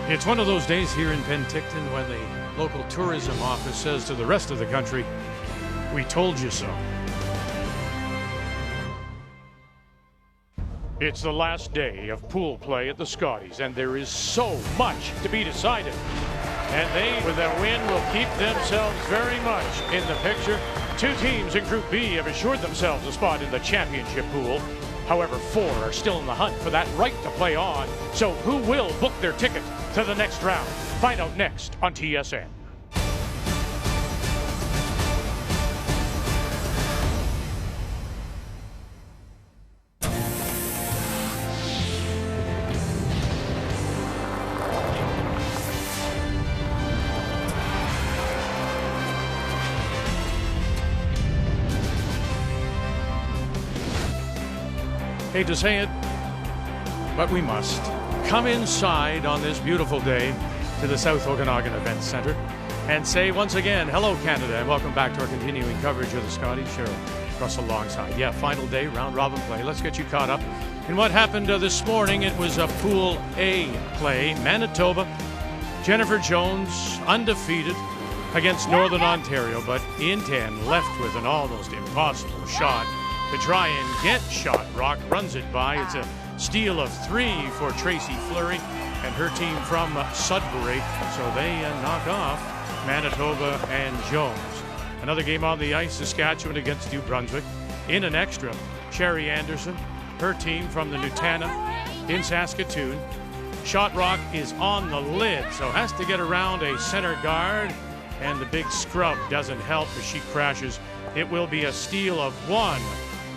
It's one of those days here in Penticton when the local tourism office says to the rest of the country, "We told you so." It's the last day of pool play at the Scotties, and there is so much to be decided. And they, with their win, will keep themselves very much in the picture. Two teams in Group B have assured themselves a spot in the championship pool. However, 4 are still in the hunt for that right to play on. So who will book their ticket to the next round? Find out next on TSN. Hate to say it, but we must. Come inside on this beautiful day to the South Okanagan Events Centre and say once again, hello Canada, and welcome back to our continuing coverage of the Scotties. Cheryl Russell alongside. Yeah, final day, round robin play. Let's get you caught up in what happened this morning. It was a Pool A play. Manitoba, Jennifer Jones, undefeated against Northern Ontario, but in 10, left with an almost impossible shot to try and get Shot Rock, runs it by. It's a steal of 3 for Tracy Fleury and her team from Sudbury. So they knock off Manitoba and Jones. Another game on the ice, Saskatchewan against New Brunswick. In an extra, Sherry Anderson, her team from the Nutana in Saskatoon. Shot Rock is on the lid, so has to get around a center guard, and the big scrub doesn't help as she crashes. It will be a steal of 1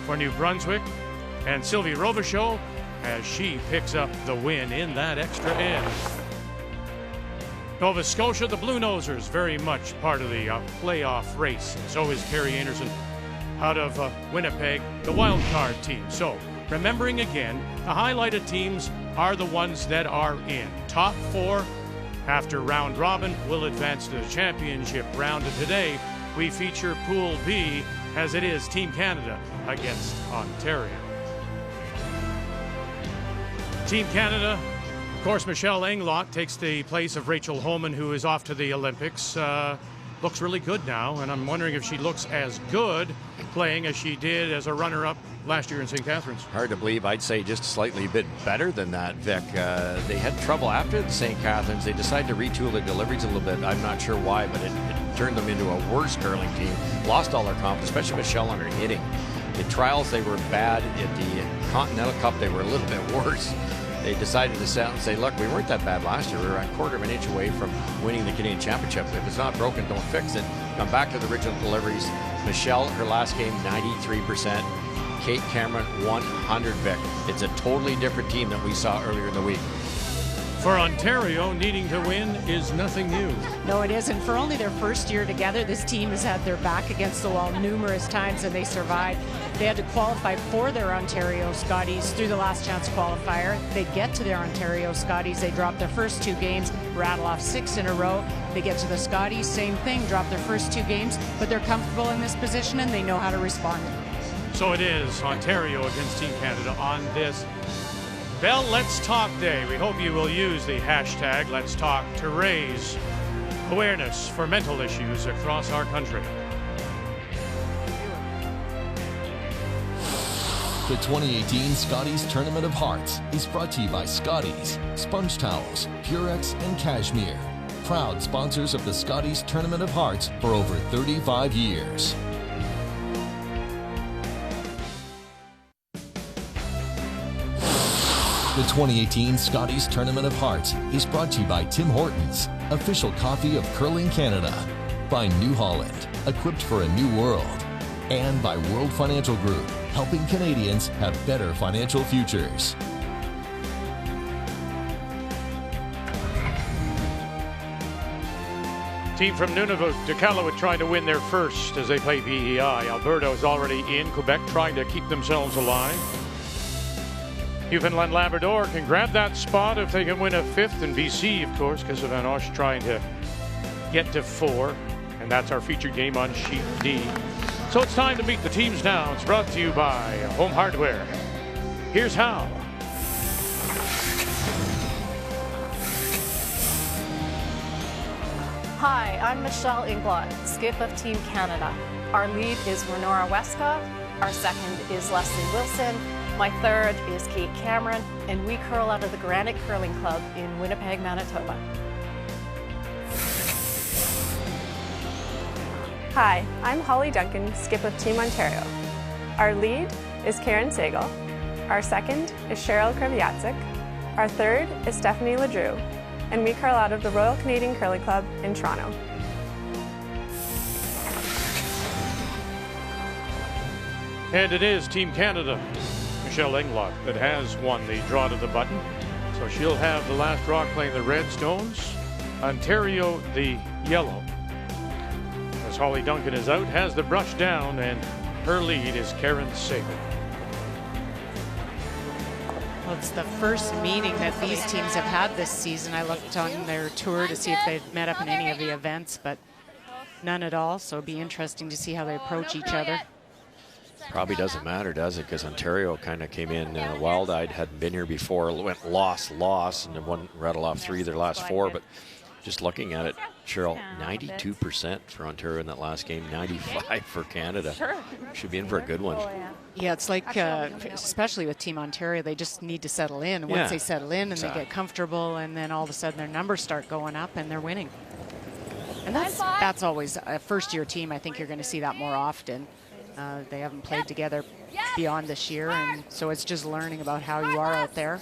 for New Brunswick, and Sylvie Robichaud as she picks up the win in that extra end. Nova Scotia, the Blue Nosers, very much part of the playoff race. So is Carrie Anderson out of Winnipeg, the wild card team. So remembering again, the highlighted teams are the ones that are in. Top 4 after round robin will advance to the championship round. And today we feature Pool B, as it is Team Canada against Ontario. Team Canada, of course, Michelle Englot takes the place of Rachel Homan, who is off to the Olympics. Looks really good now, and I'm wondering if she looks as good playing as she did as a runner-up last year in St. Catharines. Hard to believe. I'd say just slightly a bit better than that, Vic. They had trouble after the St. Catharines. They decided to retool their deliveries a little bit. I'm not sure why, but it turned them into a worse curling team. Lost all their confidence, especially Michelle on her hitting. In trials, they were bad. At the Continental Cup, they were a little bit worse. They decided to set out and say, look, we weren't that bad last year. We were a quarter of an inch away from winning the Canadian Championship. If it's not broken, don't fix it. Come back to the original deliveries. Michelle, her last game, 93%. Kate Cameron, 100, Vic. It's a totally different team than we saw earlier in the week. For Ontario, needing to win is nothing new. No, it isn't. For only their first year together, this team has had their back against the wall numerous times, and they survived. They had to qualify for their Ontario Scotties through the last chance qualifier. They get to their Ontario Scotties. They drop their first 2 games, rattle off 6 in a row. They get to the Scotties, same thing, drop their first 2 games, but they're comfortable in this position and they know how to respond. So it is Ontario against Team Canada on this Bell Let's Talk Day. We hope you will use the hashtag Let's Talk to raise awareness for mental issues across our country. The 2018 Scotties Tournament of Hearts is brought to you by Scotties, Sponge Towels, Purex, and Cashmere. Proud sponsors of the Scotties Tournament of Hearts for over 35 years. The 2018 Scotties Tournament of Hearts is brought to you by Tim Hortons, official coffee of Curling Canada, by New Holland, equipped for a new world, and by World Financial Group, helping Canadians have better financial futures. Team from Nunavut, Iqaluit trying to win their first as they play PEI. Alberta is already in. Quebec trying to keep themselves alive. Newfoundland Labrador can grab that spot if they can win a 5th, and BC, of course, because of Van Osh trying to get to 4. And that's our featured game on Sheet D. So it's time to meet the teams now. It's brought to you by Home Hardware. Here's how. Hi, I'm Michelle Englot, skip of Team Canada. Our lead is Renora Westcott. Our second is Leslie Wilson. My third is Kate Cameron, and we curl out of the Granite Curling Club in Winnipeg, Manitoba. Hi, I'm Holly Duncan, skip of Team Ontario. Our lead is Karen Sagal. Our second is Cheryl Kraviatzik. Our third is Stephanie Ledrew, and we curl out of the Royal Canadian Curling Club in Toronto. And it is Team Canada, Michelle Englot, that has won the draw to the button. So she'll have the last rock playing the red stones, Ontario the yellow. As Holly Duncan is out, has the brush down, and her lead is Karen Sagal. Well, it's the first meeting that these teams have had this season. I looked on their tour to see if they'd met up in any of the events, but none at all. So it'll be interesting to see how they approach each other. Probably doesn't matter, does it? Because Ontario kind of came in wild-eyed, hadn't been here before, went loss, and then one rattle off 3 of their last 4. But just looking at it, Cheryl, 92% for Ontario in that last game, 95 for Canada. Sure. Should be in for a good one. Yeah, it's like, especially with Team Ontario, they just need to settle in. And once they settle in and they get comfortable, and then all of a sudden their numbers start going up and they're winning. And that's always a first-year team. I think you're going to see that more often. They haven't played together beyond this year, and so it's just learning about how you are out there.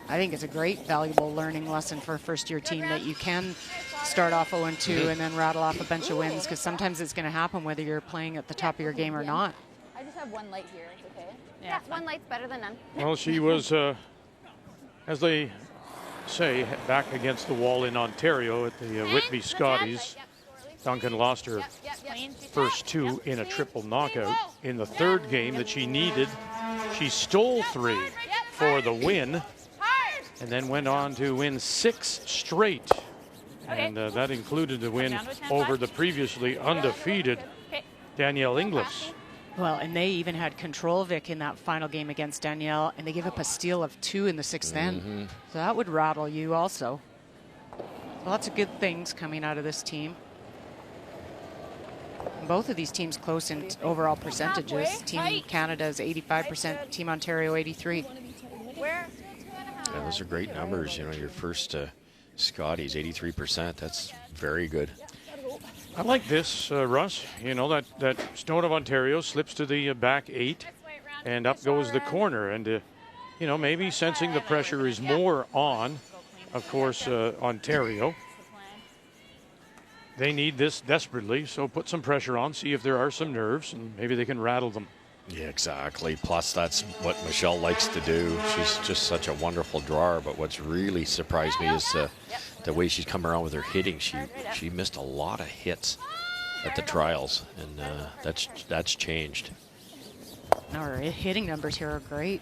I think it's a great, valuable learning lesson for a first-year team that you can start off 0-2 and then rattle off a bunch of wins, because sometimes it's going to happen whether you're playing at the top of your game or not. I just have one light here. It's okay. Yeah, one light's better than none. Well, she was, as they say, back against the wall in Ontario at the Whitby Scotties. Duncan lost her first 2 in a triple knockout. In the third game that she needed, she stole 3 for the win, and then went on to win 6 straight. And that included the win over the previously undefeated Danielle Inglis. Well, and they even had control, Vic, in that final game against Danielle, and they gave up a steal of 2 in the 6th end. So that would rattle you also. Lots of good things coming out of this team. Both of these teams close in overall percentages. Team Canada is 85%, Team Ontario 83%. Yeah, those are great numbers. You know, your first Scotties, 83%. That's very good. I like this, Russ. You know, that Stone of Ontario slips to the back 8, and up goes the corner. And, you know, maybe sensing the pressure is more on, of course, Ontario. They need this desperately, so put some pressure on, see if there are some nerves, and maybe they can rattle them. Yeah, exactly. Plus, that's what Michelle likes to do. She's just such a wonderful drawer. But what's really surprised me is the way she's come around with her hitting. She missed a lot of hits at the trials, and that's changed. No, her hitting numbers here are great.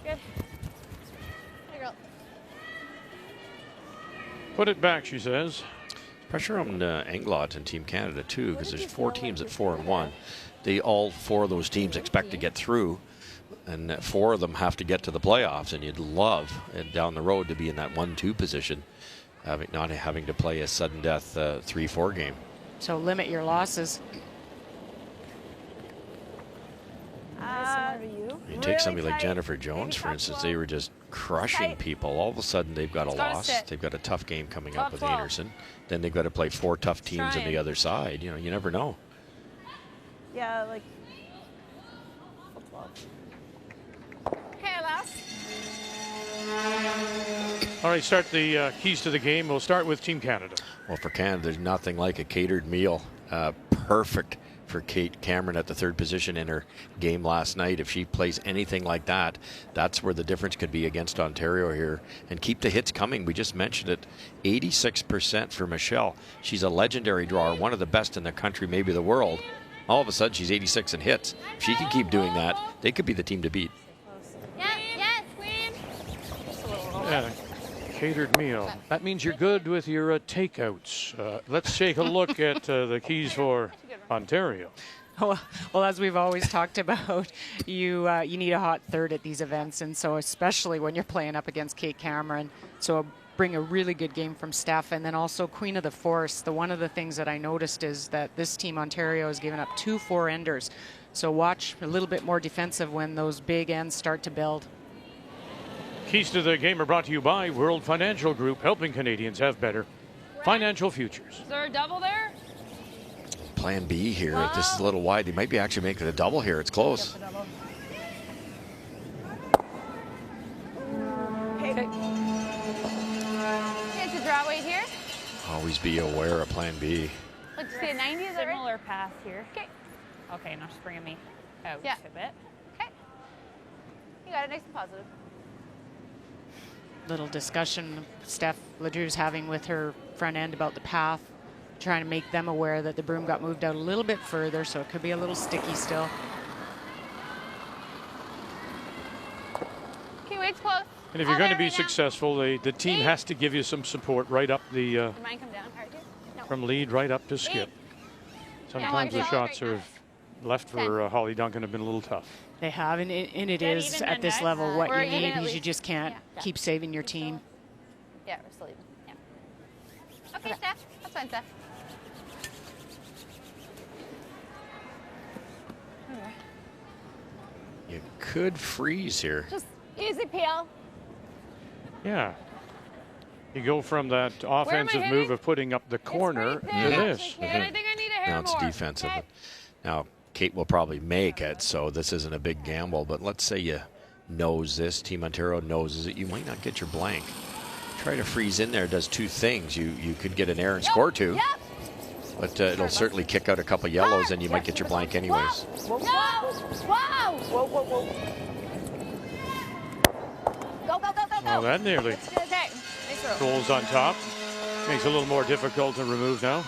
Good. Hey, girl. Put it back, she says. Pressure on Englot and Team Canada too, because there's 4 teams at 4-1. All 4 of those teams expect to get through, and 4 of them have to get to the playoffs. And you'd love down the road to be in that 1-2 position, not having to play a sudden death 3-4 game. So limit your losses. You take somebody like Jennifer Jones, for instance. They were just crushing people. All of a sudden, they've got a loss. They've got a tough game coming up with Anderson. Then they've got to play 4 tough teams on the other side. You know, you never know. Yeah, like. Okay, last. All right, start the keys to the game. We'll start with Team Canada. Well, for Canada, there's nothing like a catered meal. Perfect for Kate Cameron at the 3rd position in her game last night. If she plays anything like that, that's where the difference could be against Ontario here. And keep the hits coming. We just mentioned it. 86% for Michelle. She's a legendary drawer, one of the best in the country, maybe the world. All of a sudden, she's 86 in hits. If she can keep doing that, they could be the team to beat. Yes, queen. Yeah, catered meal. That means you're good with your takeouts. Let's take a look at the keys for Ontario. Well, as we've always talked about, you need a hot third at these events, and so especially when you're playing up against Kate Cameron. So bring a really good game from Steph. And then also Queen of the Force. One of the things that I noticed is that this team, Ontario, has given up 2 4-enders. So watch a little bit more defensive when those big ends start to build. Keys to the game are brought to you by World Financial Group, helping Canadians have better financial futures. Is there a double there? Plan B here. This is a little wide. He might be actually making a double here. It's close. Okay, it's a draw weight here. Always be aware of Plan B. Let's see a 90, is that right? Similar path here. Okay. Okay, now just bringing me out Yeah. a bit. Okay. You got it nice and positive. Little discussion Steph Ledru's having with her front end about the path, trying to make them aware that the broom got moved out a little bit further, so it could be a little sticky still. Okay, weight's close. And if you're going to be right now. successful, the team has to give you some support right up the Did mine come down hard too? No. from lead right up to skip. Sometimes the shots are left for Holly Duncan have been a little tough. They have, and it Dead is even, at then, this guys? level what We're you even need at because you least. just can't Yeah. keep saving your team. Yeah, we're still even. Yeah. Okay, Steph. That's fine, Steph. You could freeze here. Just easy peel. Yeah. You go from that offensive hitting? move of putting up the corner to this. And I think I need a hair Now it's more. defensive. Okay. Now, Kate will probably make it, so this isn't a big gamble. But let's say you nose this. Team Ontario noses it. You might not get your blank. Try to freeze in there does 2 things. You could get an error and score 2. Yep. But it'll certainly kick out a couple yellows, and you might get your blank anyways. No. Wow. Whoa, whoa, whoa. Go, go, go, go, go. Well, that nearly Okay. Nice throw. rolls on top. Makes it a little more difficult to remove now.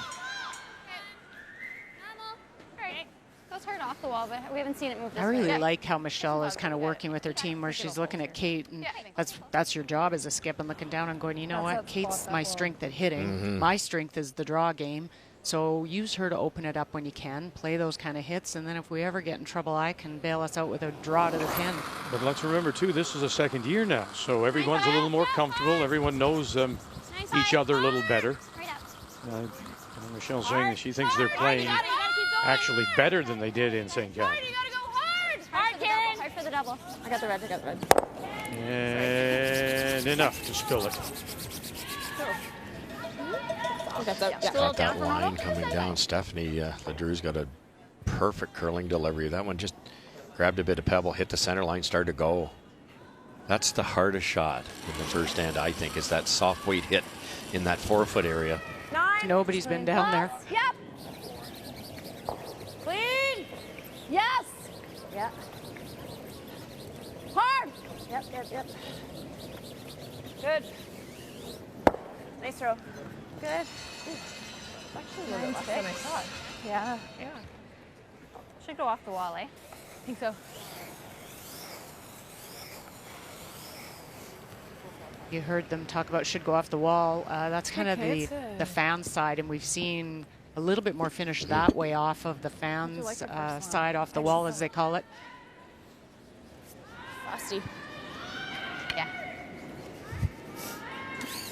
Alright. Those hurt off the wall, but we haven't seen it move this I really way. like how Michelle is kind of working with her team where she's looking at Kate, and that's your job as a skip, and looking down and going, you know what, Kate's my strength at hitting. My strength is the draw game. So use her to open it up when you can, play those kind of hits, and then if we ever get in trouble, I can bail us out with a draw to the pin. But let's remember, too, this is a second year now, so everyone's a little more comfortable. Everyone knows each other a little better. Michelle's saying that she thinks they're playing actually better than they did in St. Catharines. You gotta go hard. Hard, Karen. Hard for the double. I got the red, I got the red. And enough to spill it. Got that line coming down. Stephanie Ledru's got a perfect curling delivery. That one just grabbed a bit of pebble, hit the center line, started to go. That's the hardest shot in the first end, I think, is that soft weight hit in that 4-foot area. Nobody's been down there. Yep. Clean. Yes. Yeah. Hard. Yep, yep, yep. Good. Nice throw. Good. Actually, a little bit less than I thought. Yeah. Yeah. Should go off the wall, eh? I think so. You heard them talk about should go off the wall. That's kind of the fan side, and we've seen a little bit more finish that way off of the fans side, off the wall, as they call it. Frosty. Yeah.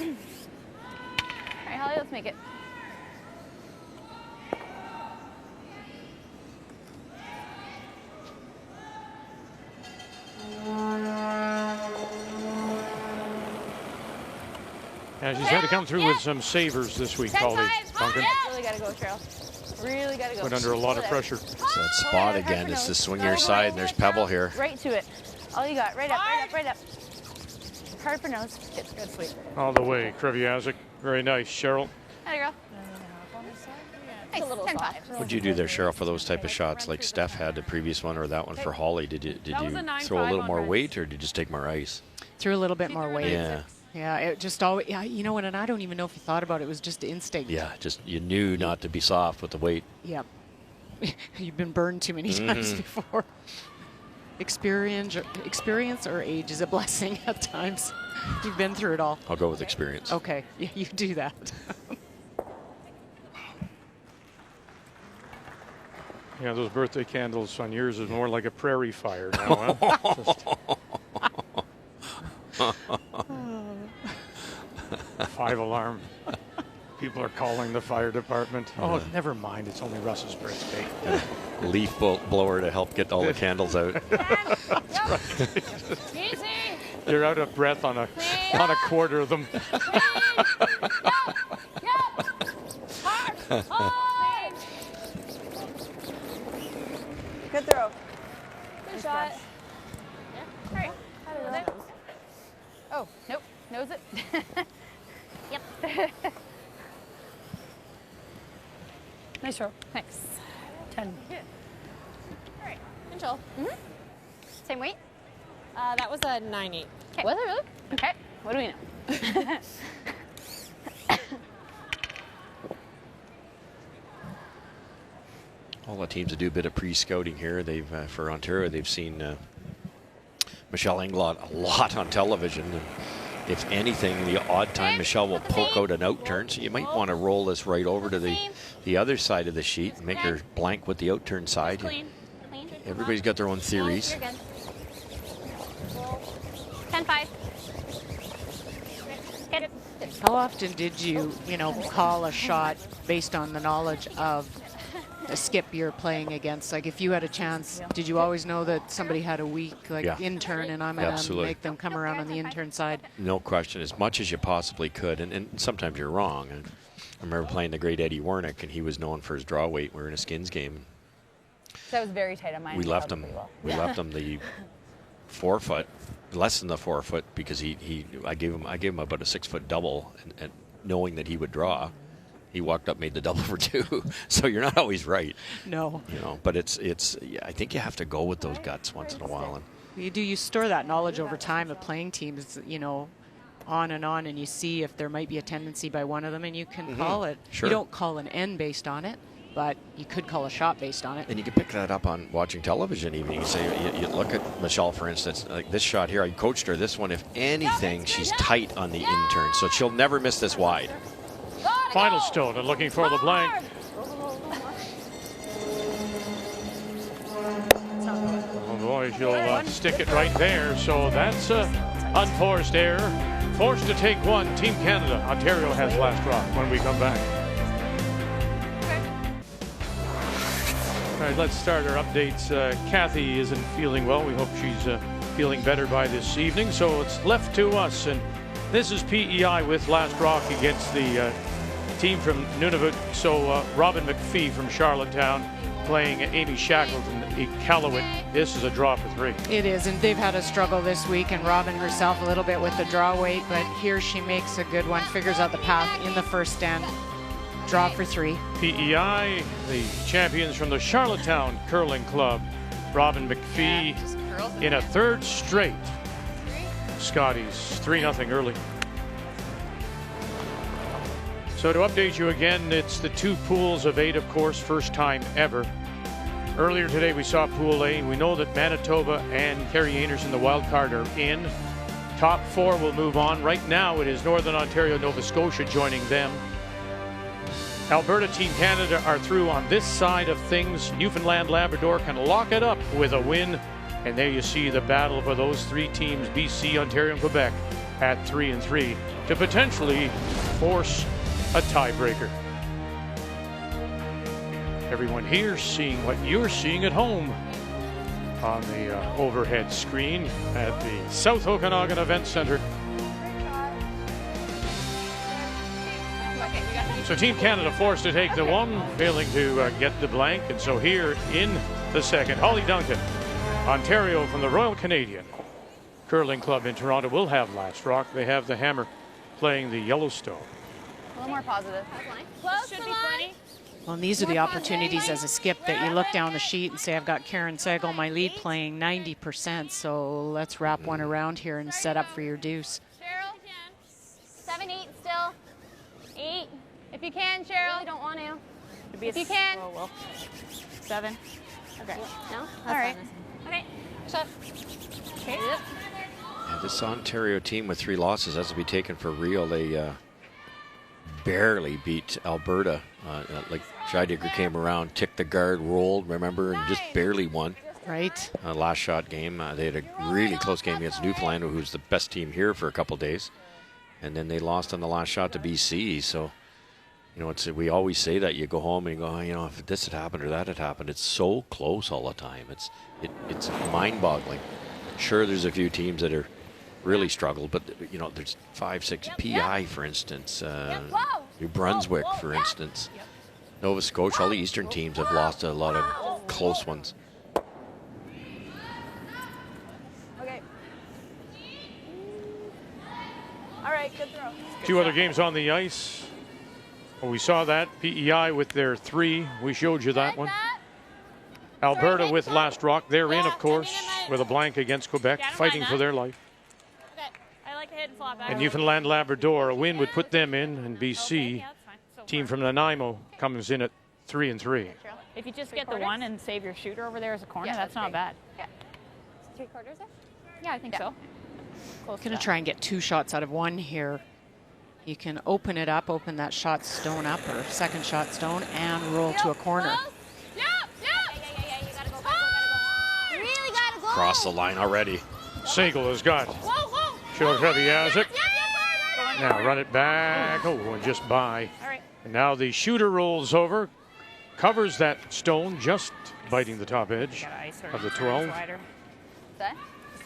All right, Holly, let's make it. Yeah, she's had to come through with some savers this week, Holly Duncan. Really got to go, Cheryl. Really got to go. Put under a lot of pressure. It's that spot again. It's the swing your side, and there's pebble here. Right to it. All you got. Right up, right up, right up. Hard for nose. Good, good, sweet. All the way, Kreviazic. Very nice, Cheryl. There you go. Nice, 10-5. What'd you do there, Cheryl, for those type of shots like Steph had the previous one or that one for Holly? Did you throw a little more weight, or did you just take more ice? Threw a little bit more weight. Yeah. Yeah, it just always, yeah, you know what, and I don't even know if you thought about it. It was just instinct. Yeah, just you knew not to be soft with the weight. Yeah. You've been burned too many times before. Experience or age is a blessing at times. You've been through it all. I'll go with experience. Okay, yeah, you do that. Yeah, those birthday candles on yours is more like a prairie fire now, huh? 5 alarm. People are calling the fire department. Oh, never mind. It's only Russ's birthday. Leaf blower to help get all the candles out. That's right. Easy. You're out of breath on a quarter of them. Hard. Good throw. Good shot. All right. Oh, nope. Nose it. Yep. Nice throw. Thanks. 10. Good. All right. Control. Same weight? That was a 9-8. Okay. Was it really? Okay. What do we know? All the teams that do a bit of pre-scouting here, they've for Ontario, they've seen Michelle Englot a lot on television. And if anything, the odd time Michelle will poke out an out-turn, so you might want to roll this right over to the other side of the sheet and make her blank with the out-turn side. Clean. Everybody's got their own theories. You're good. 10-5. Good. How often did you call a shot based on the knowledge of a skip you're playing against? Like if you had a chance, did you always know that somebody had a weak intern and I'm going to make them come around on the intern side? No question, as much as you possibly could. And sometimes you're wrong. And I remember playing the great Eddie Warnick, and he was known for his draw weight. We were in a skins game. So that was very tight on mine. We left him. We left him the 4 foot, less than the 4 foot, because I gave him about a 6 foot double, and knowing that he would draw, he walked up, made the double for 2. So you're not always right. No. But it's. I think you have to go with those guts once in a while. And You store that knowledge over time of playing teams, on, and you see if there might be a tendency by one of them, and you can call it. Sure. You don't call an end based on it, but you could call a shot based on it. And you can pick that up on watching television even. You say, you look at Michelle, for instance, like this shot here, I coached her. This one, if anything, she's tight on the in-turn, so she'll never miss this wide. Final stone and looking for the blank. Oh boy, she'll stick it right there. So that's unforced error. Forced to take one. Team Canada. Ontario has last rock when we come back. All right, let's start our updates. Kathy isn't feeling well. We hope she's feeling better by this evening. So it's left to us. And this is PEI with last rock against the team from Nunavut. So Robin McPhee from Charlottetown playing Amy Shackleton, Iqaluit. This is a draw for 3. It is, and they've had a struggle this week, and Robin herself a little bit with the draw weight, but here she makes a good one, figures out the path in the first stand. Draw for 3. PEI, the champions from the Charlottetown Curling Club. Robin McPhee in a 3rd straight. Scotties 3-0 early. So to update you again, it's the 2 pools of 8, of course, first time ever. Earlier today we saw Pool A. We know that Manitoba and Carrie Anderson, the wild card, are in. Top 4 will move on. Right now it is Northern Ontario, Nova Scotia joining them. Alberta, Team Canada are through on this side of things. Newfoundland, Labrador can lock it up with a win. And there you see the battle for those 3 teams, BC, Ontario, and Quebec, at 3-3 to potentially force a tiebreaker. Everyone here seeing what you're seeing at home on the overhead screen at the South Okanagan Event Center. So Team Canada forced to take the 1, failing to get the blank. And so here in the second, Holly Duncan, Ontario from the Royal Canadian Curling Club in Toronto will have last rock. They have the Hammer playing the Yellowstone. A little more positive. Close should be plenty. Well, and these are the opportunities as a skip that you look down the sheet and say, I've got Karen Segal, my lead, playing 90%, so let's wrap one around here and set up for your deuce. Cheryl, 7-8 still. 8. If you can, Cheryl. Really don't want to. If you can. 7. Okay. No? All right. Okay. Shut. Okay. Yeah, this Ontario team with 3 losses has to be taken for real. They barely beat Alberta. Like Scheidegger came around, ticked the guard, rolled, remember, and just barely won. Right. Last shot game. They had a really close game against Newfoundland, who's the best team here for a couple days. and then they lost on the last shot to BC. So, you know, we always say that you go home and you go, oh, you know, if this had happened or that had happened, it's so close all the time. It's mind-boggling. Sure, there's a few teams that are really struggled, but you know, there's 5, 6 PI, for instance, New Brunswick, for instance, Nova Scotia. All the Eastern teams have lost a lot of close ones. Okay. All right, good throw. 2 other games on the ice. Well, we saw that. PEI with their 3. We showed you that one. Alberta with Last Rock. They're in, of course, with a blank against Quebec, fighting for their life. Okay. I like to hit and flop back. And Newfoundland Labrador, a win would put them in, and BC, team from Nanaimo, comes in at 3-3. If you just get the one and save your shooter over there as a corner, that's not bad. Yeah. 3/4 there? Yeah, I think so. Close Going to try and get 2 shots out of 1 here. You can open it up, open that shot stone up, or second shot stone, and roll to a corner. Yeah. You gotta go. Really gotta go. Cross the line already. Segal has got Shilokreviazik. Now run it back. Oh, and just by. All right. And now the shooter rolls over, covers that stone, just biting the top edge of the 12.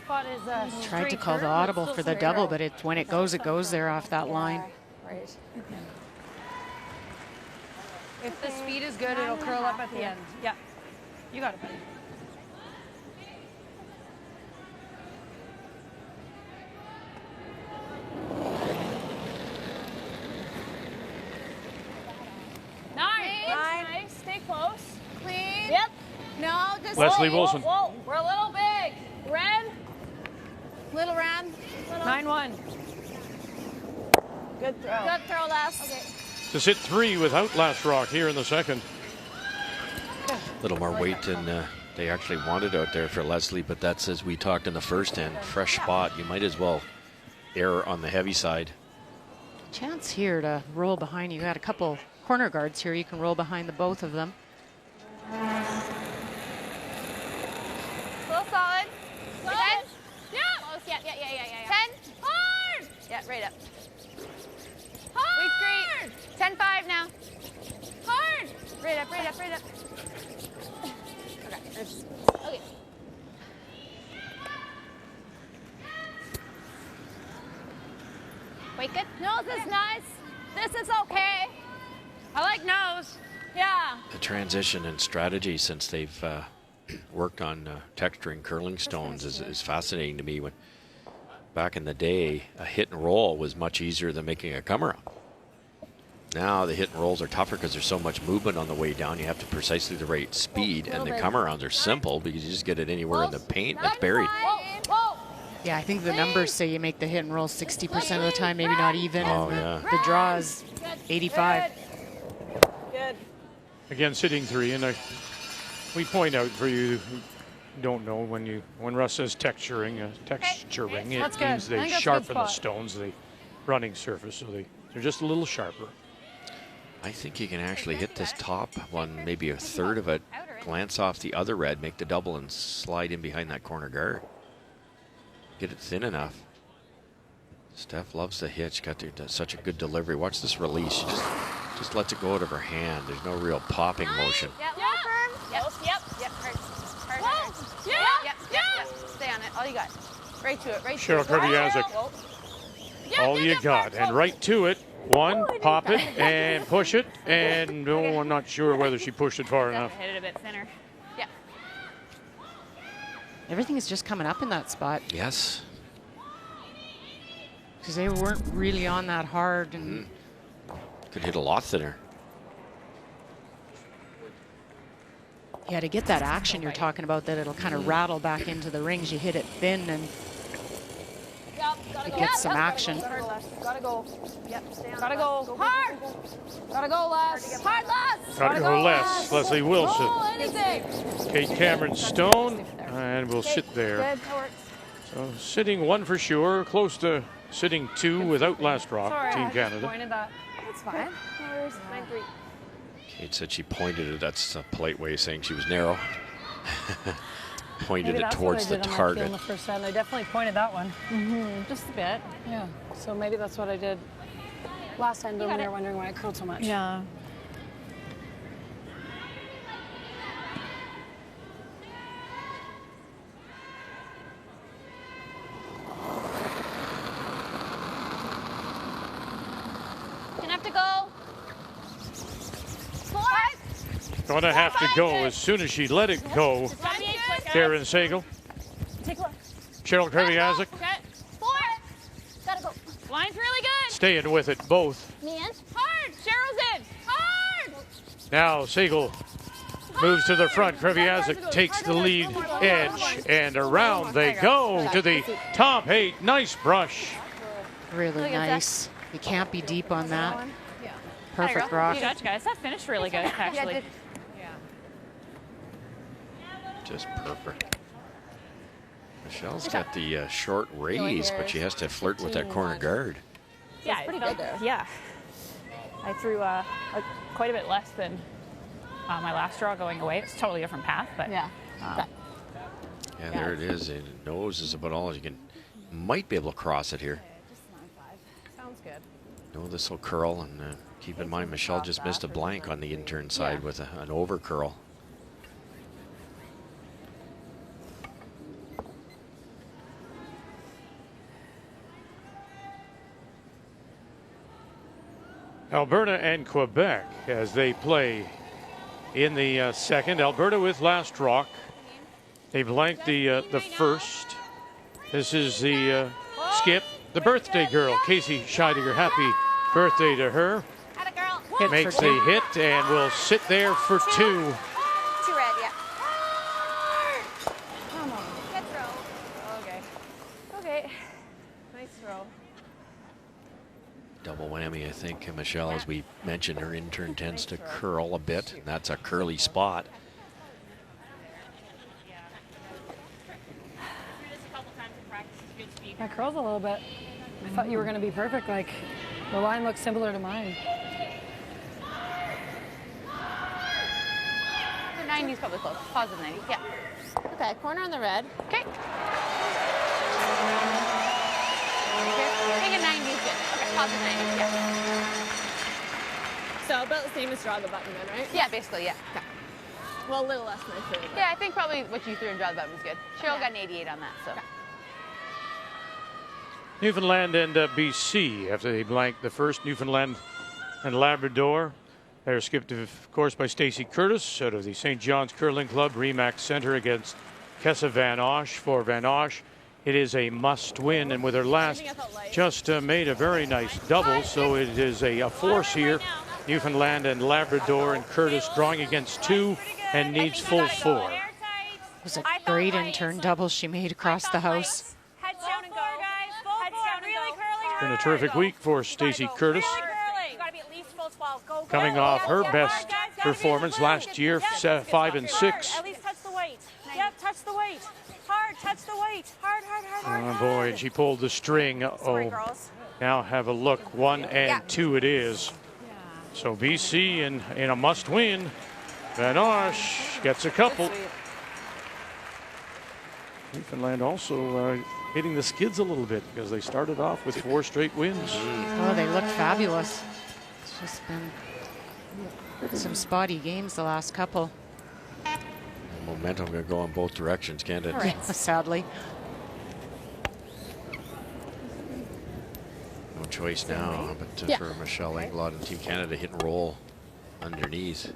Spot is Tried to call the audible for the double, but when it goes there off that line. Right. If the speed is good, it'll curl up at the end. Yeah. You got it, buddy. Nice. Stay close. Clean. Yep. No, just Leslie Wilson. Whoa, we're a little big. Ren. Little Ran. 9-1. Good throw. Good throw, Les. Okay. To sit 3 without Last Rock here in the second. A little more weight than they actually wanted out there for Leslie, but that's, as we talked in the first end, fresh spot. You might as well err on the heavy side. Chance here to roll behind. You got a couple corner guards here. You can roll behind the both of them. Still solid. 10. Yeah. Close. Yeah. 10. Hard. Yeah, right up. Hard. Wait, great. 10-5 now. Hard. Right up. Okay. Wait, good. Nose is nice. This is okay. I like nose. Yeah. The transition and strategy since they've worked on texturing curling stones is fascinating to me. When back in the day, a hit and roll was much easier than making a come around. Now the hit and rolls are tougher because there's so much movement on the way down. You have to precisely the right speed, and the come arounds are simple because you just get it anywhere in the paint and it's buried. Whoa. Yeah, I think the numbers say you make the hit and roll 60% of the time, maybe not even. Oh, and yeah. The draw is 85. Good. Again, sitting 3, and we point out for you who don't know, when Russ says texturing, it That's good. means I they think that's a good sharpen the spot. stones, the running surface, so they're just a little sharper. I think you can actually hit this top one, maybe a third of it, glance off the other red, make the double, and slide in behind that corner guard. Get it thin enough. Steph loves the hit. She got such a good delivery. Watch this release. She just lets it go out of her hand. There's no real popping motion. Yep. Yep. Hard. Yep. Stay on it. All you got. Right to it. Cheryl Kirby-Yazik. All you got, and right to it. 1, pop it, and push it, and no, I'm not sure whether she pushed it far enough. Hit it a bit thinner. Yeah. Everything is just coming up in that spot Yes. because they weren't really on that hard. And Could hit a lot thinner. yeah, to get that action you're talking about, that it'll kind of rattle back into the rings. You hit it thin and it gets some action. Gotta go. Yep. Stay on. Gotta go. Hard. Gotta go, Les. Hard, Les. Gotta go less. Leslie Wilson, Roll anything. Kate Cameron Stone, and we'll sit there. Good. That works. So sitting 1 for sure, close to sitting 2 without Last Rock, Team Canada. Pointed that. That's fine. 9-3. Kate said she pointed it. That's a polite way of saying she was narrow. pointed it towards the target. On the first set, and I definitely pointed that one. Just a bit. Yeah. So maybe that's what I did last time, but we were wondering why it curled so much. Yeah. Gonna have to go. 4. Going to have to go as soon as she let it go. Karen Sagal. Take a look. Cheryl Kreviazik Okay. 4. Gotta go. Line's really good. staying with it both. Me in. Hard. Cheryl's in. Hard. Now Sagal moves to the front. Kreviazik takes the lead edge, and around they go to the top 8. Nice brush. Really nice. You can't be deep on that. Perfect rock. Good judge, guys. That finished really good, actually. Just perfect. Michelle's got the short raise, but she has to flirt with that corner guard. Yeah, pretty good there. Yeah. I threw quite a bit less than my last draw going away. It's a totally different path, but Yeah. Yeah, there it is. And nose is about all you can. Might be able to cross it here. Sounds good. No, this will curl, and keep in mind Michelle just missed a blank on the intern side with an over curl. Alberta and Quebec as they play in the second. Alberta with last rock. They blanked the first. This is the skip, the birthday girl, Casey Scheidegger. Happy birthday to her. Makes the hit and will sit there for 2. 2 red, yeah. Come on. Good throw. Okay. Okay. Nice throw. Double whammy, I think, Michelle, as we mentioned, her intern tends to curl a bit. And that's a curly spot. That curls a little bit. I thought you were going to be perfect. Like, the line looks similar to mine. The 90's probably close. Positive 90. Yeah. Okay, corner on the red. Okay. I think a 90 is good. Okay, positive 90. Yeah. So about the same as draw the button then, right? Yeah, basically, yeah. Well, a little less than I threw. Yeah, I think probably what you threw in draw the button was good. Cheryl got an 88 on that, so. Newfoundland and BC after they blanked the first. Newfoundland and Labrador. They're skipped, of course, by Stacey Curtis out of the St. John's Curling Club. Remax Center against Kessa Van Osh. For Van Osh, it is a must-win, and with her last just made a very nice double, so it is a force here. Newfoundland and Labrador, and Curtis drawing against 2 and needs full 4. It was a great intern double she made across the house. Heads down and go, guys. Heads down and really curling. It's been a terrific week for Stacey Curtis. You gotta be at least full 12. Go. Coming off her best performance last year, 5 and 6. At least touch the weight. Yep, touch the weight. Hard, touch the weight. Hard, hard, hard, hard. Oh boy, and she pulled the string. Sorry, girls. Now have a look. 1 and 2 it is. So BC in a must-win. Van Osh gets a couple. Newfoundland also hitting the skids a little bit because they started off with 4 straight wins. Oh, they look fabulous. It's just been some spotty games the last couple. Momentum going to go in both directions, can't it? Yeah, sadly. No choice now, but for Michelle Englot and Team Canada, hit and roll underneath.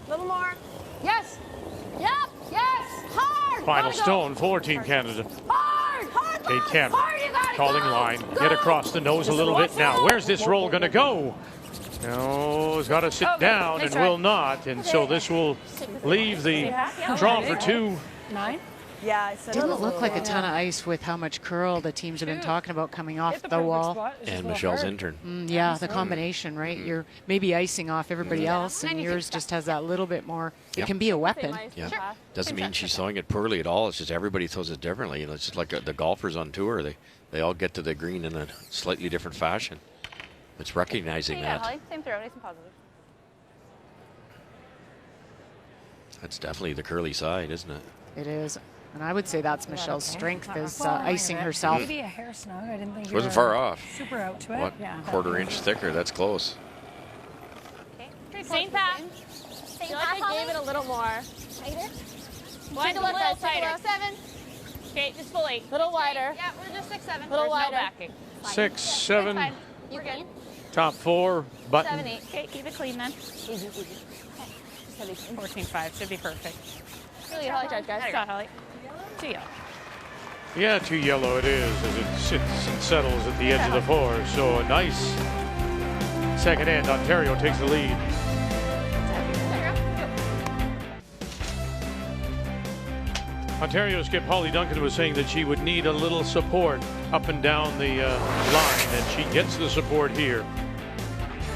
Little more. Yes. Yep. Yes. Hard. Final stone for Team Canada. Hard. Hard. Kate Cameron calling line. Get across the nose a little bit now. Where's this roll going to go? No, it's got to sit down and will not. And so this will leave the draw for 2. 9? Yeah, I said Didn't look like a ton of ice with how much curl the teams have been talking about coming off the wall. And Michelle's intern. Yeah, the combination, right? You're maybe icing off everybody else, and yours just has that little bit more. It can be a weapon. Yeah, doesn't mean she's throwing it poorly at all. It's just everybody throws it differently. You know, it's just like the golfers on tour. They all get to the green in a slightly different fashion. It's recognizing that. Holly. Same throw, nice and positive. That's definitely the curly side, isn't it? It is. And I would say that's Michelle's strength is icing herself. Maybe a hair snug. I didn't think She you wasn't were far off. super out to it. What, quarter-inch thicker? That's close. Okay. Same path. Same I feel like I gave it a little more. Tighter. Take a look, guys. Take a look. 7. Okay, just full 8. Little wider. Yeah, we're just 6, 7. Little There's wider. no backing. 6, 7, Fine. You're good. top 4, button. 7, 8. Okay, keep it clean then. Easy, easy. 14-5 should be perfect. Really good Holly charge, guys. There you go, Holly. See ya. Yeah, too yellow it is as it sits and settles at the edge of the 4. So a nice second end. Ontario takes the lead. Ontario skip Holly Duncan was saying that she would need a little support up and down the line, and she gets the support here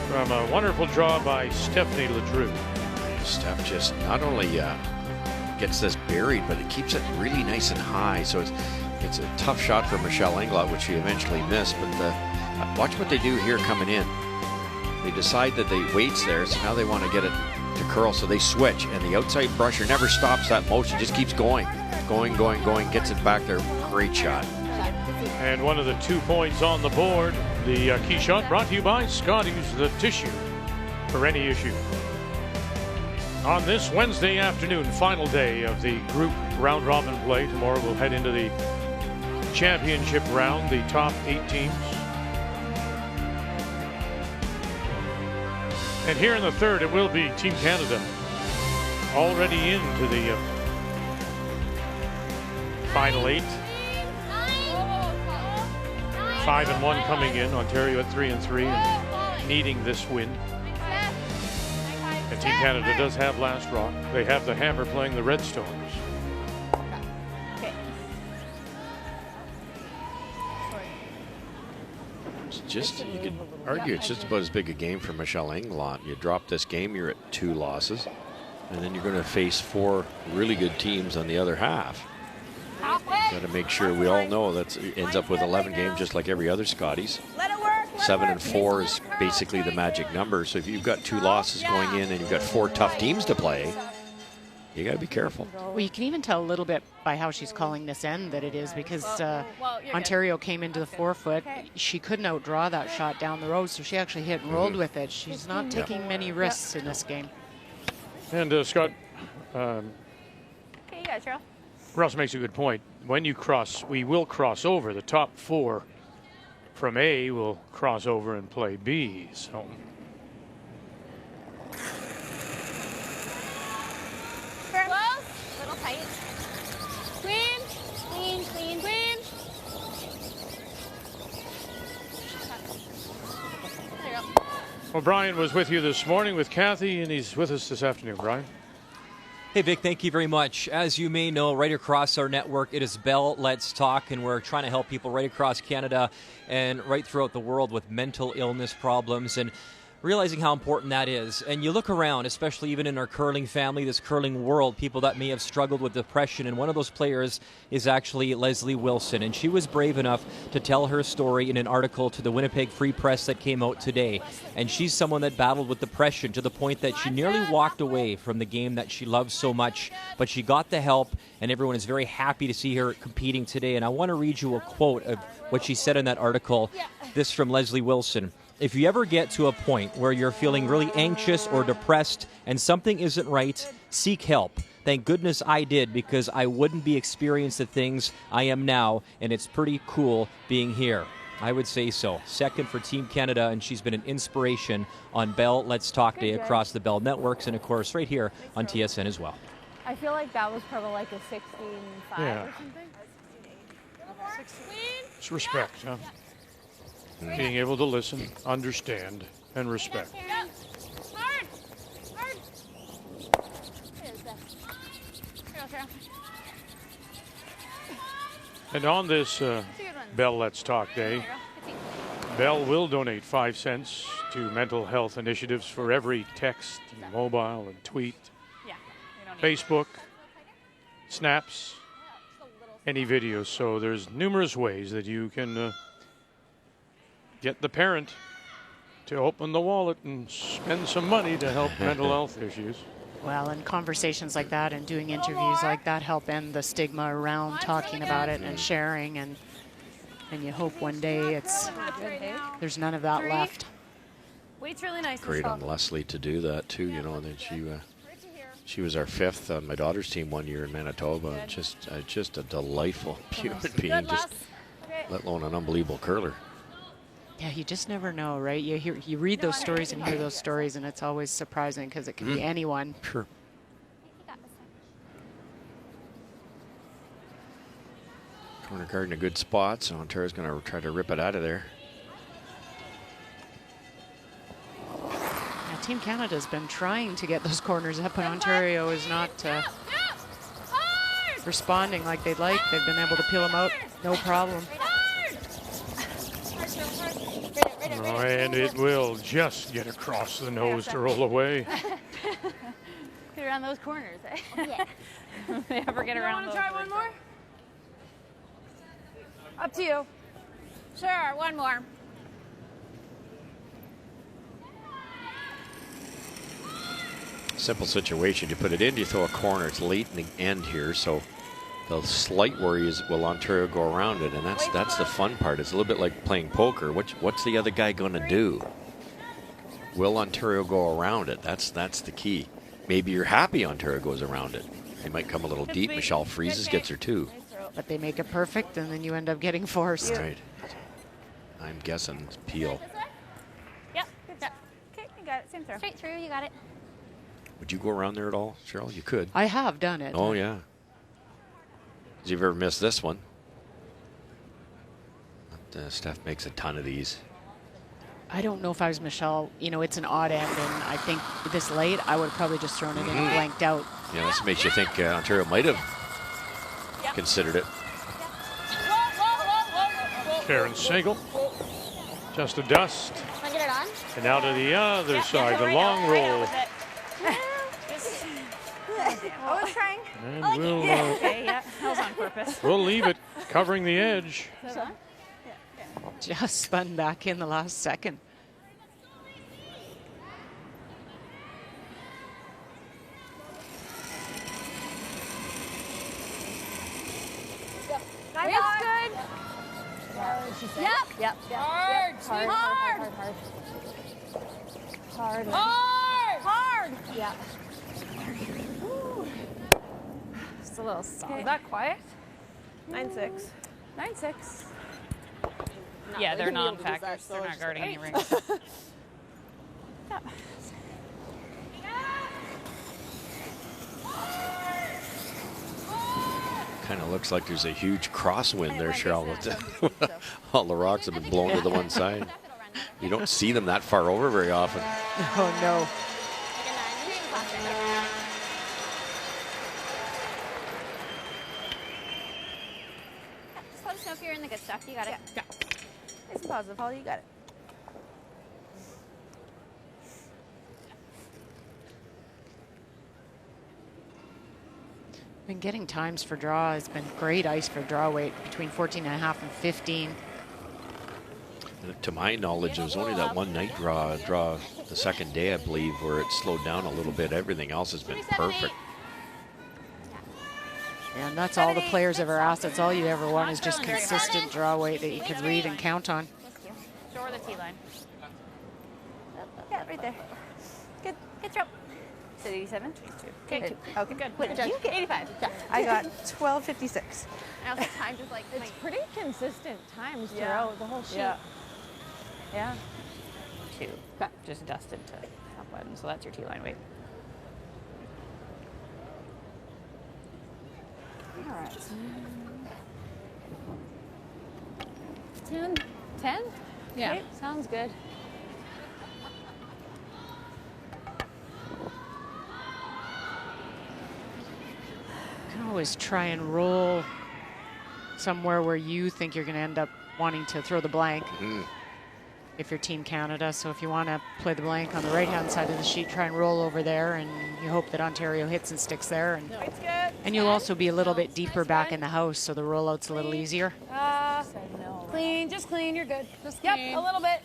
from a wonderful draw by Stephanie Ledrew. Steph just not only gets this buried, but it keeps it really nice and high. So it's a tough shot for Michelle Englot, which she eventually missed. But watch what they do here coming in. They decide that the weight's there, so now they want to get it to curl, so they switch, and the outside brusher never stops that motion, just keeps going, gets it back there. Great shot. And one of the 2 points on the board. The key shot brought to you by Scotties, the tissue for any issue. On this Wednesday afternoon, final day of the group round robin play. Tomorrow we'll head into the championship round, the top 8 teams. And here in the third, it will be Team Canada already into the final 8. 5-1 coming in. Ontario at 3-3 and needing this win. And Team Canada does have last rock. They have the Hammer playing the Redstones. It's just, you could argue it's just about as big a game for Michelle Englot. You drop this game, you're at 2 losses. And then you're going to face 4 really good teams on the other half. Got to make sure we all know that ends up with 11 games just like every other Scotties. 7 and 4 is basically the magic number. So if you've got 2 losses going in and you've got 4 tough teams to play, you got to be careful. Well, you can even tell a little bit by how she's calling this end that it is, because Ontario came into the 4-foot. She couldn't outdraw that shot down the road, so she actually hit and rolled with it. She's not taking many risks in this game. And Scott, Okay, you got it, Cheryl. Russ makes a good point. When you cross, we will cross over. The top 4 from A will cross over and play B. So Close. Little tight. Clean. Clean, clean, clean. There you go. well, Brian was with you this morning with Kathy, and he's with us this afternoon. Brian. Hey, Vic, thank you very much. As you may know, right across our network, it is Bell Let's Talk, and we're trying to help people right across Canada and right throughout the world with mental illness problems and realizing how important that is. And you look around, especially even in our curling family, this curling world, people that may have struggled with depression, and one of those players is actually Leslie Wilson, and she was brave enough to tell her story in an article to the Winnipeg Free Press that came out today. And she's someone that battled with depression to the point that she nearly walked away from the game that she loves so much, but she got the help, and everyone is very happy to see her competing today. And I want to read you a quote of what she said in that article. This from Leslie Wilson. If you ever get to a point where you're feeling really anxious or depressed and something isn't right, seek help. Thank goodness I did, because I wouldn't be experiencing the things I am now, and it's pretty cool being here. I would say so. Second for Team Canada, and she's been an inspiration on Bell Let's Talk Day across the Bell networks, and of course right here on TSN as well. I feel like that was probably like a 16-5 Yeah. or something. It's respect, huh? Being able to listen, understand, and respect. Hard. Hard. Cheryl, Cheryl. And on this Bell Let's Talk Day, Bell will donate 5 cents to mental health initiatives for every text, mobile, and tweet, Facebook, snaps, any videos. So there's numerous ways that you can get the parent to open the wallet and spend some money to help mental health issues. Well, and conversations like that and doing interviews like that help end the stigma around talking about it and sharing, and you hope one day there's none of that left. Weight's really nice. Great on Leslie to do that too, you know. And then she was our 5th on my daughter's team one year in Manitoba. Just a delightful human being, just let alone an unbelievable curler. Yeah, you just never know, right? You read those stories and hear those stories, and it's always surprising because it can be anyone. Sure. Corner guard in a good spot, so Ontario's going to try to rip it out of there. Yeah, Team Canada's been trying to get those corners up, but Ontario is not responding like they'd like. They've been able to peel them out, no problem. Oh, and it will just get across the nose to roll away. Get around those corners, eh? Yeah. They ever get around Want those to try one more? Up to you. Sure, one more. Simple situation. You put it in, you throw a corner. It's late in the end here, so the slight worry is, will Ontario go around it? And that's the fun part. It's a little bit like playing poker. What's the other guy going to do? Will Ontario go around it? That's the key. Maybe you're happy Ontario goes around it. They might come a little deep. Michelle freezes, gets her 2. But they make it perfect, and then you end up getting forced. Right. I'm guessing Peel. Yep. Okay, you got it. Same throw. Straight through, you got it. Would you go around there at all, Cheryl? You could. I have done it. Oh, yeah. Has you've ever missed this one? Steph makes a ton of these. I don't know if I was Michelle. You know, it's an odd end, and I think this late, I would have probably just thrown it in and blanked out. Yeah, this makes you think Ontario might have considered it. Karen Sagal, just a dust. Want to get it on? And now to the other side, the long roll. I was trying. And we'll, Okay, yeah, that was on purpose. we'll leave it covering the edge. Just spun back in the last second. It's good. Yep. Hard. Yeah. Just a little soft. Is that quiet? 9-6. 9-6. Yeah, they're non-factors. They're not guarding any rings. Kind of looks like there's a huge crosswind there, Cheryl. With all the rocks have been blown to the one side. You don't see them that far over very often. Oh, no. Just let us know if you're in the good stuff. You got it. Yeah. Nice and positive, Holly. You got it. Been getting times for draw. It's been great ice for draw weight, between 14.5 and 15. To my knowledge, it was only that one night draw the second day, I believe, where it slowed down a little bit. Everything else has been perfect. And that's all the players ever ask. That's all you ever want is just consistent draw weight that you can read and count on. Show her the tee line. Yeah, right there. Good. Good throw. Said 87? Okay, Okay, good. What did you get? 85. I got 12:56. I also timed just like It's pretty consistent times Yeah. throughout the whole sheet. Yeah. Yeah. 2. Just dusted to top button, so that's your tee line weight. All right. 10? Yeah. Okay. Sounds good. You can always try and roll somewhere where you think you're going to end up wanting to throw the blank if you're Team Canada. So if you want to play the blank on the right-hand side of the sheet, try and roll over there, and you hope that Ontario hits and sticks there. And you'll also be a little bit deeper back in the house, so the rollout's a little easier. Clean, just clean, you're good. Just clean. Yep, a little bit.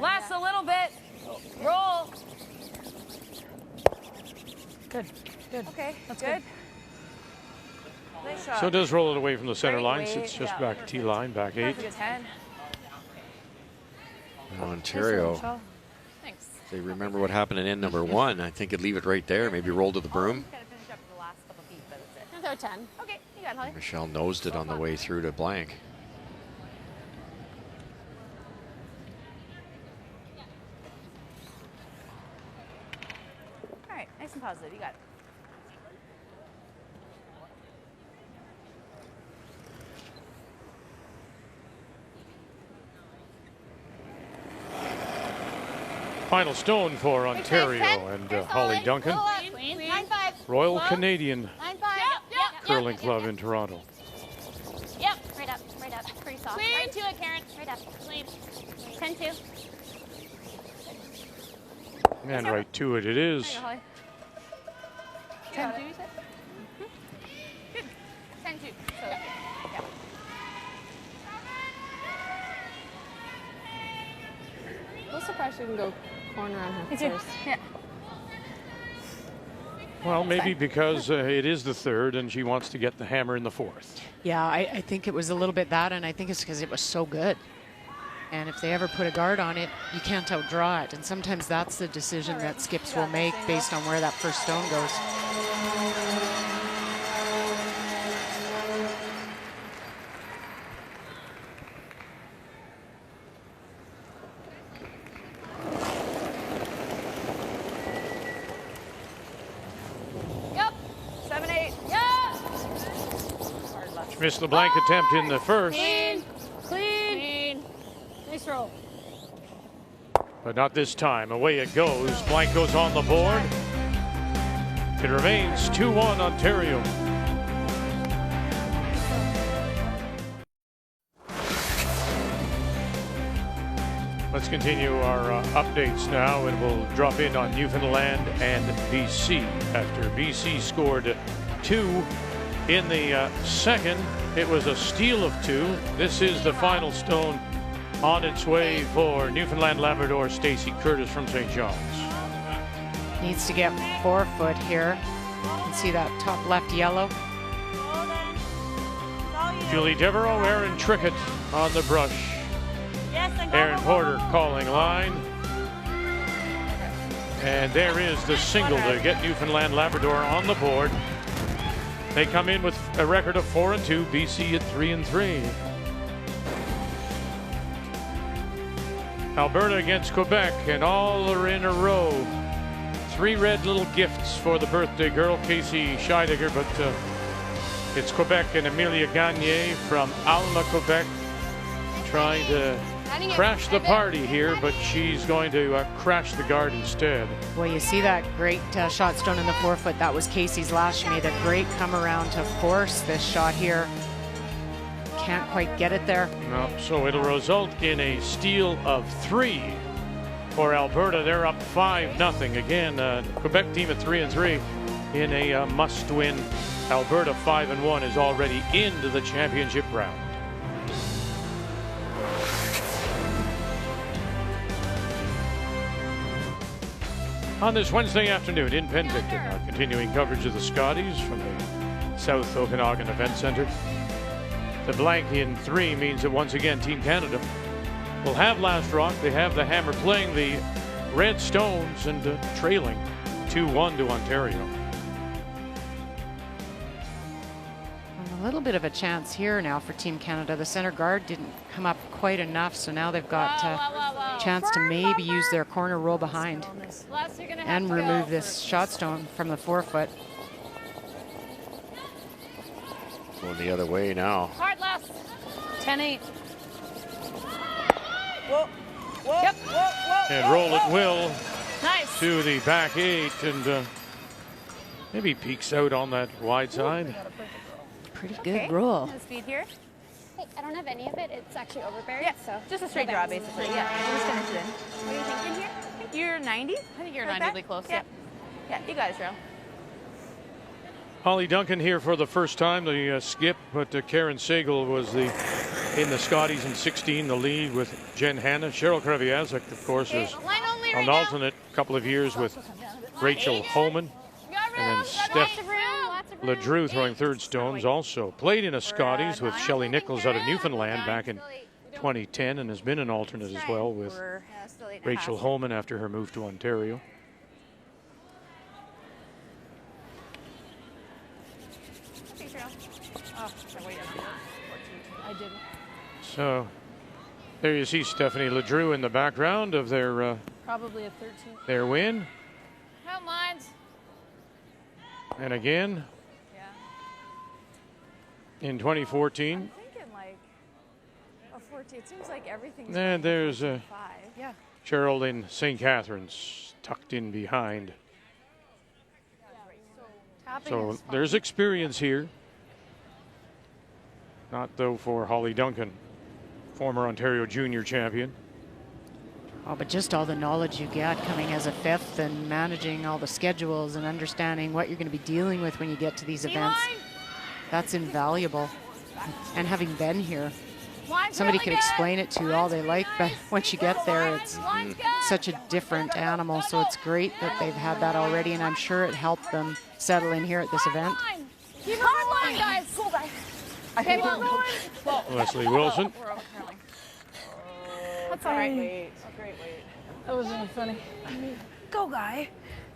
Last a little bit. Roll. Good, good. Okay, that's good. Nice shot. So it does roll it away from the center Great line. weight, Sits just yeah, back perfect. T-line, back 8. Perfect as 10. Ontario, Thanks. they remember what happened in end number 1. I think it'd leave it right there, maybe roll to the broom. Gotta finish up the last couple feet, but that's it. I'll throw 10. Okay, you got it, Holly. Michelle nosed it on the way through to blank. All right, nice and positive. You got it. Final stone for Ontario and Holly Duncan, Clean. 9-5. Royal Canadian 9-5. Curling Club in Toronto. Yep. Right up. Right up. Pretty soft. Clean. Right to it, Karen. Right up. Clean. 10-2. And right to it is. 10-2, you said? Good. 10-2. So, yeah. I was surprised she didn't go corner on her Me too. first. Yeah. Well, maybe because it is the third and she wants to get the hammer in the fourth. Yeah, I think it was a little bit that, and I think it's because it was so good. And if they ever put a guard on it, you can't outdraw it. And sometimes that's the decision that skips will make based on where that first stone goes. Yep. 7-8. Yep. She missed the blank attempt in the first, Clean. Clean. Nice roll. but not this time. Away it goes. Blank goes on the board. It remains 2-1 Ontario. Let's continue our updates now, and we'll drop in on Newfoundland and BC. After BC scored 2 in the second, it was a steal of 2. This is the final stone on its way for Newfoundland Labrador Stacey Curtis from St. John's. Needs to get 4 foot here. You can see that top left yellow. Julie Devereaux, Aaron Trickett on the brush. Aaron Porter calling line. And there is the single to get Newfoundland Labrador on the board. They come in with a record of 4-2, BC at 3-3. Alberta against Quebec, and all are in a row. 3 red little gifts for the birthday girl, Casey Scheidegger, but it's Quebec and Amelia Gagne from Alma, Quebec, trying to crash the party here, but she's going to crash the guard instead. Well, you see that great shot stone in the 4 foot. That was Casey's last. She made a great come around to force this shot here. Can't quite get it there. No, so it'll result in a steal of 3 for Alberta. They're up 5-0. Again, Quebec team at 3-3 in a must-win. Alberta 5-1 is already into the championship round. On this Wednesday afternoon in Penticton, our continuing coverage of the Scotties from the South Okanagan Event Center. The blank in 3 means that once again Team Canada will have last rock. They have the hammer playing the red stones and trailing 2-1 to Ontario. A little bit of a chance here now for Team Canada. The center guard didn't come up quite enough, so now they've got a chance to maybe use their corner roll behind and remove this shot stone from the 4 foot. Going the other way now. Hard last. 10-8. Whoa. Whoa. Yep. Whoa. Whoa. And roll it will Nice. to the back 8, and maybe peeks out on that wide side. Pretty good roll. The speed here. Hey, I don't have any of it. It's actually overbearing. Yeah, so just a straight draw, basically. Yeah, we'll just finish it in. What are you thinking here? I think you're 90. I think you're Like 90 that? will be close. Yeah. Yeah, you got it, Cheryl. Holly Duncan here for the first time, the skip, but Karen Sagal was in the Scotties in 16, the lead with Jen Hanna. Cheryl Kreviazek, of course, was an alternate couple of years with Rachel Holman. And then Steph LeDrew throwing third stones, also played in a Scotties with Shelley Nichols out of Newfoundland back in 2010, and has been an alternate as well with Rachel Holman after her move to Ontario. I didn't. So there you see Stephanie LeDrew in the background of their Probably a 13. their win. How mine's? And again, in 2014. I'm thinking like a 14. It seems like everything's. And there's 5. Yeah. Cheryl in St. Catharines tucked in behind. So there's experience here. Not though for Holly Duncan, former Ontario junior champion. Oh, but just all the knowledge you get coming as a fifth and managing all the schedules and understanding what you're going to be dealing with when you get to these events, that's invaluable. And having been here, somebody could explain it to you all they like, but once you get there, it's such a different animal. So it's great that they've had that already, and I'm sure it helped them settle in here at this event. Keep hard line, guys. Cool, guys. Okay, Leslie Wilson. That's all right. Wait. Great weight. That was really funny. Go, guy.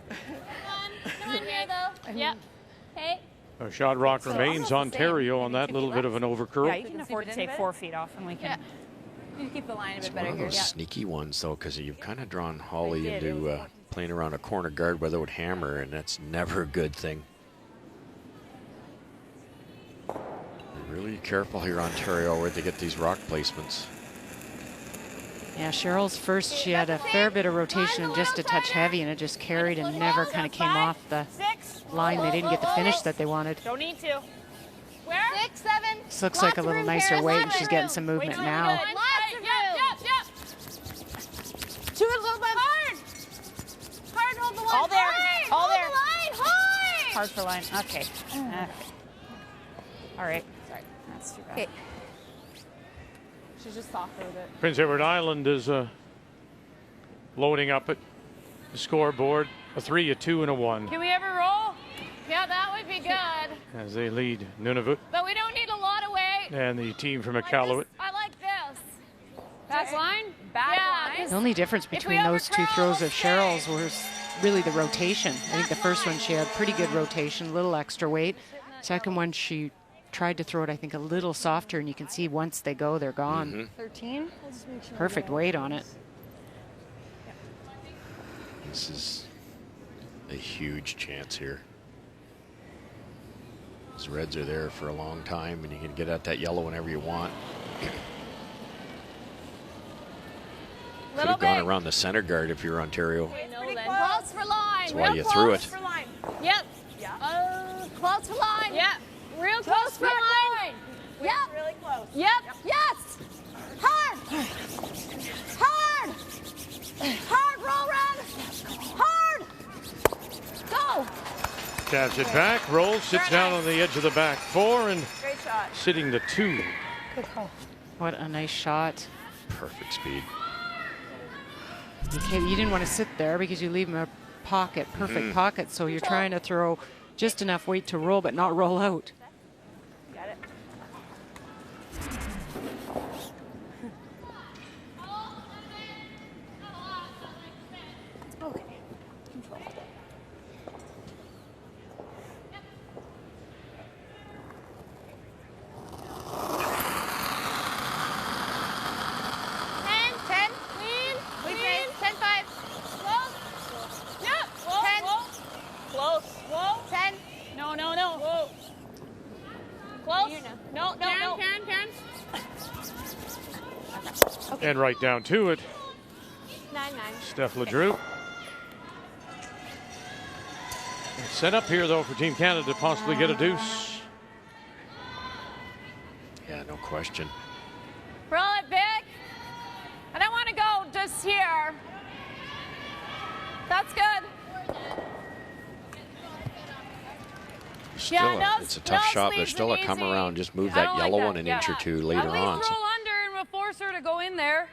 Come on here, though. Yep. Hey. Shot Rock remains Ontario on that little bit of an overcurl. Yeah, you can afford to take 4 feet off, and we can. You keep the line a It's bit one better of here. those sneaky ones, though, because you've kind of drawn Holly into playing around a corner guard without hammer, and that's never a good thing. Really careful here, Ontario, where they get these rock placements. Yeah, Cheryl's first, she had a fair bit of rotation and just a touch heavy, and it just carried and never kind of came off the line. They didn't get the finish that they wanted. Don't need to. Where? 6, 7. This looks like a little nicer weight, and she's getting some movement now. Lots of room. Yep. Do it a little bit hard. Hard, hold the line. All there. Hard, All hold there. the line. Hard. Hard for line. Okay. All right. Sorry. That's too bad. Okay. She's just softer with it. Prince Edward Island is loading up at the scoreboard. A 3, a 2, and a 1 Can we ever roll? Yeah, that would be good. as they lead Nunavut But we don't need a lot of weight. and the team from Like Iqaluit. this. I like this. Back line? Back Yeah, line. The only difference between those two throws of Cheryl's was really the rotation. I think the first one she had pretty good rotation, a little extra weight. Second one she tried to throw it, I think, a little softer, and you can see once they go, they're gone. 13. Perfect weight on it. This is a huge chance here. These reds are there for a long time, and you can get at that yellow whenever you want. Could have gone around the center guard if you're Ontario. Close for line. That's why you threw it. Yep. Close for line. Yep. Real close for line. Yep. Really close. Yep. Yes. Hard. Hard. Hard. Roll run. Hard. Go. Taps it back, rolls, sits down on the edge of the back 4, and Great shot. sitting the 2. What a nice shot. Perfect speed. You didn't want to sit there because you leave them a pocket, perfect pocket, so you're trying to throw just enough weight to roll, but not roll out. Got it. Okay. 10, clean, 10-5. Close. Yep. 10. Close. Whoa. 10. No, no, no. Whoa. Close. No, no, no. Can. And right down to it, 9-9. Steph LeDrew. Set up here, though, for Team Canada to possibly get a deuce. Yeah, no question. Roll it, Vic. I don't want to go just here. That's good. Still, no, it's a tough shot. There's sleeves still a and come easy. around. Just move I that don't like yellow that, one an inch or two later At least on. roll So. under and we'll force her to go in there.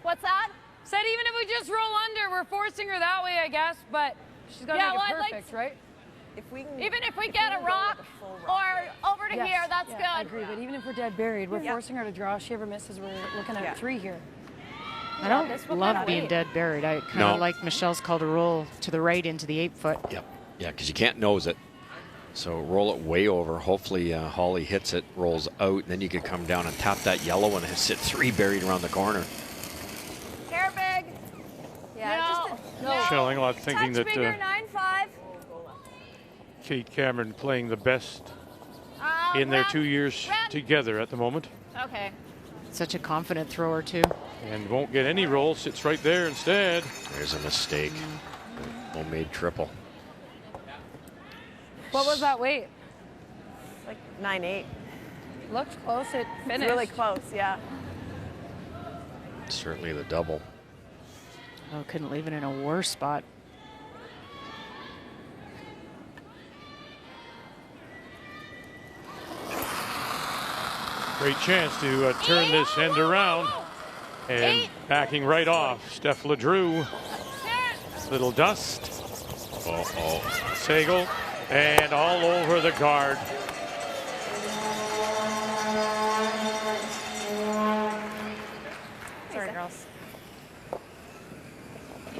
What's that? Said even if we just roll under, we're forcing her that way, I guess. But She's got to make it like, perfect, right? even if we get a rock or over to Yes. here, that's Yeah, good. I agree, but even if we're dead buried, we're forcing her to draw. If she ever misses, we're looking at 3 here. I don't love being dead buried. I kind of like Michelle's call to roll to the right into the 8-foot. Yep. Yeah, because you can't nose it. So roll it way over. Hopefully Holly hits it, rolls out, and then you could come down and tap that yellow one and sit 3 buried around the corner. Care big. Yeah, Michelle Englot thinking touch that bigger, 9-5. Kate Cameron playing the best in their 2 years together at the moment. Okay. Such a confident thrower, too. And won't get any roll. Sits right there instead. There's a mistake. Homemade triple. What was that weight? Like 9-8. Looked close. It finished. It's really close, yeah. Certainly the double. Oh, couldn't leave it in a worse spot. Great chance to turn this end around. And backing right off, Steph LeDrew. Little dust. Sagal. And all over the guard. Sorry, girls.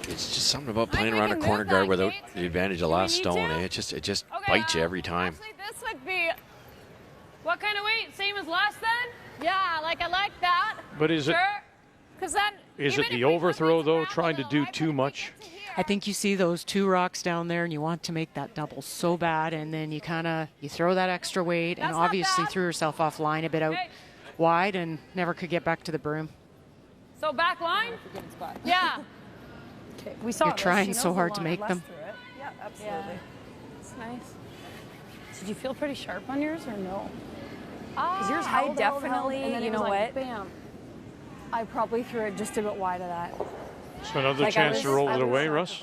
It's just something about playing around a corner guard without the advantage of last stone. Eh? It just bites you every time. Actually, this would be what kind of weight? Same as last then? Yeah, like I like that. But is it? Because then. Is it the overthrow though? Trying to do too much? I think you see those 2 rocks down there and you want to make that double so bad, and then you you throw that extra weight, and obviously threw herself offline a bit out wide and never could get back to the broom. So back line? Yeah. Okay, we saw You're this. trying She knows so the hard to line make less them. through it. Yeah, absolutely. It's nice. Did you feel pretty sharp on yours or no? Because yours I held, definitely, and then you it was know like, what? Bam. I probably threw it just a bit wide of that. So another chance to roll it away, Russ?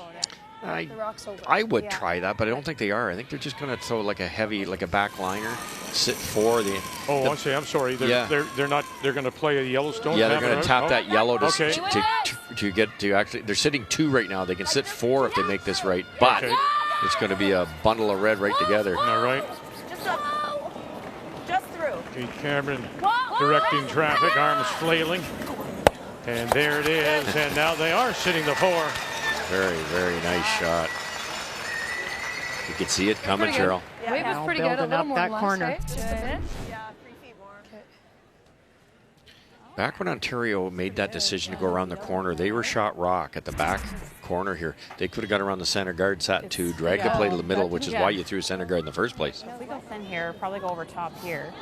The rock's over. I would try that, but I don't think they are. I think they're just going to throw like a heavy, like a back liner, sit 4. I see. I'm sorry. They're not. They're going to play a Yellowstone. Yeah, they're going to tap that yellow Okay. to get to actually. They're sitting 2 right now. They can sit 4 if they make this right, but it's going to be a bundle of red right together. All right. Just through. Kate Cameron directing traffic, arms flailing. And there it is. And now they are sitting the 4. Very, very nice shot. You could see it coming, Cheryl. Wave was pretty good. A building little up more that than last, corner. right? Just a bit. Yeah, 3 feet more. Back when Ontario made that decision to go around the corner, they were shot rock at the back corner here. They could have got around the center guard, sat 2, dragged the play to the middle, which is why you threw center guard in the first place. If we go thin here, probably go over top here.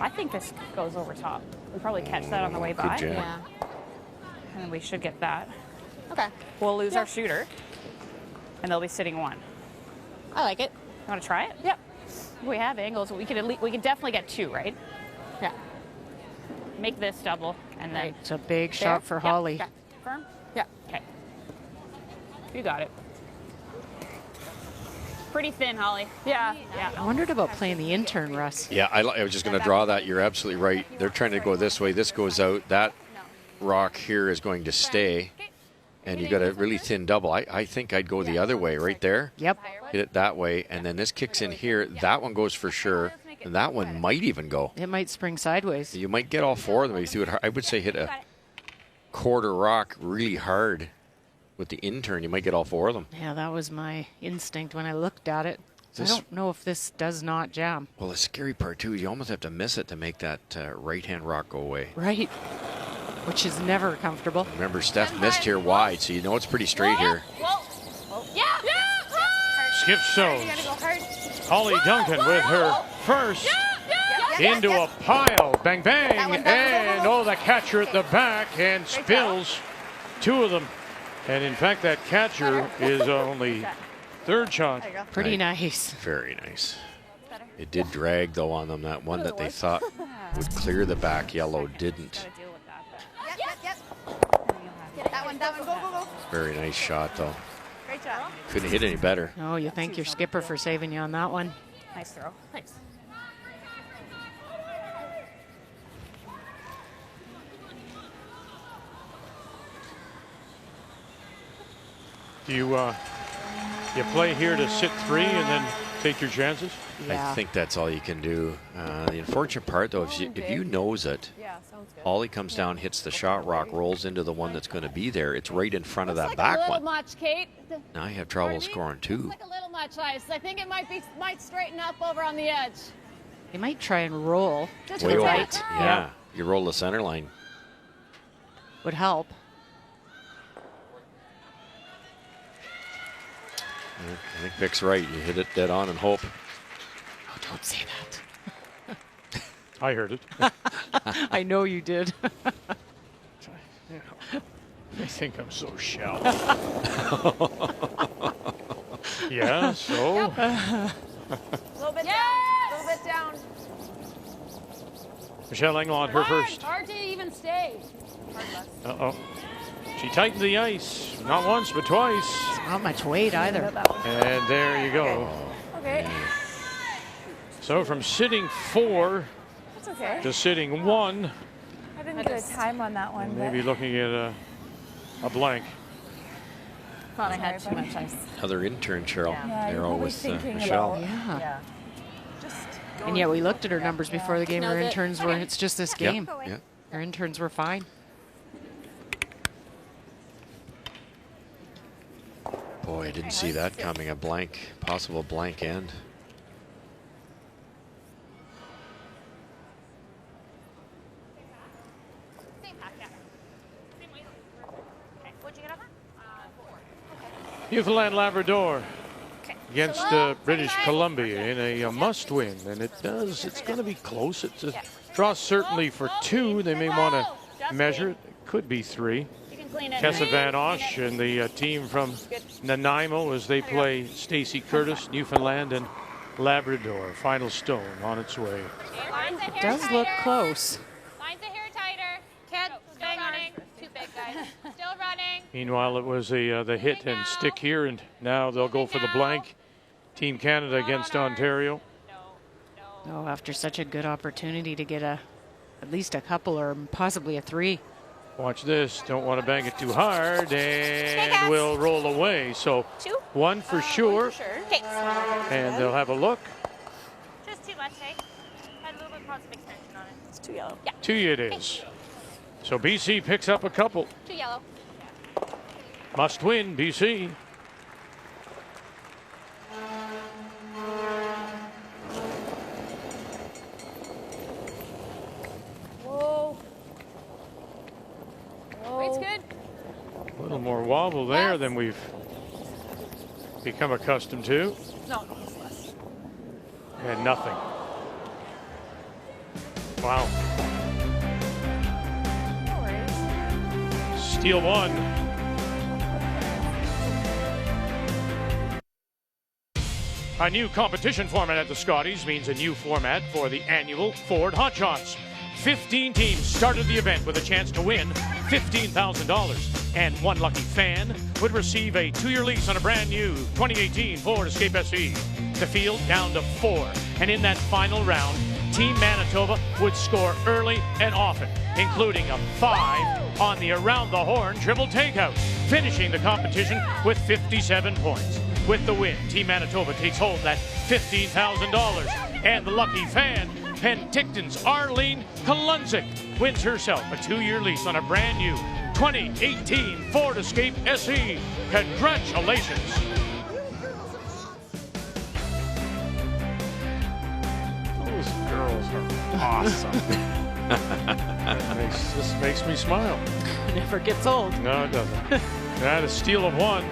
I think this goes over top. We'll probably catch that on the way by. jam. Yeah. And then we should get that. Okay. We'll lose our shooter, and they'll be sitting 1. I like it. You want to try it? Yep. We have angles. We could definitely get 2, right? Yeah. Make this double, and then It's a big shot for Holly. Yeah. Firm? Yeah. Okay. You got it. Pretty thin, Holly. Yeah. Yeah. I wondered about playing the intern, Russ. Yeah, I was just going to draw that. You're absolutely right. They're trying to go this way. This goes out. That rock here is going to stay. And you got a really thin double. I think I'd go the other way right there. Yep. Hit it that way. And then this kicks in here. That one goes for sure. And that one might even go. It might spring sideways. You might get all 4 of them if you do it. I would say hit a quarter rock really hard with the intern. You might get all 4 of them. Yeah, that was my instinct when I looked at it. I don't know if this does not jam. Well, the scary part, too, you almost have to miss it to make that right-hand rock go away. Right. Which is never comfortable. Remember, Steph missed here wide, so you know it's pretty straight here. Yeah. Skip Stones. Holly Duncan with her first into a pile. Bang, bang. And the catcher at the back and spills 2 of them. And in fact, that catcher is only 3rd shot. Pretty nice. Very nice. It did drag, though, on them. That one that they thought would clear the back yellow didn't. That one, go, go, go. Very nice shot, though. Great job. Couldn't hit any better. Oh, you thank your skipper for saving you on that one. Nice throw. Nice. Do you play here to sit 3 and then take your chances? I think that's all you can do. The unfortunate part, though, if you nose it, Ollie comes down, hits the shot rock, rolls into the one that's going to be there. It's right in front of that back one. A little much, Kate. Now you have trouble scoring 2. Looks like a little much ice. I think it might straighten up over on the edge. You might try and roll to Way the over. right. Yeah, you roll the center line. Would help. I think Vic's right. You hit it dead on and hope. Oh, don't say that. I heard it. I know you did. I think I'm so shallow. Yeah, so? A little bit down. A little bit down. Michelle Englot, her first. Hard to even stay. Uh-oh. She tightened the ice. Not once, but twice. Not much weight either. And there you go. Okay. So from sitting 4 That's okay. to sitting 1, I didn't get a time on that one. maybe looking at a blank. Thought I had too much ice. Another intern, Cheryl. Yeah, They're all with thinking Michelle. about- Yeah. Just And yet we looked at her numbers before the game. No, Her that- interns were, it's just this game. Yeah. Her interns were fine. Boy, I didn't see that coming. A blank, possible blank end. What'd you get on that? 4. Newfoundland Labrador against British Columbia in a must-win, and it's going to be close. It's a draw certainly for 2. They may want to measure it. It could be 3. You can clean it. Tessa Van Osh and the team from Nanaimo as they play Stacey Curtis, Newfoundland and Labrador. Final stone on its way. It does look close. Mine's a hair tighter. Ted, still running. Too big, guys. Still running. Meanwhile, it was the hit and stick here, and now they'll go for the blank. Team Canada against Ontario. Oh, after such a good opportunity to get at least a couple or possibly a 3. Watch this. Don't want to bang it too hard, and we'll roll away. So 1 for sure, and they'll have a look. Just 2 left, eh? Had a little bit of positive extension on it. It's 2 yellow. Yeah. 2 it is. So BC picks up a couple. 2 yellow. Must win, BC. Whoa. Weight's good. A little more wobble there than we've become accustomed to. No, it's less. And nothing. Wow. No worries. Steal 1. A new competition format at the Scotties means a new format for the annual Ford Hot Shots. 15 teams started the event with a chance to win $15,000, and one lucky fan would receive a 2-year lease on a brand new 2018 Ford Escape SE. The field down to 4, and in that final round, Team Manitoba would score early and often, including a 5 on the around the horn triple takeout, finishing the competition with 57 points. With the win, Team Manitoba takes home that $15,000, and the lucky fan, Penticton's Arlene Kolunzik, wins herself a 2-year lease on a brand new 2018 Ford Escape SE. Congratulations. Those girls are awesome. This makes me smile. Never gets old. No, it doesn't. That a steal of 1.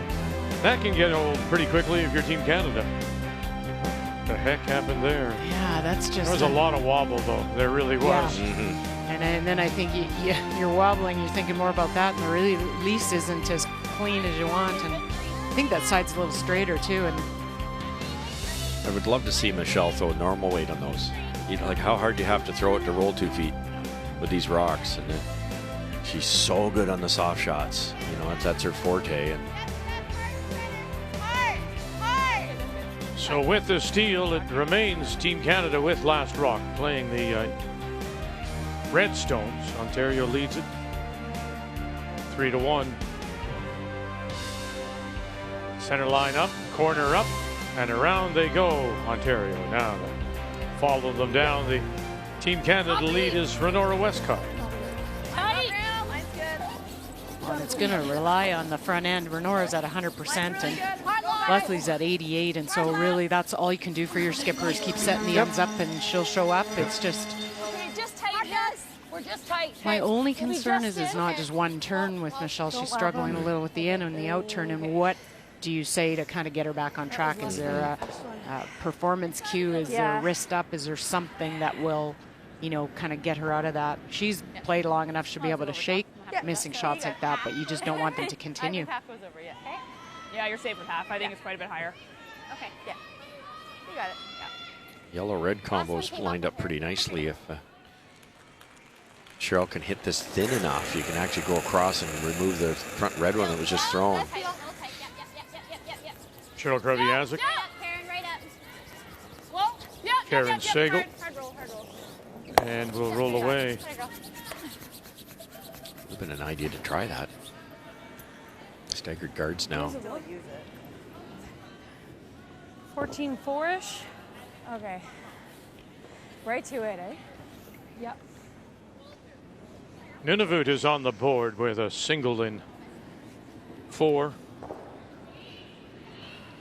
That can get old pretty quickly if you're Team Canada. What the heck happened there? Yeah, that's just. There was a lot of wobble, though. There really was. Yeah. And then I think you're wobbling. You're thinking more about that, and the release isn't as clean as you want. And I think that side's a little straighter too. And I would love to see Michelle throw normal weight on those. You know, like how hard you have to throw it to roll 2 feet with these rocks. And then she's so good on the soft shots. You know, that's her forte. And So with the steal, it remains Team Canada with last rock playing the Redstones. Ontario leads it 3-1. Center line up, corner up, and around they go. Ontario now to follow them down. The Team Canada lead is Renora Westcott. Well, it's going to rely on the front end. Renora's at 100% and Leslie's at 88, and so really that's all you can do for your skipper is keep setting the ends up and she'll show up. It's just We're just tight. my only concern is it's not just one turn with Michelle. She's struggling a little with the in and the out turn, and what do you say to kind of get her back on track? Is there a performance cue? Is there a wrist up? Is there something that will, you know, kind of get her out of that? She's played long enough to be able to shake missing shots like that, but you just don't want them to continue. Half goes over, yeah. Okay. Yeah, you're safe with half. I think it's quite a bit higher. Okay, yeah. You got it. Yeah. yellow-red combos lined up pretty nicely. If Cheryl can hit this thin enough, you can actually go across and remove the front red one that was just thrown. Cheryl Kraviazik. Karen Sagal. And we'll roll away. Would have been an idea to try that. Staggered guards now. 14-4-ish. Okay. Right to it, eh? Yep. Nunavut is on the board with a single in 4.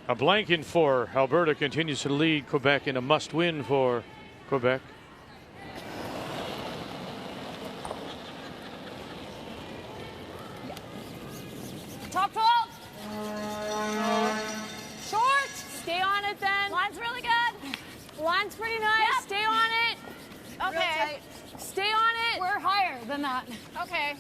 A blank in 4. Alberta continues to lead Quebec in a must-win for Quebec. Top 12. Short. Stay on it then. Line's really good. Line's pretty nice. Yep. Stay on it. Okay. Stay on it. We're higher than that. Okay.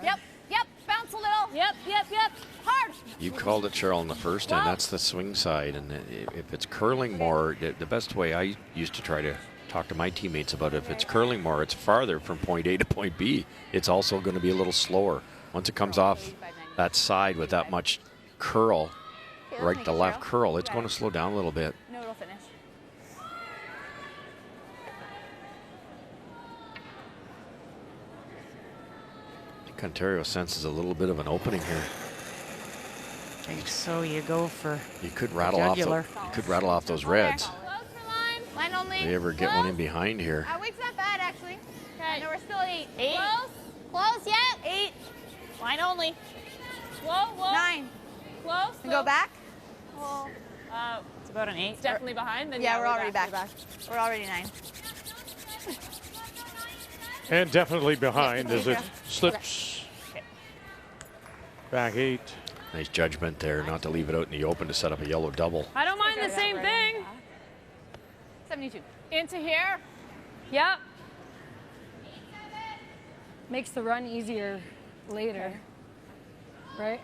Yep. Yep. Bounce a little. Yep. Yep. Yep. Hard. You called it, Cheryl, in the first, and that's the swing side. And if it's curling more, the best way I used to try to talk to my teammates about it, if it's curling more, it's farther from point A to point B. It's also going to be a little slower. Once it comes off that side with that much curl, right to left curl, it's going to slow down a little bit. No, it'll finish. I think Ontario senses a little bit of an opening here. I think so. You go for You could rattle off. You could rattle off those reds. Line only. If they ever get one in behind here. Our week's not bad, actually. I know we're still at 8. 8. Close. Close yet? 8. Line only. Whoa, whoa. 9. Close. And go back. Well, It's about an 8. It's definitely behind. Then Yeah, we're already back. We're already 9. And definitely behind as it slips back 8. Nice judgment there, not to leave it out in the open to set up a yellow double. I don't mind the same thing. 72. into here. Yep. Makes the run easier later. Right?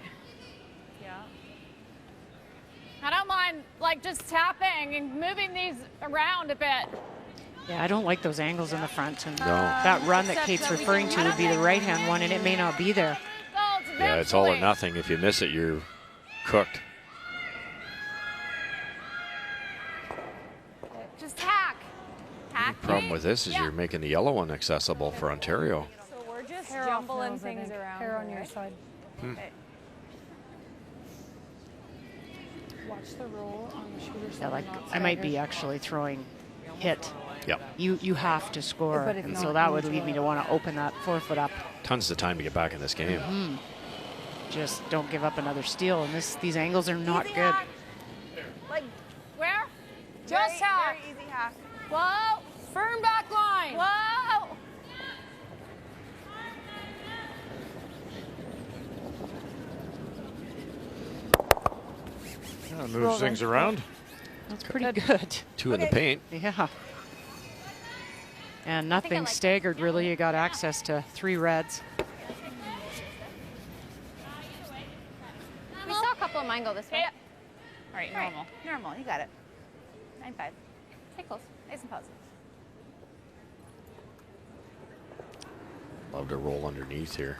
Yeah. I don't mind like just tapping and moving these around a bit. Yeah, I don't like those angles in the front. And No. that run that Kate's referring to would be the right-hand one, and it may not be there. Yeah, it's all or nothing. If you miss it, you're cooked. Just hack. The problem with this is you're making the yellow one accessible for Ontario. So we're just jumbling things around. Hair on your side. Okay. Watch the roll on the shooter side. Yeah, like I might be actually throwing hit. Yep. You have to score, But if and not, so that you would lead me to want to open that forefoot up. Tons of time to get back in this game. Just don't give up another steal, and these angles are not Easy good. hack. Like where? Just hack. Very easy hack. Whoa. Firm back line. Whoa. Yeah, moves things around. That's pretty good. 2 in the paint. Yeah. And nothing staggered, really. You got access to 3 reds. We saw a couple of mine go this way. All right, normal. Normal, you got it. 9-5. Stay close. Nice and positive. Love to roll underneath here.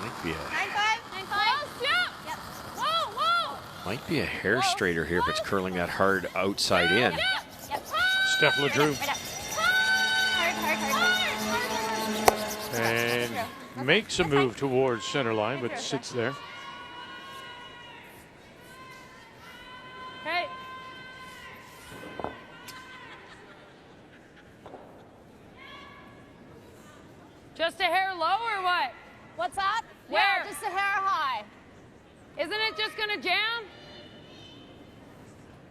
Might be a 9-5. 9-5. Yeah. Yep. Whoa, whoa. might be a hair straighter here if it's curling that hard outside in. Yep. Steph LeDrew. Right up. Hard. And makes a move towards center line, but sits there. Okay. Just a hair low or what? What's up? Where? Yeah, just a hair high. Isn't it just gonna jam?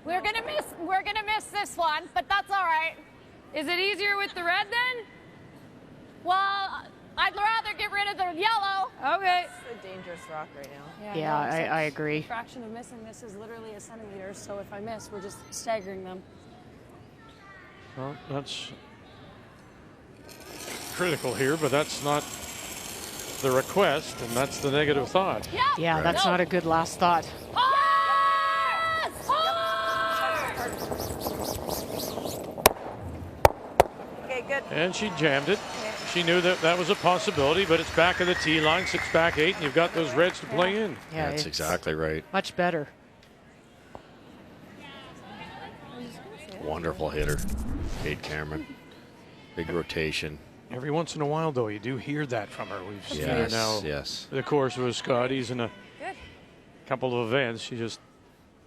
We're gonna miss this one, but that's all right. Is it easier with the red then? Well, I'd rather get rid of the yellow. Okay. It's a dangerous rock right now. Yeah, I agree. The fraction of missing this is literally a centimeter, so if I miss, we're just staggering them. Well, that's critical here, but that's not the request, and that's the negative thought. Yeah, that's not a good last thought. Okay, good. And she jammed it. She knew that that was a possibility, but it's back of the tee line, 6 back 8, and you've got those reds to play in. Yeah, That's exactly right. Much better. Wonderful hitter, Kate Cameron. Big rotation. Every once in a while, though, you do hear that from her. We've seen her now. Yes. The course with Scotties in a couple of events. She just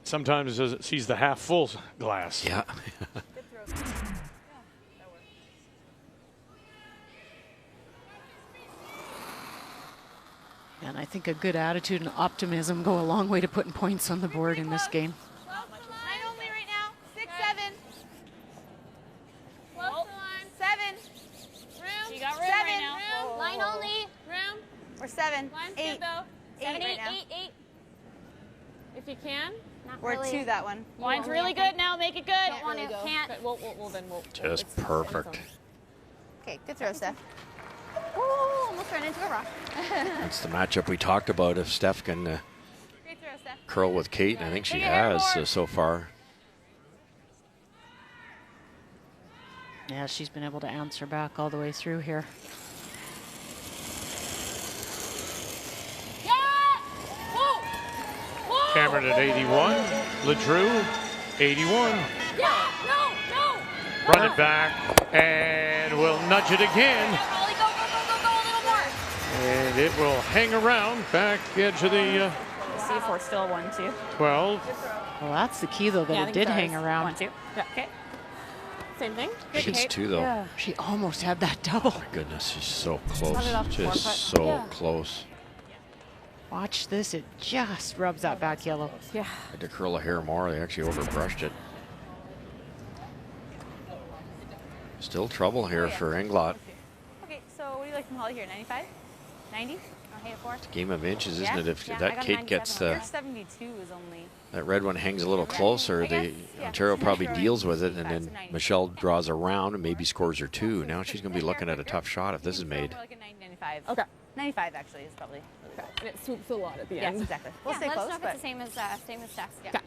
sometimes sees the half full glass. Yeah. And I think a good attitude and optimism go a long way to putting points on the board in this game. Line only right now. 6, 7. Close to line. 7. Room. You got room 7. right now. Room. Line only. Room. We're 7. Line's 8. good though. 8 right now. 8. If you can. We're 2 that one. Line's really good now. Make it good. Don't want to. Can't. Okay, well then we'll. Just perfect. Okay, good throw, Steph. Ooh, almost ran into a rock. That's the matchup we talked about. If Steph can Great throw, Steph. curl with Kate, and I think she Take a hair has more. so far. Yeah, she's been able to answer back all the way through here. Yeah! Whoa! Whoa! Cameron at 81. LeDrew, 81. Yeah! No! Run it back, and we'll nudge it again. Holly, go! A little more. And it will hang around back edge of the See if we're still 1-2. 12. Well, that's the key, though, that it did hang around. 1-2. Yeah. Okay. Same thing. She's 2 though. Yeah. She almost had that double. My goodness, she's so close. it off Just four-putt. so Yeah. close. Watch this. It just rubs that back yellow. Yeah. Had to curl a hair more. They actually overbrushed it. Still trouble here for Englot. Okay, so what do you like from Holly here? 95? 90? I'll hit it 4. Game of inches, isn't it? If Yeah, I that got a Kate gets 97. the Your 72 is only. that red one hangs a little closer, I guess, the yeah. Ontario probably Throwing deals with it, and 95 then to 90. Michelle draws around and maybe scores her 2. Now she's going to be looking at a tough shot if this is made. More like a 95. Okay. 95 actually is probably. And it swoops a lot at the Yes, end. exactly. We'll Yeah, stay let us close, know if but it's the same as Steph's. Yeah. Okay.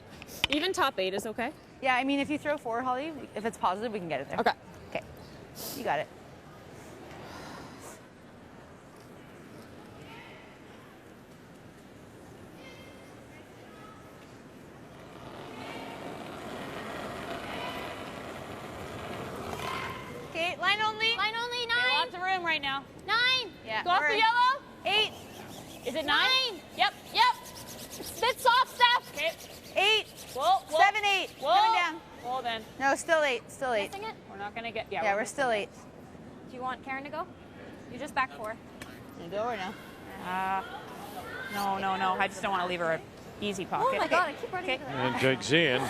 Even top 8 is okay. yeah, I mean, if you throw 4, Holly, if it's positive, we can get it there. Okay. Okay. You got it. Okay, line only. Line only. 9. Okay, lots of room right now. 9. Yeah. Go off we're the yellow. 8. Is it 9? 9. Yep. Bit soft, Steph. Okay. 8. Whoa. 7, 8. Whoa. Coming down. Well then, No, still 8. Still 8. Missing it? we're not gonna get. Yeah, we're still 8. Do you want Karen to go? You just back 4. You go or no? No. I just don't want to leave her an easy pocket. Oh my God! I keep running into that. And digs in.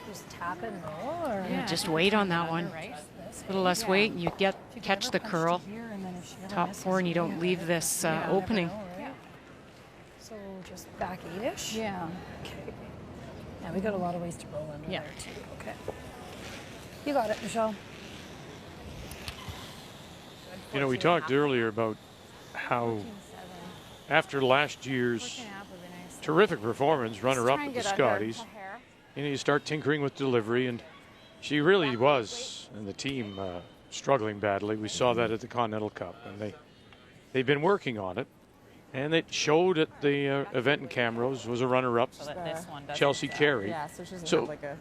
Just tap it low, or Yeah, just wait on that one. A little less weight, and you catch the curl. Top 4, and you don't leave this opening. so just back 8-ish. Yeah. Okay. Yeah, we got a lot of ways to roll under Yeah. there too. Okay. You got it, Michelle. You know, we talked earlier about how after last year's terrific performance, runner-up at the Scotties, you know, you start tinkering with delivery, and she really was, and the team struggling badly. We saw that at the Continental Cup, and they've been working on it, and it showed at the event in Camrose. Was a runner-up, Chelsea Carey. Yeah, so she doesn't So have like a...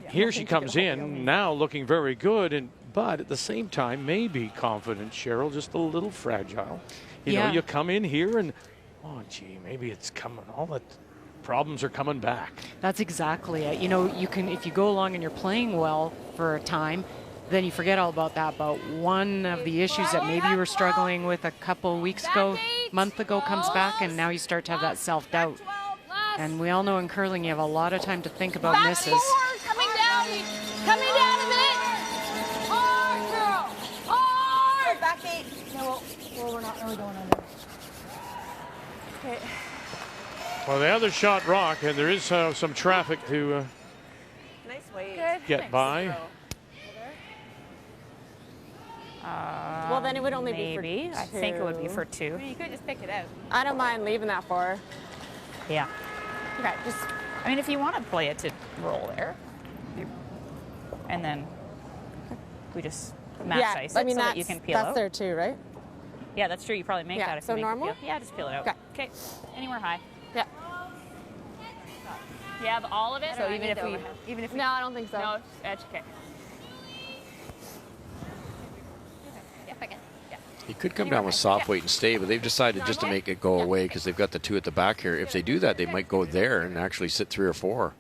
here she comes in now looking very good, but at the same time maybe confident, Cheryl, just a little fragile. You know, you come in here and, oh, gee, maybe it's coming. All the problems are coming back. That's exactly it. You know, you can, if you go along and you're playing well for a time, then you forget all about that. But one of the issues that maybe you were struggling with a couple weeks ago, month ago, comes back, and now you start to have that self-doubt. And we all know in curling you have a lot of time to think about misses. Coming down a bit. Hard, girl. Hard. Back 8. No, well, we're not really going under. Okay. Well, the other shot rock, and there is some traffic to Nice weight. get by. Well, then it would only maybe. be for 2. I think it would be for 2. I mean, you could just pick it out. I don't mind leaving that for her. Yeah. Okay, just... I mean, if you want to play it to roll there, and then we just max ice it so that you can peel that's out. there too, right? Yeah, that's true. You probably make Yeah, that if so you make normal? it peel. Yeah, just peel it out. Okay. Okay. Anywhere high. Yeah. You have all of it? So even if we... No, I don't think so. No, edge, okay. Yeah, pick it. You could come down with soft weight and stay, but they've decided just to make it go away because they've got the 2 at the back here. If they do that, they might go there and actually sit 3 or 4.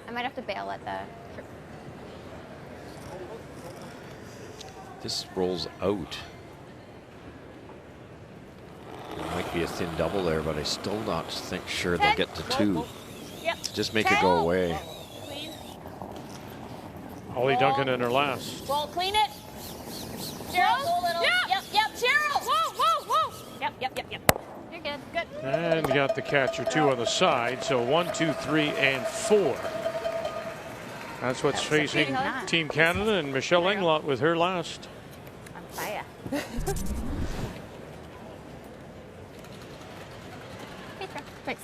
I might have to bail at the... This rolls out. There might be a thin double there, but I still not think sure they'll get to 2. Yep. Just make it go away. Clean. Holly Duncan in her last. Well, clean it. Cheryl. Yep. Cheryl. Whoa. Yep. You're good. Good. And got the catcher 2 on the side. So 1, 2, 3, and 4. That's what's facing Team Canada, and Michelle Englot with her last. On fire. Thanks.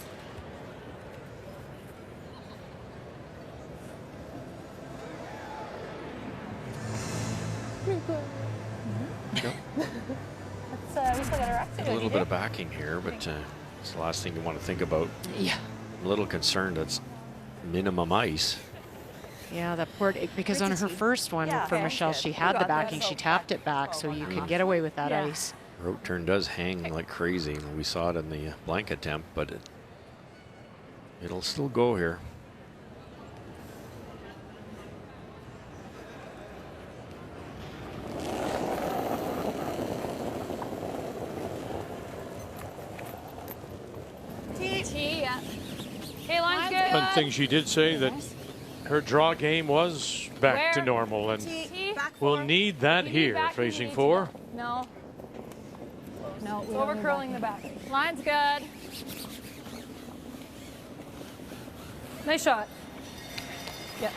We still got a rock to A little bit of backing here, but it's the last thing you want to think about. Yeah. I'm a little concerned that's minimum ice. Yeah, that poor, because on her first one for Michelle, she had the backing, she tapped it back, so you could get away with that ice. Rope turn does hang like crazy. We saw it in the blank attempt, but it'll still go here. T, yeah. Okay, line's good. One thing she did say that her draw game was back to normal, and we'll need that here facing 4. No. No, It's over curling the back. Line's good. Nice shot. Yeah.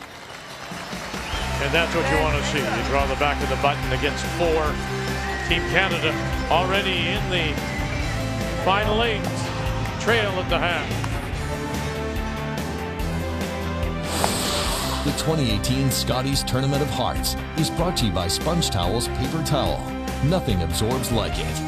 And that's what you want to see. You draw the back of the button against 4. Team Canada already in the final 8. Trail at the half. The 2018 Scotties Tournament of Hearts is brought to you by Sponge Towels Paper Towel. Nothing absorbs like it.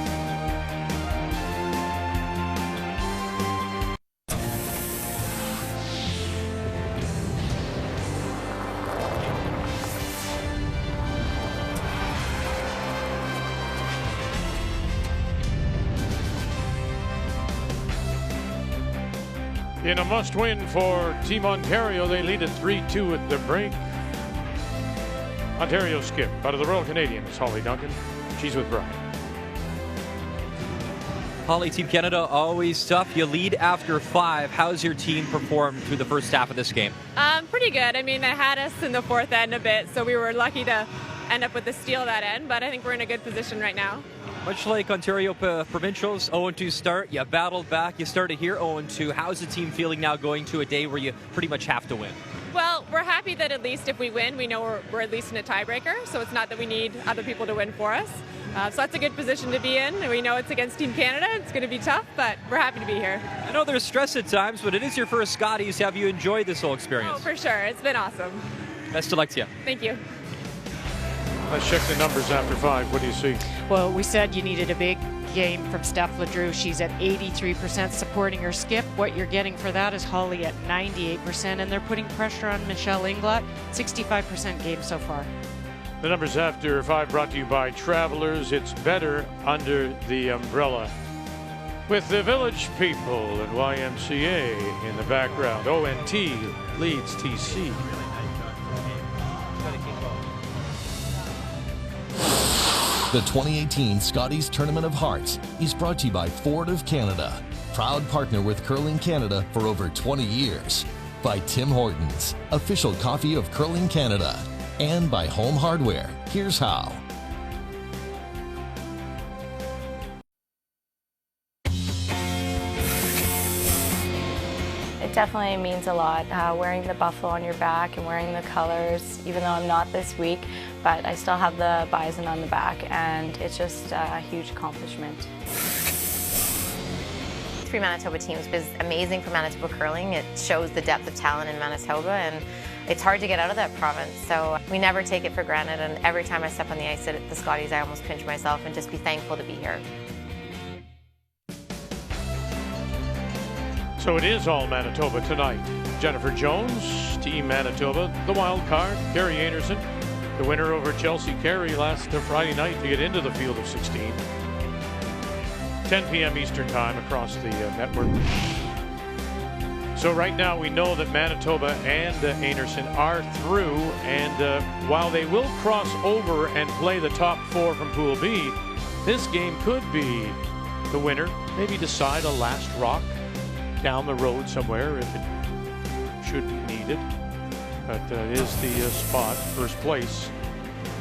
In a must-win for Team Ontario, they lead at 3-2 at the break. Ontario skip out of the Royal Canadians, Holly Duncan. She's with Brian. Holly, Team Canada, always tough. You lead after 5. How's your team performed through the first half of this game? Pretty good. I mean, they had us in the fourth end a bit, so we were lucky to end up with the steal that end, but I think we're in a good position right now. Much like Ontario Provincials, 0-2 start, you battled back, you started here 0-2. How's the team feeling now going to a day where you pretty much have to win? Well, we're happy that at least if we win, we know we're at least in a tiebreaker, so it's not that we need other people to win for us. So that's a good position to be in, and we know it's against Team Canada. It's going to be tough, but we're happy to be here. I know there's stress at times, but it is your first Scotties. Have you enjoyed this whole experience? Oh, for sure. It's been awesome. Best of luck to you. Thank you. Let's check the numbers after 5. What do you see? Well, we said you needed a big game from Steph Ledrew. She's at 83% supporting her skip. What you're getting for that is Holly at 98%, and they're putting pressure on Michelle Englot. 65% game so far. The numbers after 5 brought to you by Travelers. It's better under the umbrella. With the Village People and YMCA in the background. ONT leads TC. The 2018 Scotties Tournament of Hearts is brought to you by Ford of Canada, proud partner with Curling Canada for over 20 years. By Tim Hortons, official coffee of Curling Canada. And by Home Hardware. Here's how. It definitely means a lot, wearing the buffalo on your back and wearing the colors, even though I'm not this week, but I still have the bison on the back, and it's just a huge accomplishment. 3 Manitoba teams is amazing for Manitoba curling. It shows the depth of talent in Manitoba, and it's hard to get out of that province, so we never take it for granted, and every time I step on the ice at the Scotties, I almost pinch myself and just be thankful to be here. So it is all Manitoba tonight. Jennifer Jones, Team Manitoba, the wild card, Carrie Anderson, the winner over Chelsea Carey last Friday night to get into the field of 16. 10 p.m. Eastern Time across the network. So right now we know that Manitoba and Anderson are through, and while they will cross over and play the top 4 from Pool B, this game could be the winner, maybe decide a last rock down the road somewhere if it should be needed. But is the spot, first place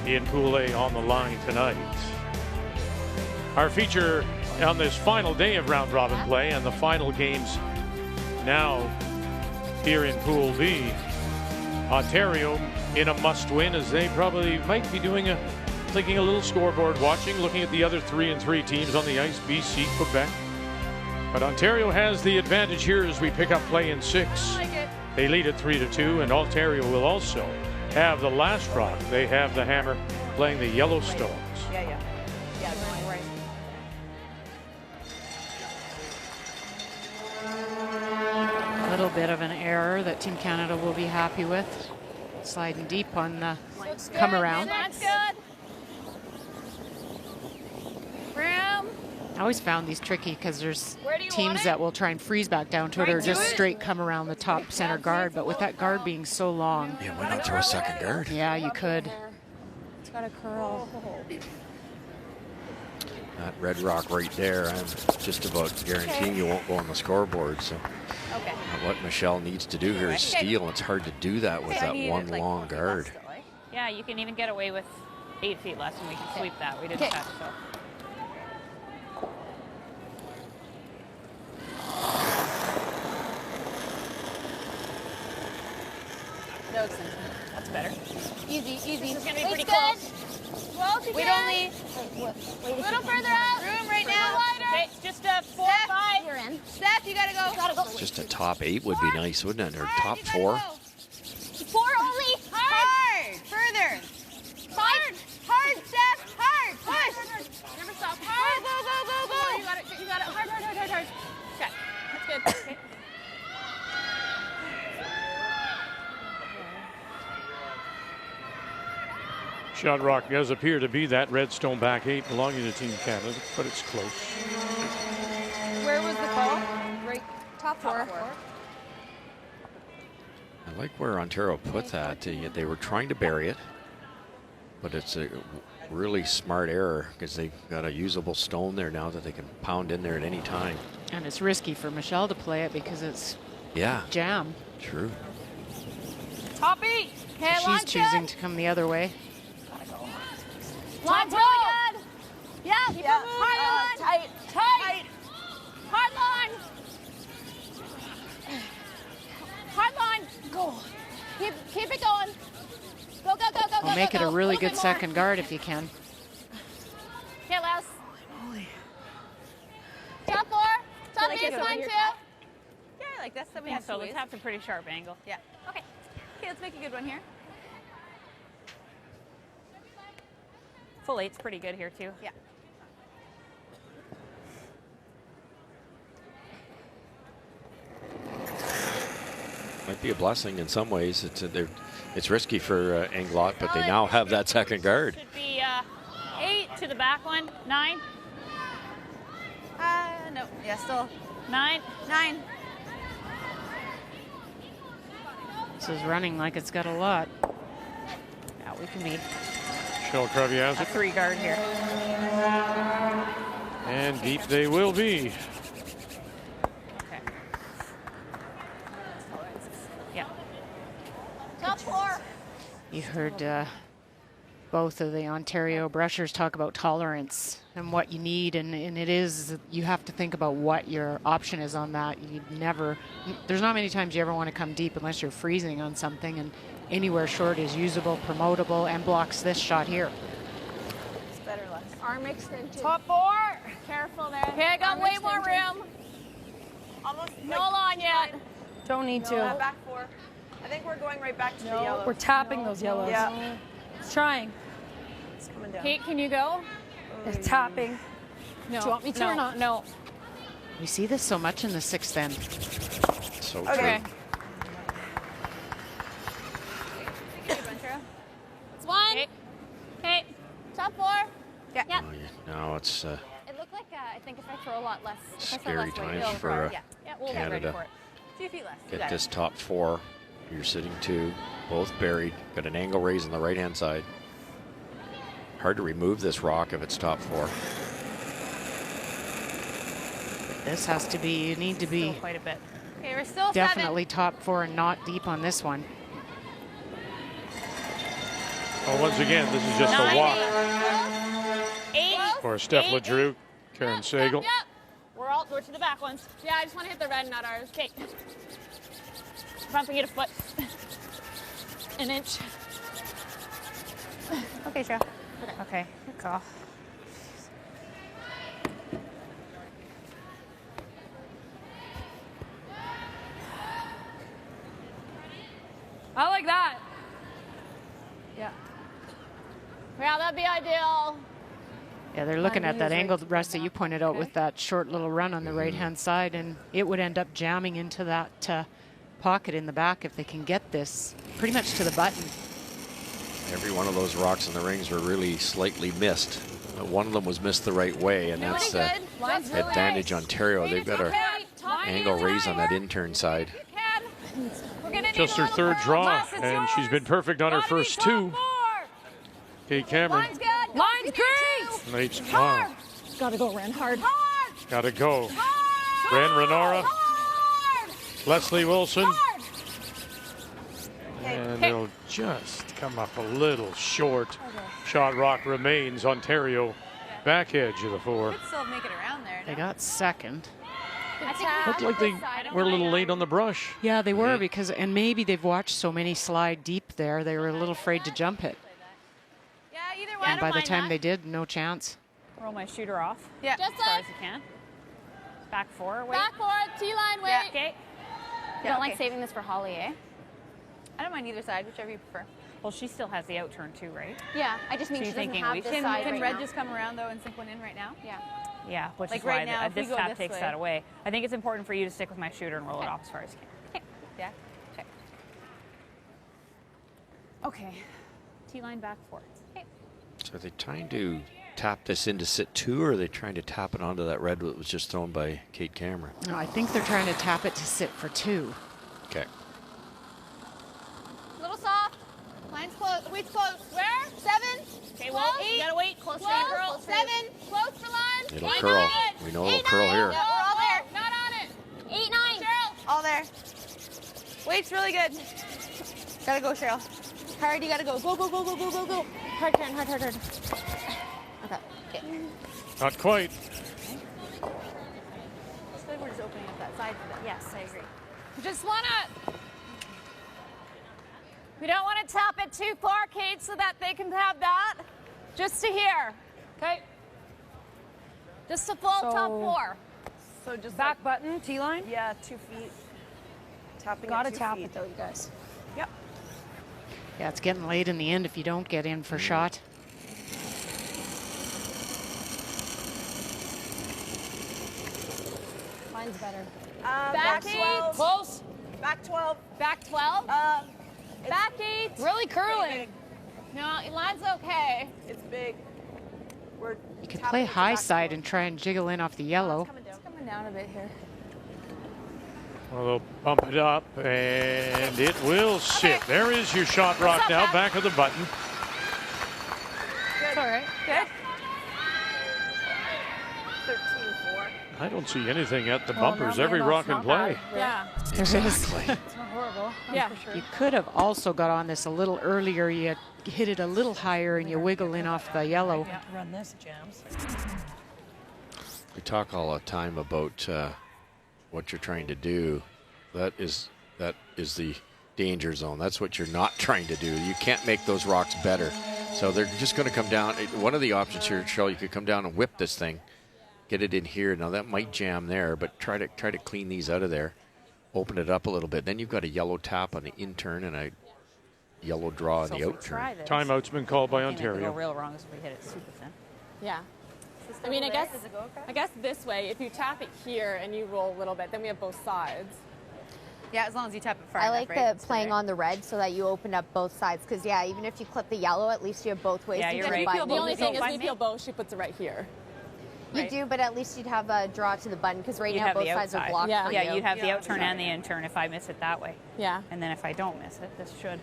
in Pool A on the line tonight. Our feature on this final day of round robin play and the final games now here in Pool B. Ontario in a must win, as they probably might be doing taking a little scoreboard watching, looking at the other 3-3 teams on the ice, BC, Quebec. But Ontario has the advantage here as we pick up play in 6. They lead at 3-2, and Ontario will also have the last rock. They have the Hammer playing the Yellowstones. Yeah, right. A little bit of an error that Team Canada will be happy with. Sliding deep on the come around. That's good. Room. I always found these tricky because there's teams that will try and freeze back down to it or just straight come around the top center guard. But with that guard being so long. Yeah, why not throw a second guard? Yeah, you could. It's got a curl. That red rock right there, I'm just about guaranteeing you won't go on the scoreboard. So what Michelle needs to do here is steal. It's hard to do that with that one long guard. Yeah, you can even get away with 8 feet less, and we can sweep that. We didn't touch, so. No extension. That's better. Easy, easy. This is gonna be Wait's pretty good. close. Well, if you can. Wait, a little further out. Room right now. Okay, just a 4, 5. You're in. Steph, you gotta go. Just a top 8 would be nice, wouldn't it? Or top 4. 4 only. Hard. Further. Hard. Hard, Steph. Hard. Push. Never stop. Hard. Go. You got it. You got it. Hard. Okay. That's good. Okay. Shot rock does appear to be that Redstone back 8 belonging to Team Canada, but it's close. Where was the call? Right, top 4. I like where Ontario put that. They were trying to bury it, but it's a really smart error because they've got a usable stone there now that they can pound in there at any time. And it's risky for Michelle to play it because it's jam. True. Top 8. Okay, she's choosing to come the other way. Line's really good. Yeah. Keep it moving. Hard line. Tight. Tight. Hard line. Hard line. Go. Keep it going. Go, go, go, go, Well, make it a really little good bit more. second guard if you can. Okay, Les. Holy. Top 4. Top like it over baseline here, 2. Kat? Yeah, like this. Then we Yeah, have so to let's have a pretty sharp angle. Yeah. Okay. Okay, let's make a good one here. Full 8's pretty good here too. Yeah. Might be a blessing in some ways. It's risky for Englot, but they now have that second guard. Should be 8 to the back one. 9. No. Yeah, still 9. 9. This is running like it's got a lot. Yeah, we can be Cheryl a Kraviazic. 3 guard here. And deep they will be. Okay. Yeah. Top 4. You heard both of the Ontario brushers talk about tolerance and what you need, and it is, you have to think about what your option is on that. You never, there's not many times you ever want to come deep unless you're freezing on something, and anywhere short is usable, promotable, and blocks this shot here. It's better, less. Arm extension. Top 4. Careful there. Okay, I got Arm way more extension. room. Almost. No line yet. Don't need to. Back 4. I think we're going right back to the yellow. We're tapping those yellows. Yeah. It's trying. It's coming down. Kate, can you go? It's tapping. No. Do you want me to no, or not? No. We see this so much in the 6th end. So Okay. true. It's 1. Okay. Top 4. Yeah. Yep. Now it's It looked like I think if I throw a lot less. If I throw scary less weight, times it'll for grow. Yeah, we'll get ready Canada. for it. 2 feet less. Get this top 4. You're sitting 2, both buried. Got an angle raise on the right-hand side. Hard to remove this rock if it's top 4. This has to be, you need to be Still quite a bit. Okay, we're still definitely top 4 and not deep on this one. Well, once again, this is just a walk 8. for Steph 8. LeDrew, Karen Sagal. Yep. We're to the back ones. Yeah, I just want to hit the red, not ours. Okay. Bumping it a foot. An inch. Okay, Joe. Okay, good call. I like that. Yeah. Yeah, that'd be ideal. Yeah, they're looking at that angle, Russ, that you pointed out with that short little run on the right-hand side, and it would end up jamming into that pocket in the back if they can get this pretty much to the button. Every one of those rocks in the rings were really slightly missed. One of them was missed the right way, and that's advantage Ontario. They've got an angle raise on that intern side. Just her 3rd draw, and she's been perfect on her first 2. Kate Cameron. Line's good. Line's great. Nate's wow. Gotta go, Ren. Hard. Gotta go. Ren Renora. Leslie Wilson. And they'll just come up a little short. Shot rock remains. Ontario back edge of the 4. Could still make it around there. They got 2nd. Looked like they were a little late on the brush. Yeah, they were, because, and maybe they've watched so many slide deep there, they were a little afraid to jump it. Yeah, either way. And by the time they did, no chance. Roll my shooter off. Yeah. As far as you can. Back 4. Wait. Back 4. T-line, wait. Yeah. Okay. You don't like saving this for Holly, eh? I don't mind either side, whichever you prefer. Well, she still has the out turn too, right? Yeah, I just mean So she you're doesn't thinking have we this can- side Can right Red now. just come around though and sink one in right now? Yeah. Yeah, which Like is why right now, if we this go tap this takes way. that away. I think it's important for you to stick with my shooter and roll it off as far as you can. Yeah. Okay. Okay. T-line back 4. So are they trying to tap this into sit 2, or are they trying to tap it onto that red that was just thrown by Kate Cameron? No, I think they're trying to tap it to sit for 2. Okay. Little soft. Line's close. Weight's close. Where? 7. Okay, well, you gotta wait. Close for you, girl. 7. Close for line. It'll 8, curl. 9. We know it'll curl here. Yeah, we're all there. Not on it. 8, 9. Cheryl. All there. Weight's really good. Gotta go, Cheryl. Hard, you gotta go. Go, go, go, go, go, go, go. Hard turn, hard, hard, hard. Okay. Not quite. It's good we're just opening up that side for them. Yes, I agree. We don't want to tap it too far, Kate, so that they can have that. Just to here. Okay. Just a full top 4. So just back button, T-line? Yeah, 2 feet. Tapping Gotta it 2 tap feet. it though, you guys. Yep. Yeah, it's getting late in the end if you don't get in for shot. Mine's better. Back 8. Close. Back 12. Back 12. Back 8. Really curling. No, line's okay. It's big. We're You can play high side and try and jiggle in off the yellow. It's coming down a bit here. Well, they'll bump it up, and it will sit. There is your shot rock now, back of the button. It's all right. Good. 13-4. I don't see anything at the Well, bumpers. now Every Randolph's rock in not play. bad. Yeah. There is. It's not horrible. Yeah. For sure. You could have also got on this a little earlier. You hit it a little higher and you wiggle in off the yellow. Yeah, run this, Jams. We talk all the time about what you're trying to do. That is the danger zone. That's what you're not trying to do. You can't make those rocks better. So they're just going to come down. One of the options here, Cheryl, you could come down and whip this thing, get it in here. Now that might jam there, but try to clean these out of there. Open it up a little bit. Then you've got a yellow tap on the in turn and a yellow draw on the out turn. Timeout's been called by It could go Ontario. real wrong if we hit it super thin. Yeah. I mean, I guess this way, if you tap it here and you roll a little bit, then we have both sides. Yeah, as long as you tap it far I enough, like right? the playing on the red so that you open up both sides. Because, yeah, even if you clip the yellow, at least you have both ways Yeah, to you're get right. it by The only moving. thing is we feel both. She puts it right here. You right? do, but at least you'd have a draw to the button. Because right You'd now have both the sides are outside. blocked for you. Yeah, you'd have the out turn and the in turn if I miss it that way. Yeah. And then if I don't miss it, this should.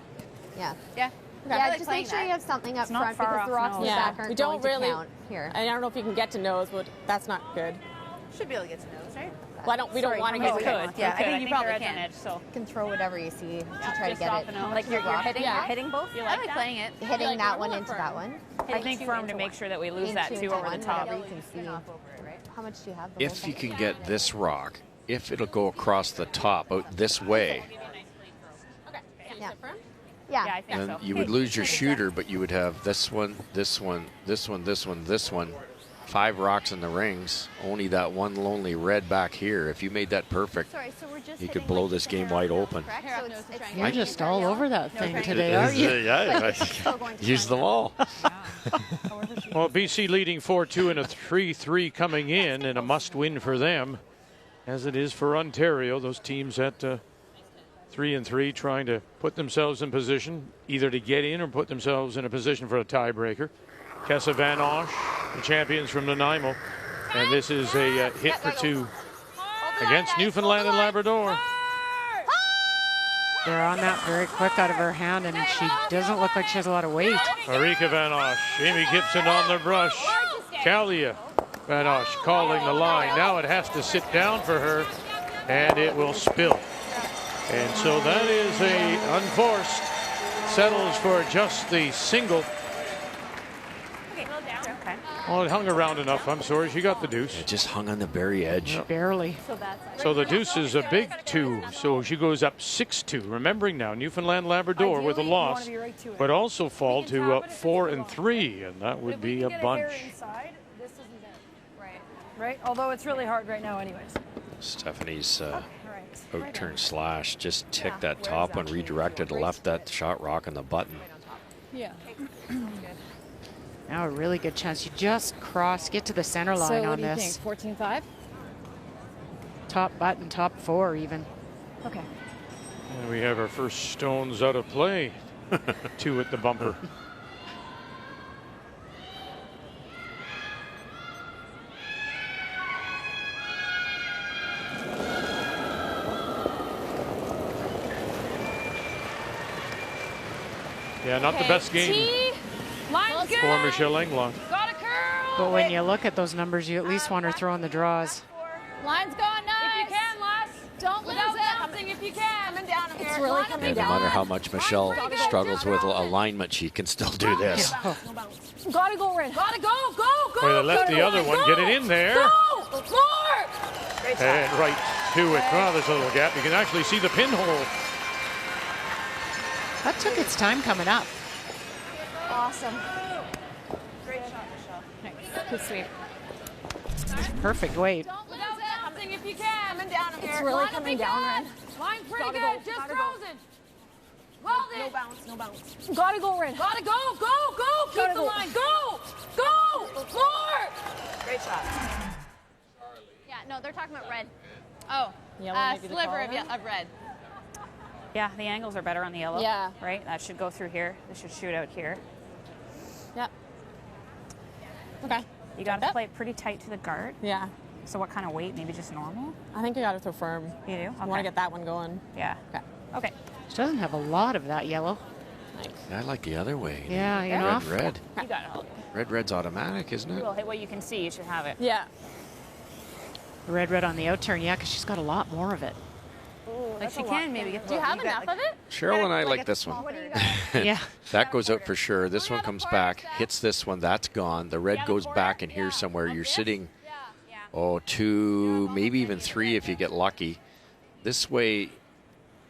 Yeah. Yeah. Yeah, I like just playing make sure that. you have something up It's not front far because off the rocks in the nose. back aren't We don't going really. to count here. I don't know if you can get to nose, but that's not good. Should be able to get to nose, right? Well, we don't want to get We to could. nose. Yeah, I think you probably there is can. an edge, so. You can throw whatever you see to try to Just get off it. the nose. Like you're hitting, Yeah. you're hitting both? You I like like that? playing it. Hitting like that one one or into firm? that one. I think firm to make sure that we lose that Into two over the one, top. whatever you can see. How much do you have? The If whole you thing? can get this rock, if it'll go across the top out this way, Yeah. Yeah, Yeah. I think then so. you would lose your shooter, but you would have this one, this one, this one, this one, this one. 5 rocks in the rings, only that one lonely red back here. If you made that perfect, Sorry, so we're just you could hitting, blow like, this the game hair wide on the open. correct? So it's You're just all over that thing today, It aren't is, you? yeah, still going to use them all. Well, BC leading 4-2 and a 3-3 coming in, and a must-win for them, as it is for Ontario. Those teams at 3-3 trying to put themselves in position either to get in or put themselves in a position for a tiebreaker. Kessa Van Osh, the champions from Nanaimo, and this is a hit for 2 against Newfoundland and Labrador. They're on that very quick out of her hand, and she doesn't look like she has a lot of weight. Marika Van Osh, Amy Gibson on the brush. Kalia Van Osh calling the line. Now it has to sit down for her, and it will spill. And so that is a unforced, settles for just the single. Well, it hung around enough. I'm sorry, she got the deuce. It just hung on the very edge. Barely. So the deuce is a big 2, so she goes up 6-2. Remembering now, Newfoundland Labrador with a loss, but also fall to 4-3, and that would be a bunch. This isn't it. Right? Although it's really hard right now anyways. Stephanie's Right. out turn slash just ticked that top one, redirected, left that shot rock on the button. Yeah. Now a really good chance. You just get to the center line So what on do you this. think? 14-5? Top button, top 4 even. Okay. And we have our first stones out of play. 2 at the bumper. Yeah, not the best game Line's good. for Michelle Englot. Got a curl. But when you look at those numbers, you at least want her throwing the draws. Line's going nice. If you can, Les. Don't lose it. If you can. Coming down It's really coming And no down. matter how much Michelle struggles with alignment, she can still do this. Gotta go, Red. Gotta go, go, go. Well, they left the other one. Get it in there. Go, more. Great shot. And right to it. Well, there's a little gap. You can actually see the pinhole. That took its time coming up. Awesome. Great shot, Michelle. Good sweep. Perfect weight. Don't lose it. Something if you can. Coming down here. It's really coming down, Ren. Mine's pretty Gotta good. go, Just gotta frozen. Well No then. bounce, no bounce. Gotta go, Ren. Gotta go, go, go. Keep Gotta the go. line. Go, go, more. Great shot. Yeah, no, they're talking about red. Oh, Yellow, maybe the sliver collar? of red. Yeah, the angles are better on the yellow. Yeah. Right? That should go through here. This should shoot out here. Yep. Okay. You got to play it pretty tight to the guard. Yeah. So what kind of weight? Maybe just normal? I think you got to throw firm. You do? I Okay. want to get that one going. Yeah. Okay. Okay. She doesn't have a lot of that yellow. I like the other way. Yeah, you know. Red. You got it, Holly. Red's automatic, isn't it? Well, hey, what you can see, you should have it. Yeah. Red on the out turn. Yeah, because she's got a lot more of it. Like she can maybe get. Do you have enough of it? Cheryl and I like this one. Yeah. That goes out for sure. This one comes back, hits this one, that's gone. The red goes back in here somewhere. You're sitting, oh, 2, maybe even 3 if you get lucky. This way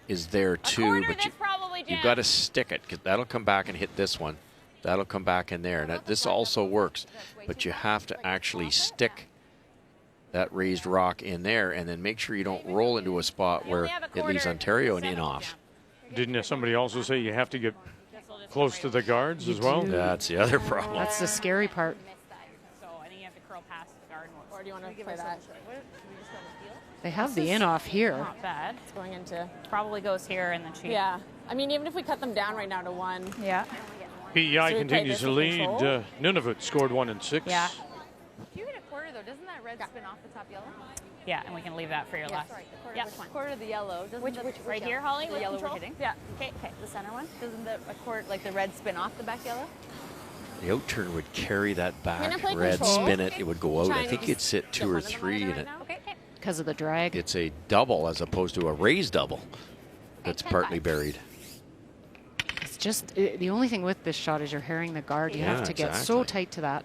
is there too, but you've got to stick it, because that'll come back and hit this one. That'll come back in there. And this also works, but you have to actually stick that raised rock in there and then make sure you don't roll into a spot where it leaves Ontario an in off. Didn't somebody also say you have to get close to the guards as well? That's the other problem. That's the scary part. So I think you have to curl past the guard. Or do you want to play that? They have the in off here. Not bad. It's going into. Probably goes here and then she. Yeah. I mean, even if we cut them down right now to 1. Yeah. PEI So we play continues this to with lead. control? Nunavut scored 1 and 6. Yeah. If you hit a quarter, though, doesn't that red spin off the top yellow? Yeah, and we can leave that for your last. Sorry, the quarter, Yeah. which one? Quarter of the yellow. Doesn't Which right yellow? here, Holly? The with yellow control? we're hitting? Yeah. Okay. The center one? Doesn't the a quarter, like the red spin off the back yellow? The out turn would carry that Can I back, play red, control? spin it, it would go out. I Trying think to you'd sit 2 or 3 and Because of the drag. it's a double as opposed to a raised double that's partly buried. It's just the only thing with this shot is you're herring the guard. You Yeah, have to get so exactly. tight to that.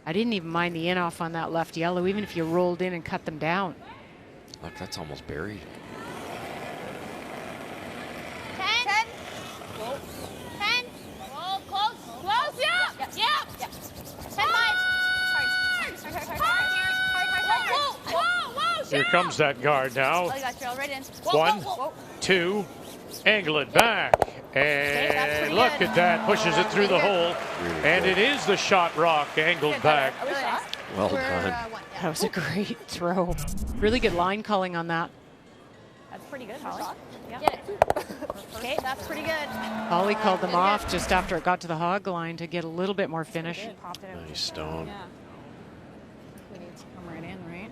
I didn't even mind the in off on that left yellow, even if you rolled in and cut them down. Look, that's almost buried. 10. 10. 10. Oh, close. Close. Yeah. Yeah. 10 miles. Here comes that guard now. Oh, you got Cheryl right in. 1, 2, angle it back. And look at that, pushes it through the hole. And it is the shot rock angled back. Well done. That was a great throw. Really good line calling on that. That's pretty good, Holly. Yeah. Get it. Okay, that's pretty good. Holly called them off just after it got to the hog line to get a little bit more finish. Popped it out. Nice stone. We need to come right in, right?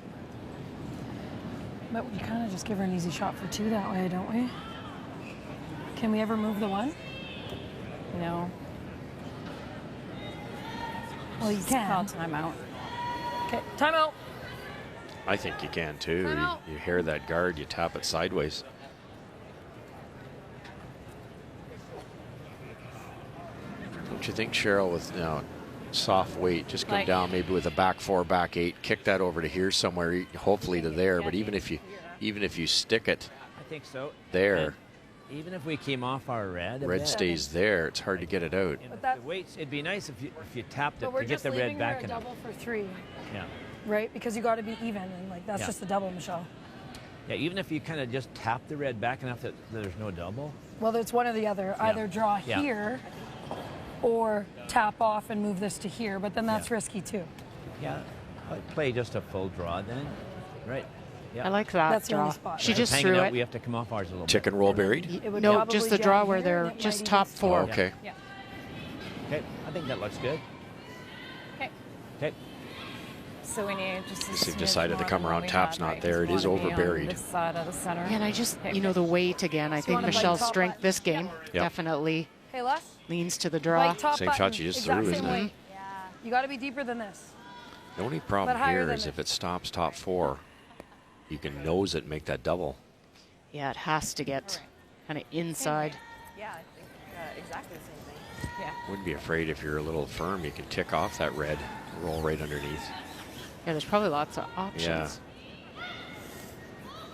But we kind of just give her an easy shot for 2 that way, don't we? Can we ever move the 1? No. Well, you can. Call timeout. Okay, timeout. I think you can too. You hair that guard, you tap it sideways. Don't you think, Cheryl, with soft weight, just come down maybe with a back 4, back 8, kick that over to here somewhere, hopefully to there. But even if you stick it I think so. there, And even if we came off our red, a red bit, stays there. It's hard to get it out. the weights, it'd be nice if you tapped it But we're to get just the red leaving her back a in. double for 3, Yeah. right? Because you got to be even, and like that's Yeah. just a double, Michelle. Yeah, even if you kind of just tap the red back enough that there's no double. Well, it's one or the other. Either draw Yeah. here, or tap off and move this to here. But then that's risky too. Yeah, I'd play just a full draw then. Right. Yeah. I like that That's the draw. only spot. She just hanging threw out, it. We have to come off ours a little Tick bit. and roll buried? It would No, probably just the jam draw here, where and they're it just might top even 4. Okay. Yeah. Okay, I think that looks good. Okay. Okay. So we need just. Guess they've decided to come around. Tap's not there. It is over buried. This side of the center. And I just, the weight again. I think wanna bite Michelle's top strength button? this game Yep. definitely Hey, Les. leans to the draw. Like top Same button, shot you just exact threw, same isn't it? weight. You got to be deeper than this. The only problem But higher here than is it. if it stops top 4, you can nose it and make that double. Yeah, it has to get kind of inside. Yeah, I think exactly the same thing. Yeah. Wouldn't be afraid if you're a little firm. You can tick off that red, roll right underneath. Yeah, there's probably lots of options. Yeah.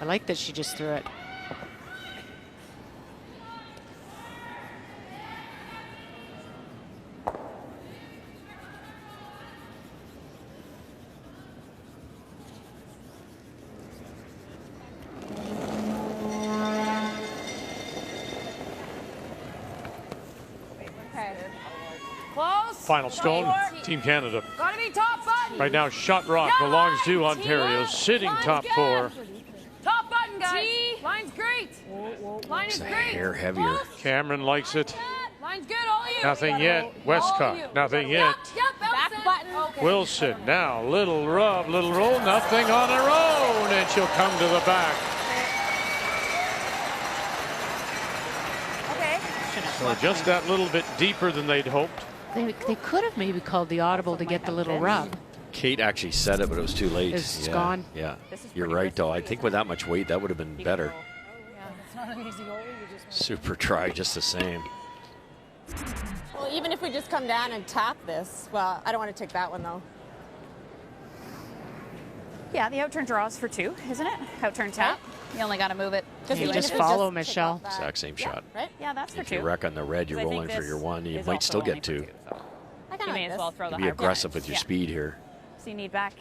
I like that she just threw it. Okay. Close. Final stone, Team Canada. Gotta be top button. Right now, Shot Rock belongs to Ontario, sitting top 4. Top button, guys. Line's great. Line is great. Hair heavier. Cameron likes it. Line's good. All you. Nothing yet. Westcott, nothing yet. Back button. Okay. Wilson, now, little rub, little roll, nothing on her own, and she'll come to the back. Okay. So just that little bit deeper than they'd hoped. They could have maybe called the audible to get the little rub. Kate actually said it, but it was too late. It's yeah, gone. Yeah, you're right, though. I think with that much weight, that would have been better. It's not an easy hole. You just Super try, just the same. Well, even if we just come down and tap this, well, I don't want to take that one though. Yeah, the outturn draws for 2, isn't it? Outturn tap. You only got to move it. You just follow Michelle. Exact same shot. Right? Yeah, that's for If 2. you wreck on the red, you're 'Cause I rolling think for your this 1. You is might also still only get for 2. 2, so. I You may as well throw the Be higher aggressive with your yeah. speed here. So you need back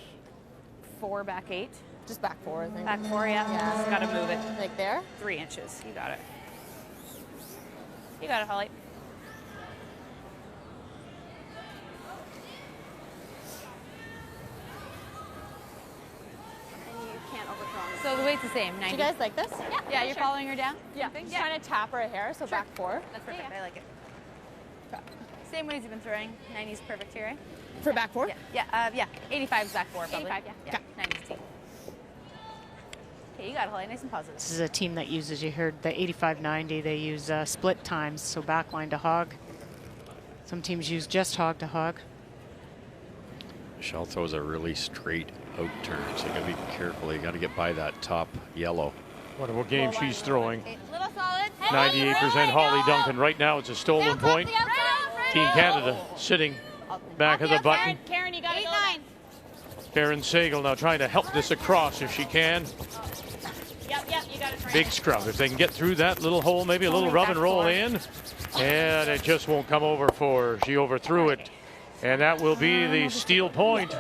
4, back 8. Just back 4, I think. Back 4, yeah. Just got to move it. Like there? 3 inches. You got it. You got it, Holly. So the weight's the same, 90. Do you guys like this? Yeah, you're following her down? Yeah. Just trying to tap her hair, so back 4. That's perfect. I like it. Same ways you've been throwing. 90's perfect here, right? For back 4? Yeah. 85 is back 4, probably. 85, yeah. 90's team. Okay, you got it, Holly. Nice and positive. This is a team that uses, you heard the 85-90, they use split times, so backline to hog. Some teams use just hog to hog. Michelle throws a really straight out turn, so you got to be careful. You got to get by that top yellow. Whatever game she's throwing. Little solid. 98% Holly Duncan. Right now, it's a stolen point. Team Canada sitting back of the button. Karen, you got it. 8-9. Karen Sagal now trying to help this across if she can. Yep, you got it. Big scrub. If they can get through that little hole, maybe a little rub and roll in. And it just won't come over for her. She overthrew it. And that will be the steal point.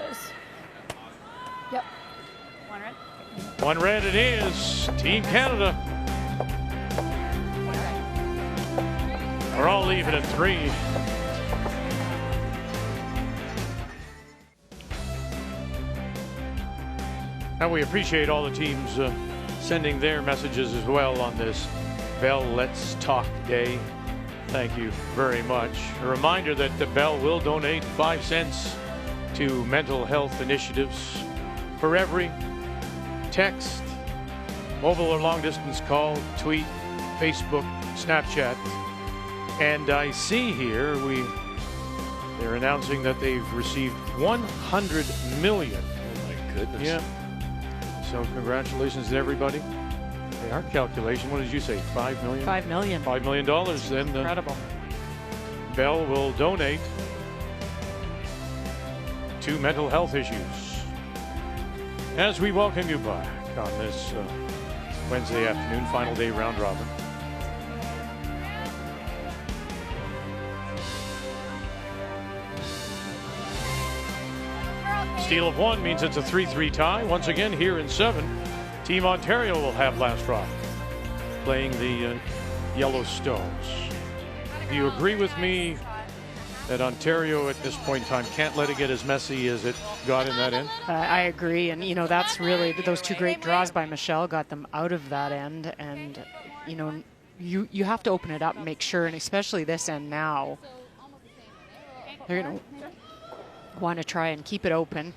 Yep. 1 red. 1 red it is. Team Canada. We're all leaving at 3. And we appreciate all the teams sending their messages as well on this Bell Let's Talk Day. Thank you very much. A reminder that the Bell will donate 5 cents to mental health initiatives for every text, mobile or long distance call, tweet, Facebook, Snapchat. And I see here they're announcing that they've received 100 million. Oh my goodness. Yeah. So congratulations to everybody. Hey, our calculation, what did you say, 5 million? 5 million. $5 million, then Incredible. Bell will donate to mental health issues. As we welcome you back on this Wednesday afternoon, final day round robin. Steal of 1 means it's a 3-3 tie. Once again, here in 7, Team Ontario will have last drop, playing the Yellowstones. Do you agree with me that Ontario at this point in time can't let it get as messy as it got in that end? I agree, and that's really those 2 great draws by Michelle got them out of that end, and you have to open it up and make sure, and especially this end now, they're going to want to try and keep it open.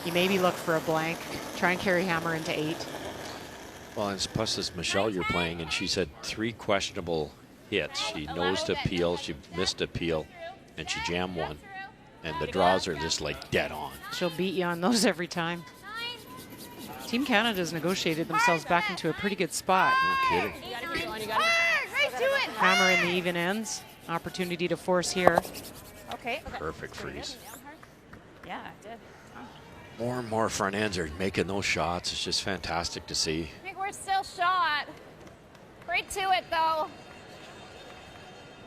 You maybe look for a blank, try and carry hammer into 8. Well, and plus this Michelle you're playing, and she's had 3 questionable hits. She nosed a peel, she missed a peel, and she jammed 1. And the draws are just like dead on. She'll beat you on those every time. Team Canada's negotiated themselves back into a pretty good spot. No kidding. You got it, keep going, you got it. Right to it. Hammer in the even ends. Opportunity to force here. Okay. Perfect freeze. Yeah, it did. More and more front ends are making those shots. It's just fantastic to see. I think we're still shot. Right to it, though.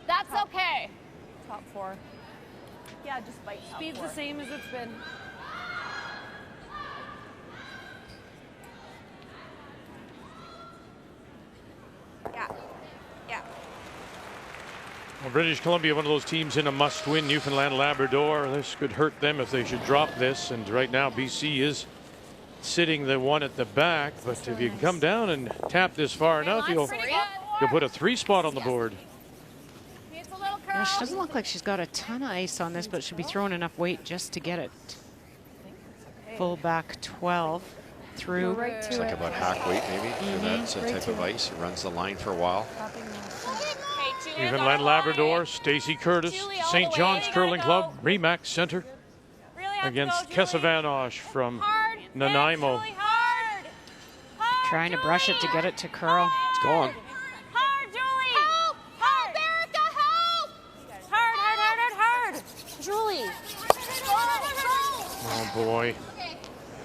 That's okay. Top 4. Yeah, just bite. Speed's the same as it's been. Yeah. Yeah. Well, British Columbia, one of those teams in a must-win. Newfoundland, Labrador. This could hurt them if they should drop this. And right now, BC is sitting the one at the back. But if you can come down and tap this far enough, you'll put a 3 spot on the board. Yeah, she doesn't look like she's got a ton of ice on this, but she'll be throwing enough weight just to get it. Full back 12 through. It's like about half weight maybe. That's a type of ice. It runs the line for a while. Newfoundland, Labrador, Stacey Curtis, St. John's Curling Club, Remax Center against Kesavanosh from Nanaimo. Trying to brush it to get it to curl. It's going. Hard, Julie! Help! Help, Erica, help! Hard. Julie! Oh boy.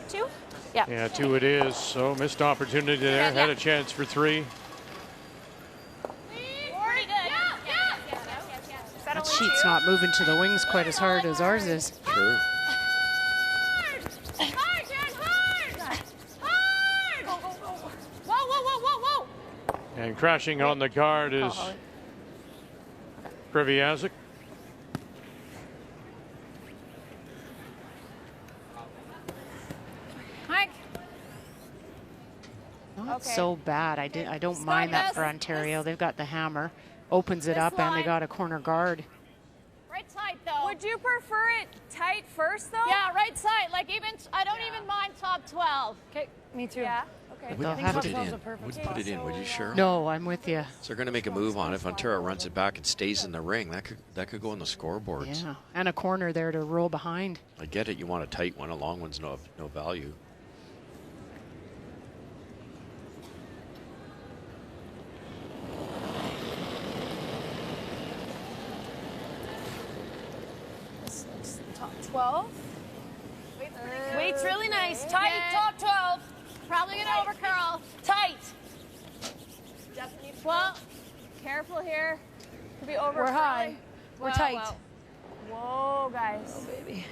2? Yeah. Yeah, 2 it is. So missed opportunity there. Had a chance for 3. That sheet's not moving to the wings quite as hard as ours is. True. Whoa. And crashing on the guard is Krivyazik. Mike. Not so bad. I don't mind that for Ontario. They've got the hammer. Opens it up and they got a corner guard. Right side though. Would you prefer it tight first though? Yeah, right side. Like I don't even mind top 12. Okay, me too. Yeah. Okay. Wouldn't have put to- it in. Wouldn't put it in, would you, Cheryl? No, I'm with you. So they're going to make a move on it. If Ontario runs it back and stays in the ring, that could go on the scoreboards. Yeah, and a corner there to roll behind. I get it. You want a tight one. A long one's no value. Top 12. Weight's really nice. Tight, top 12. Probably gonna overcurl. Tight. Well, careful here. Could be over. We're high. We're tight. Whoa, guys. Oh, baby.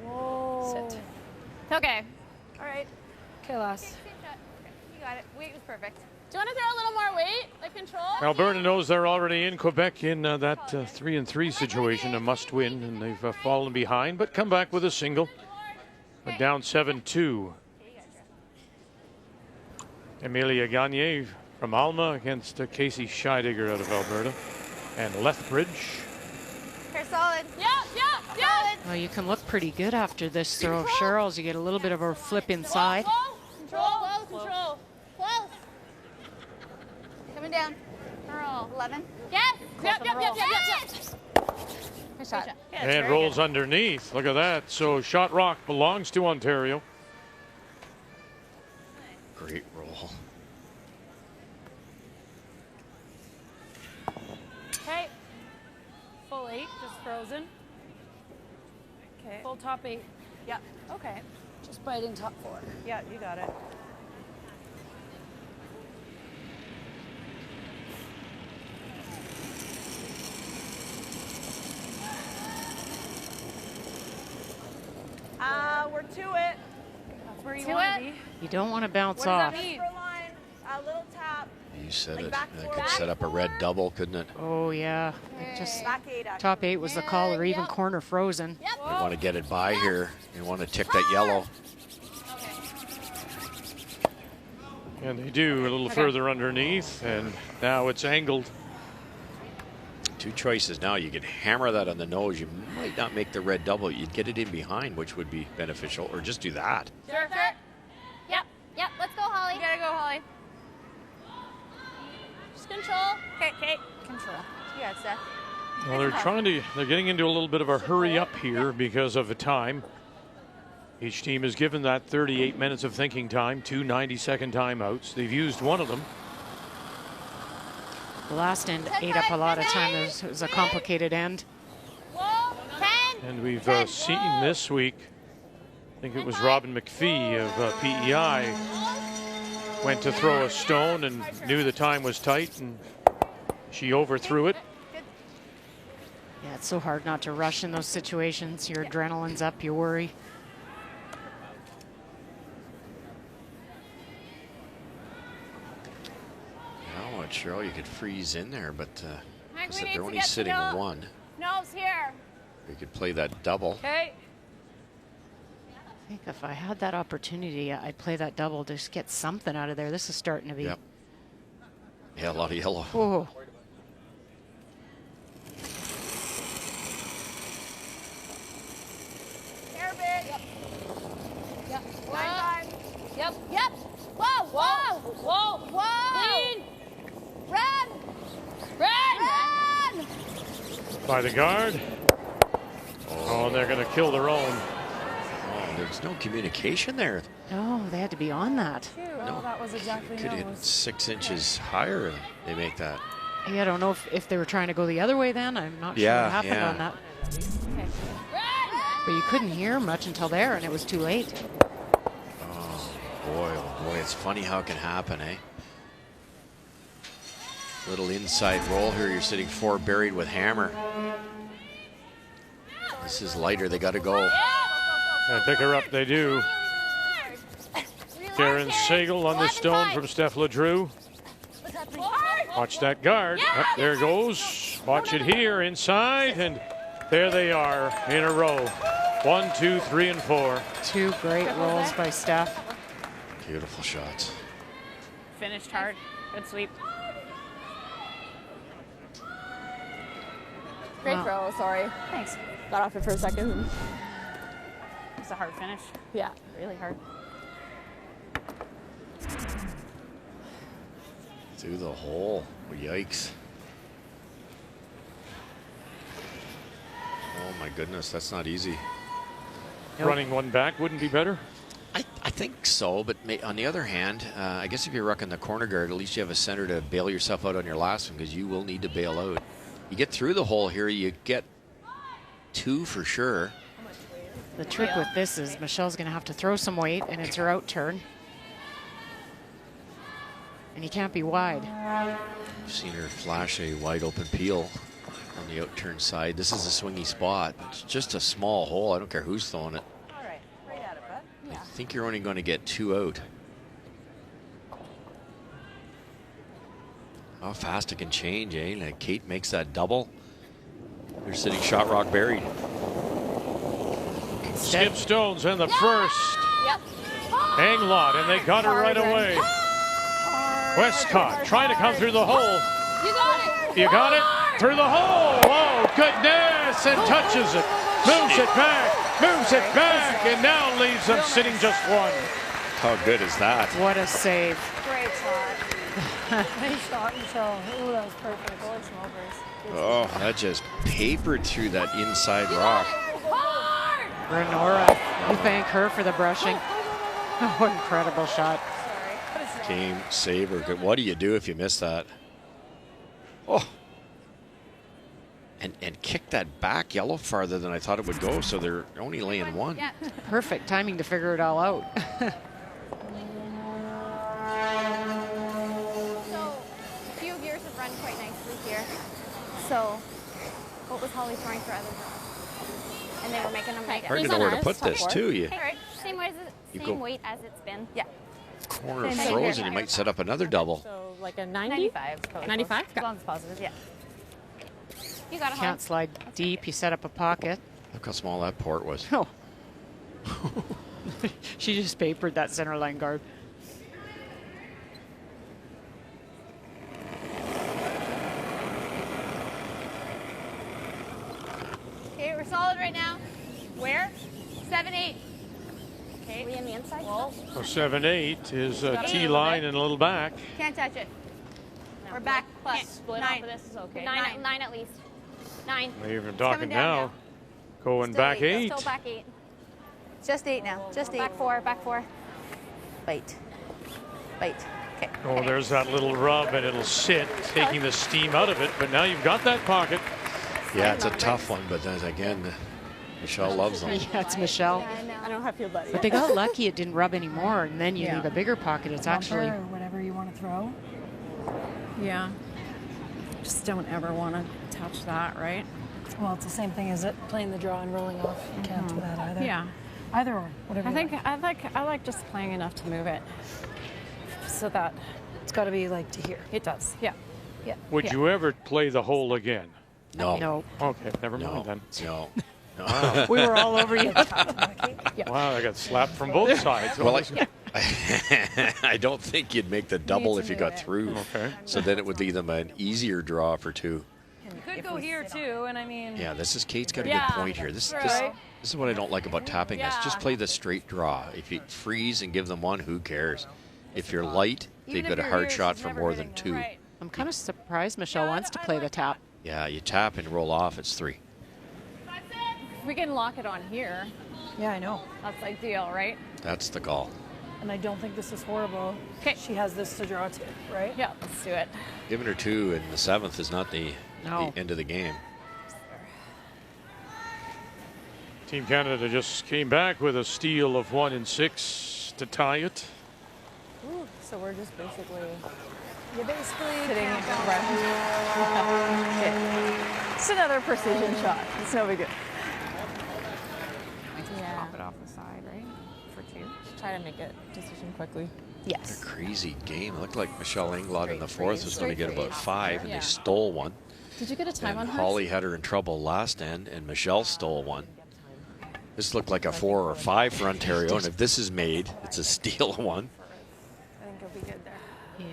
Whoa. Sit. Okay. All right. Okay, lass. You got it. Weight was perfect. Do you want to throw a little more weight, like control? Alberta knows they're already in Quebec in that 3-3 situation, a must-win, and they've fallen behind, but come back with a single. But down 7-2. Emilia Gagne from Alma against Casey Scheidegger out of Alberta. And Lethbridge. Hair solid. Yep. Well, you can look pretty good after this throw of Cheryl's. You get a little bit of a flip inside. Control. Close. Coming down. Curl. 11. Yes. Yep. Good shot. And rolls underneath. Look at that. So Shot Rock belongs to Ontario. Great roll. Okay. Full 8, just frozen. Okay. Full top 8. Yeah. Okay. Just biting top 4. Yeah, you got it. We're to it. That's where you want to be. You don't want to bounce What off. does that mean? A little tap. You said Like it. back That four. could set up a red double, couldn't it? Oh, yeah. It just Back 8. Actually. top 8 was the call, or even corner frozen. Yep. You want to get it by here. You want to tick that yellow. And they do a little further underneath, and now it's angled. 2 choices now. You could hammer that on the nose. You might not make the red double. You'd get it in behind, which would be beneficial, or just do that. Sure. Yep. Let's go, Holly. You gotta go, Holly. Just control. Okay. Control. You got it, Steph. Well, they're getting into a little bit of a hurry up here because of the time. Each team is given that 38 minutes of thinking time, 2 90-second timeouts. They've used one of them. The last end ate up a lot of time. It was a complicated end. And we've seen this week, I think it was Robin McPhee of PEI, went to throw a stone and knew the time was tight, and she overthrew it. Yeah, it's so hard not to rush in those situations. Your adrenaline's up, you worry. Cheryl, you could freeze in there, but Mike, they're only sitting one. Nose here. You could play that double. Okay. I think if I had that opportunity, I'd play that double to just get something out of there. This is starting to be. Yep. Yeah, a lot of yellow. Oh. Hair bit. Yep. Yep. Yep. Yep. Whoa. Whoa. Whoa. Whoa. Clean. Run! Run! By the guard. Oh, and they're going to kill their own. Oh, there's no communication there. No, they had to be on that. No, that was exactly Could hit 6 inches higher and they make that. Yeah, I don't know if they were trying to go the other way then. I'm not sure what happened on that. But you couldn't hear much until there, and it was too late. Oh, boy, it's funny how it can happen, eh? Little inside roll here. You're sitting 4 buried with hammer. This is lighter. They got to go. And pick her up, they do. Karen Sagal on the stone from Steph LeDrew. Watch that guard. Up there goes. Watch it here inside, and there they are in a row. 1, 2, 3, and 4. 2 great rolls by Steph. Beautiful shots. Finished hard. Good sweep. Great throw, sorry. Thanks. Got off it for a second. It's a hard finish. Yeah. Really hard. Through the hole. Yikes. Oh my goodness, that's not easy. Running one back wouldn't be better? I think so, but on the other hand, I guess if you're rucking the corner guard, at least you have a center to bail yourself out on your last one, because you will need to bail out. You get through the hole here, you get 2 for sure. The trick with this is Michelle's going to have to throw some weight, and it's her out turn. And you can't be wide. I've seen her flash a wide open peel on the out turn side. This is a swingy spot. It's just a small hole. I don't care who's throwing it. All right. Right at it, bud. I think you're only going to get 2 out. How fast it can change, eh? Like Kate makes that double. They're sitting shot rock buried. Skip Stones in the first. Englot, and they got her right away. Westcott trying to come through the hole. You got it. You got it? Through the hole. Oh, goodness. And touches it. Moves it back. Moves it back. And now leaves them sitting just 1. How good is that? What a save. Great shot. Nice shot, Michelle. Oh, that was perfect. Holy smokers. Oh, that just papered through that inside rock. Renora, you thank her for the brushing. Oh, incredible shot. Game saver. What do you do if you miss that? Oh. And kick that back yellow farther than I thought it would go, so they're only laying 1. Yeah. Perfect timing to figure it all out. So, a few of yours have run quite nicely here. So, what was Holly throwing for other draws? And they were making them like Hard to know where to put this, too. You right. Same weight as it's been. Yeah. corner frozen, you might set up another double. So like a 90? 95. 95? As long as positive, yeah. You got a Can't slide deep. You set up a pocket. Look how small that port was. Oh. She just papered that center line guard. Okay, we're solid right now. Where? 7-8. Okay. Are we in the inside? So 7-8 is a T line and a little back. Can't touch it. We're back plus. Can't split 9. off of this is okay. 9 at least. 9. We're even It's talking coming down now. Going Still back 8. 8. Still back 8. Just 8 now. Just 8. Back 4, back 4. Bite. Bite. Okay. Oh, there's that little rub, and it'll sit, taking the steam out of it. But now you've got that pocket. Yeah, it's a tough one, but then again, Michelle loves them. Yeah, it's Michelle. I don't know how I feel about it. But they got lucky it didn't rub anymore, and then you leave a bigger pocket. It's actually... Or whatever you want to throw. Yeah. Just don't ever want to touch that, right? Well, it's the same thing as it playing the draw and rolling off. You can't do that either. Yeah. Either or, whatever. I like just playing enough to move it, so that it's got to be like to here. it does. Yeah. Yeah. Would you ever play the hole again? No. No. Okay, never mind then. No. Wow. We were all over you. Wow, I got slapped from both sides. Well, I don't think you'd make the double if you got through. Okay. So then it would leave them an easier draw for 2. Could go here too, and I mean. Yeah, Kate's got a Yeah, good point here. This is what I don't like about tapping. Is just play the straight draw. If you freeze and give them 1, who cares? If you're light, they've got a hard shot for more than 2. I'm kind of surprised Michelle wants to play the tap. Yeah, you tap and roll off. It's 3. If we can lock it on here, Yeah, I know. that's ideal, right? That's the call. And I don't think this is horrible. Okay. She has this to draw to, right? Yeah, let's do it. Giving her 2 in the 7th is not the end of the game. Team Canada just came back with a steal of 1 and 6 to tie it. Ooh, so we're just basically You basically sitting can't bounce. right. It's another precision shot. It's no big deal. Yeah. Pop it off the side, right? For 2. Try to make a decision quickly. It's a crazy game. It looked like Michelle Englot in the 4th was going to get about 5, and they stole 1. Did you get a time and on Holly had her in trouble last end, and Michelle stole 1. This looked like a 4 or 5 for Ontario, and if this is made, it's a steal 1. I think it'll be good there. Yeah.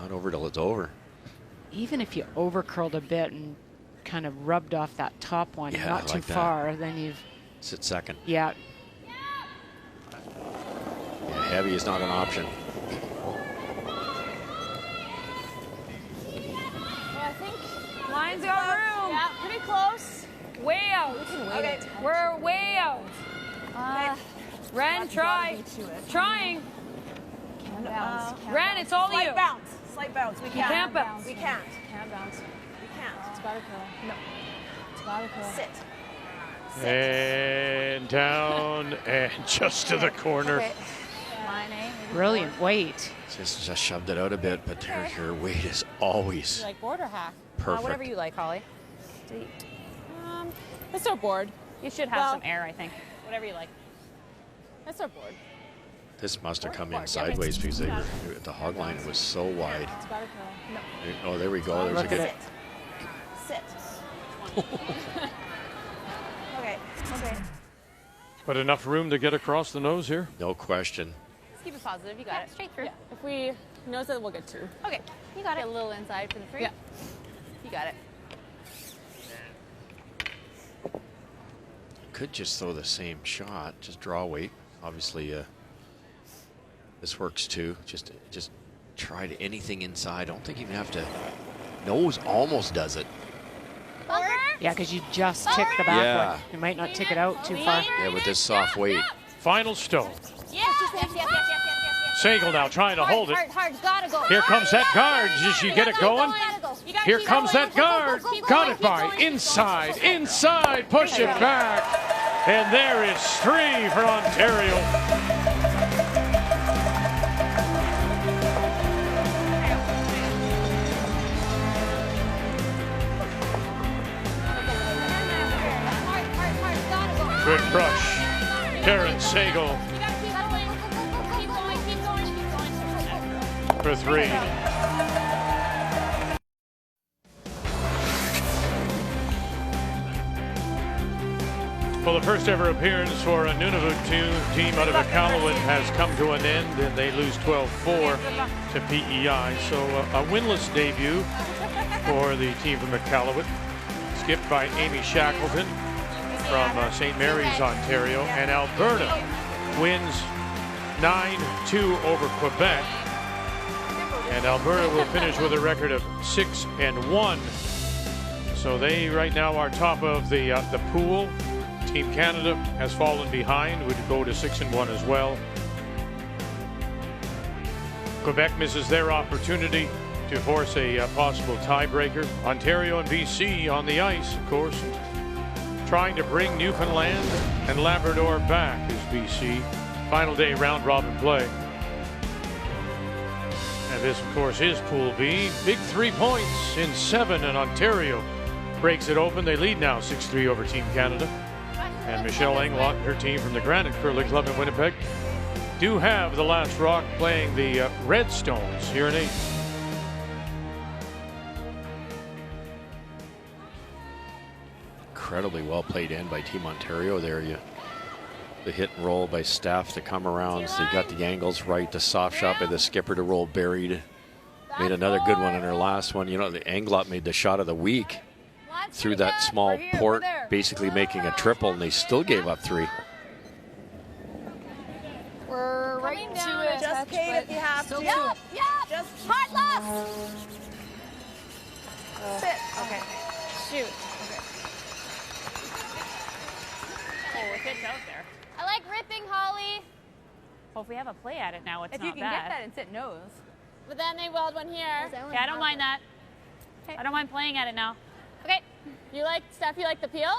Not over till it's over. Even if you over curled a bit and kind of rubbed off that top one, Yeah, not I too like that. far, then you've... Sit second. Yeah. Yeah, heavy is not an option. I think line's got room. Yeah, pretty close. Way out. Okay, we're way out. Ren, try. Trying. Ren, it's all you. Slight bounce. We You can't bounce. We can't. Can't bounce. We can't. It's gotta curl. No. It's gotta curl. Sit. And down and just to the corner. Okay. Line A. Brilliant weight. Just shoved it out a bit, but her weight is always You like board or half? perfect. Whatever you like, Holly. Let's our board. You should have some air, I think. Whatever you like. Let's our board. This must have come in sideways because they were, the hog line was so wide. It's gotta curl. No. Oh, there we go. There's a Look good. at it. Sit. Okay. Okay. But enough room to get across the nose here. No question. Just keep it positive. You got it. Straight through. Yeah. If we nose it, we'll get 2. Okay. You got it. Get a little inside for the 3. Yeah. You got it. Could just throw the same shot, just draw weight. Obviously, this works too. Just try anything inside. I don't think you have to. Nose almost does it. Yeah, because you just tick the back Yeah. one. You might not tick it out too far. Yeah, with this soft weight. Final stone. Yes. Sagal now trying to hold it. Hard, gotta go. Here comes that guard. Does she get it going? Here comes that guard. Got it by inside, inside. Push it back. And there is 3 for Ontario. Good crush. Karen Sagal for 3. Well, the first ever appearance for a Nunavut team out of Iqaluit has come to an end, and they lose 12-4 to PEI. So a winless debut for the team from Iqaluit, skipped by Amy Shackleton from St. Mary's, Ontario, and Alberta wins 9-2 over Quebec, and Alberta will finish with a record of 6-1. So they right now are top of the pool, Team Canada has fallen behind, would go to 6-1 as well. Quebec misses their opportunity to force a possible tiebreaker. Ontario and BC on the ice, of course, trying to bring Newfoundland and Labrador back is BC. Final day round robin play. And this, of course, is Pool B. Big 3 points in 7, and Ontario breaks it open. They lead now 6-3 over Team Canada. And Michelle Englot and her team from the Granite Curling Club in Winnipeg do have the last rock playing the Redstones here in 8. Incredibly well played in by Team Ontario there. The hit and roll by Steph to come around. So they got the angles right. The soft shot by the skipper to roll buried. Made another good one in her last one. You know, the Englot made the shot of the week through that small port, basically making a triple, and they still gave up 3. We're right to it. Just Kate if you have to. Yep. Just hard left. Sit. Okay. Shoot. Oh, if it's out there. I like ripping, Holly. Well, if we have a play at it now, it's If not you can bad. get that and sit nose. But then they weld one here. Yeah, I don't mind that. I don't mind playing at it now. Okay. You like stuff? You like the peel?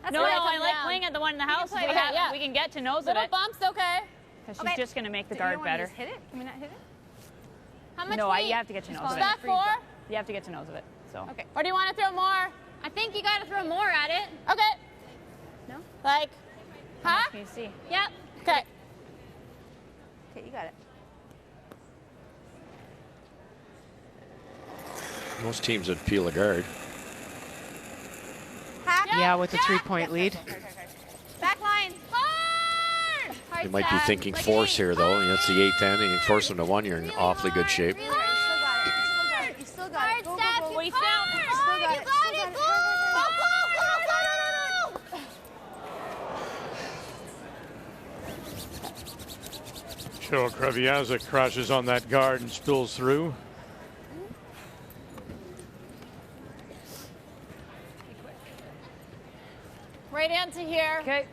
That's No, where I come like down. playing at the one in the house. play We, it, yeah. we can get to nose Little of it. bumps, okay. Because she's just going to make the You guard don't wanna better. just hit it? Can we not hit it? How much No, weight? you have to get to nose of it. Back 4? You have to get to nose of it. So. Okay. Or do you want to throw more? I think you got to throw more at it. Okay. No? Like, huh? Can you see? Yep. Okay. Okay, you got it. Most teams would peel a guard. Yeah, with the 3-point lead. Back line. Hard. You might be thinking force here, though. It's the 8th inning. You force them to 1, you're in awfully good shape. You still got it. Go, go, go. Waist down. You still got it. Go. Cheryl Kreviazuk crashes on that guard and spills through. Right into here. Okay.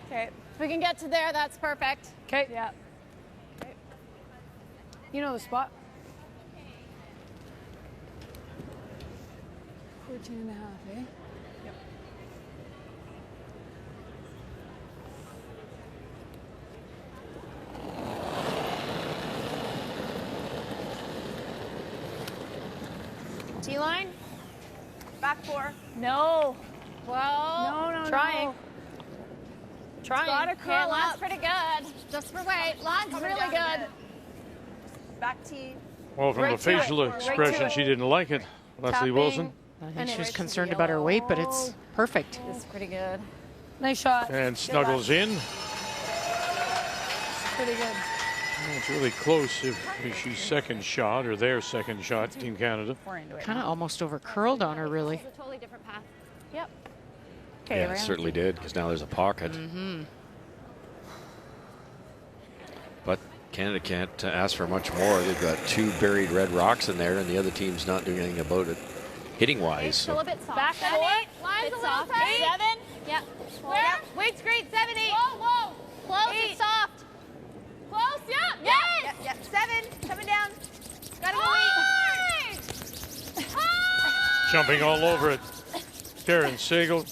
Okay. If we can get to there, that's perfect. Okay. Yeah. Okay. You know the spot. 14.5, eh? Yep. T-line. Back 4. No. Well, No. Trying. Trying. Gotta Okay, curl line's up. Pretty good. Just for weight. Line's Coming really down a good. bit. Back T. Well, from the facial expression, she didn't like it. Leslie Tapping. Wilson. I think she was concerned about her weight, but it's perfect. It's pretty good. Nice shot. And snuggles in. Pretty good. Well, it's really close if she's second shot or their second shot, Team Canada. Kind of almost over curled on her, really. It's a totally different path. Yep. Okay, yeah, it certainly did, because now there's a pocket. But Canada can't ask for much more. They've got 2 buried red rocks in there, and the other team's not doing anything about it, hitting-wise. Still a bit soft. Back 7, 8. Line's a little soft. tight. 7. Yep. Where? Weight's great. 7, 8. Whoa. Close. 8. It's soft. Close. Yep. Yes. Yep. 7. Coming down. Gotta go Hard. Hard. Jumping all over it. Karen Sagal,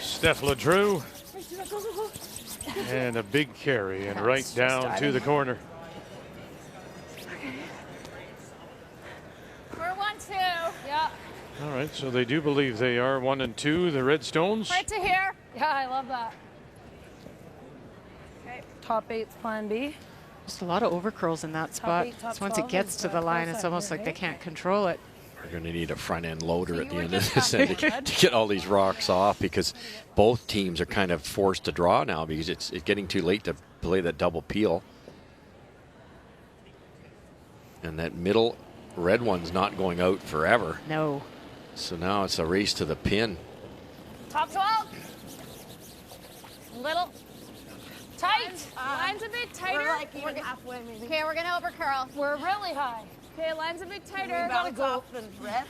Steph LeDrew, and a big carry and right down to the corner. We're 1-2. Yep. All right, so they do believe they are 1 and 2, the Redstones. Right to here. Yeah, I love that. Okay. Top 8's plan B. Just a lot of overcurls in that spot. 8, top So once it 12 gets is, to the line, cross it's side almost here, like they eh? can't control it. We're going to need a front-end loader at the end of this end to get all these rocks off, because both teams are kind of forced to draw now because it's getting too late to play that double peel. And that middle red one's not going out forever. No. So now it's a race to the pin. Top 12. Little tight. Line's a bit tighter. We're like even halfway, maybe. Okay, we're gonna over curl. We're really high. Okay, line's a bit tighter. Gotta go. Red.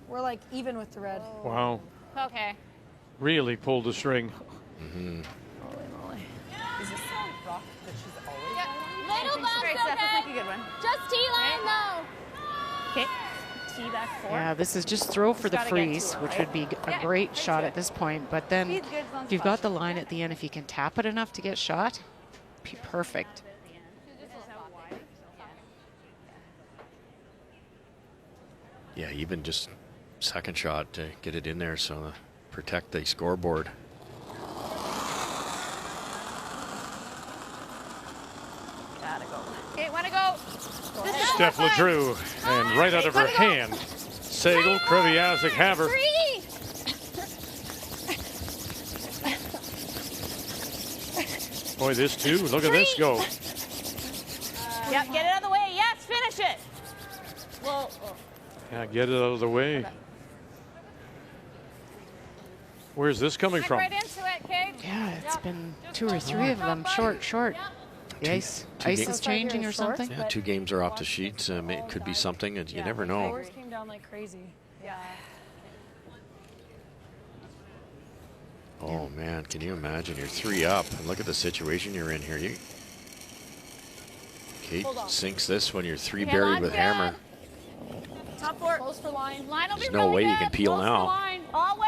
We're like even with the red. Wow. Okay. really pulled the string. Holy moly. Is this a rock that she's always Little bumps, Great, okay? Steph. Looks like a good one. Just T-line, though. Okay. Tee back 4. Yeah, this is just throw for the Gotta get to freeze, it, which right? would be a great shot at this point. But then Speed's good as long as if you've got fast. the line at the end, if you can tap it enough to get shot, be perfect. Yeah, even just second shot to get it in there so protect the scoreboard. Gotta go. Okay, wanna go? Steph Ledrew, and right out of her hand, Sagal, Kreviazuk have her. 3. Boy, this too. Look at this go. Yep, get it out of the way. Yes, finish it. Whoa. Yeah, get it out of the way. Where's this coming from? Right into it, okay? Yeah, it's been 2 or 3 of them short. The ice is changing or something. Yeah, 2 games are off the sheets. It could be something, and you never know. Scores came down like crazy. Yeah. Oh man, can you imagine? You're 3 up, and look at the situation you're in here. Kate sinks this when you're 3 buried with hammer. Top 4. Close for line. Line will be There's really no way good. you can peel Close now. for line. Always.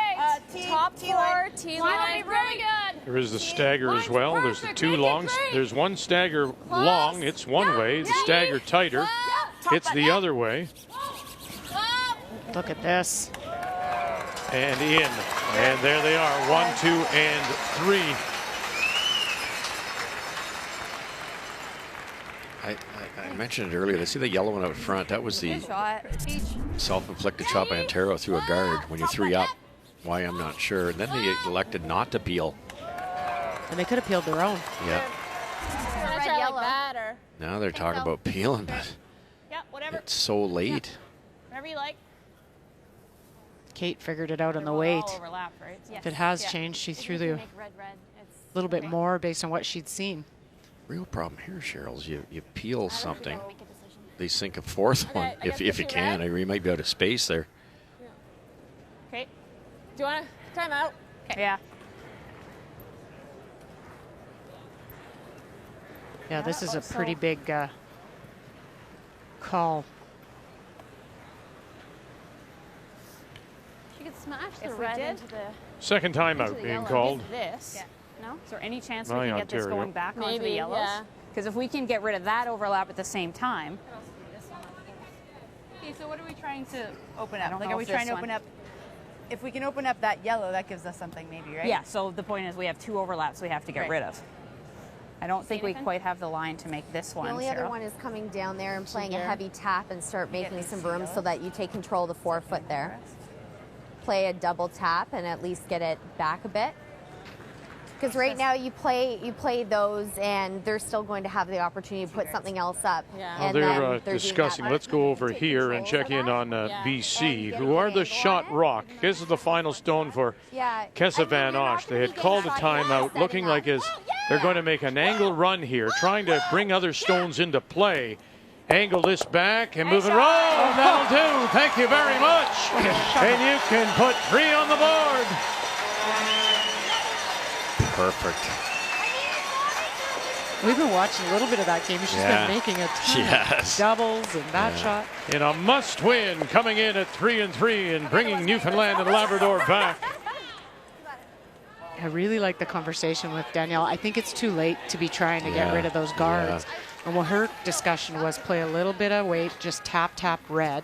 Top 4, T-line. Line will be really good. There is the stagger as well. There's the 2 longs. There's one stagger long. It's one way. The stagger tighter. It's the other way. Look at this. And in. And there they are. 1, 2, and 3. I mentioned it earlier. They see the yellow one out front. That was the self-inflicted shot by Ontario through a guard when you're 3 up. Why, I'm not sure. And then they elected not to peel. And they could have peeled their own. Yeah. Red, yellow. That or Now they're talking about peeling, but yeah, whatever. it's so late. Whatever you like. Kate figured it out on the weight. All overlap, right? If it has changed, she threw the little bit more based on what she'd seen. Real problem here, Cheryl, is you peel something. They sink a 4th one if you can. You might be out of space there. Okay. Do you want to time out? Okay. Yeah. Yeah, this is a pretty big call. She could smash the If we red did into the... Second timeout being called. This. No? Is there any chance by we can get this Ontario. going back onto the Maybe, yellows? yeah. Because if we can get rid of that overlap at the same time. Okay, so what are we trying to open I up? don't Like, know are we if trying to this open one- up? If we can open up that yellow, that gives us something, maybe, right? Yeah, so the point is we have 2 overlaps we have to get Right. rid of. I don't think we quite have the line to make this one, The only other Cheryl. one is coming down there and playing a here. heavy tap and start making some room so that you take control of the 4-foot there. Play a double tap and at least get it back a bit. Because right now you play those and they're still going to have the opportunity to put something else up. Well, And they're then they're doing discussing. that. Let's go over here and check in on BC, who are the shot rock. This is the final stone for Yeah, Kessa Van Osh. They had called a timeout, looking like as they're going to make an angle run here, trying to bring other stones into play. Angle this back and move it. Oh, that'll do. Thank you very much. And you can put 3 on the board. Perfect. We've been watching a little bit of that game. She's Yeah. been making a ton Yes. of doubles and that shot. In a must-win, coming in at 3-3 and bringing Newfoundland and Labrador back. I really like the conversation with Danielle. I think it's too late to be trying to get Yeah. rid of those guards. And what her discussion was, play a little bit of weight, just tap red.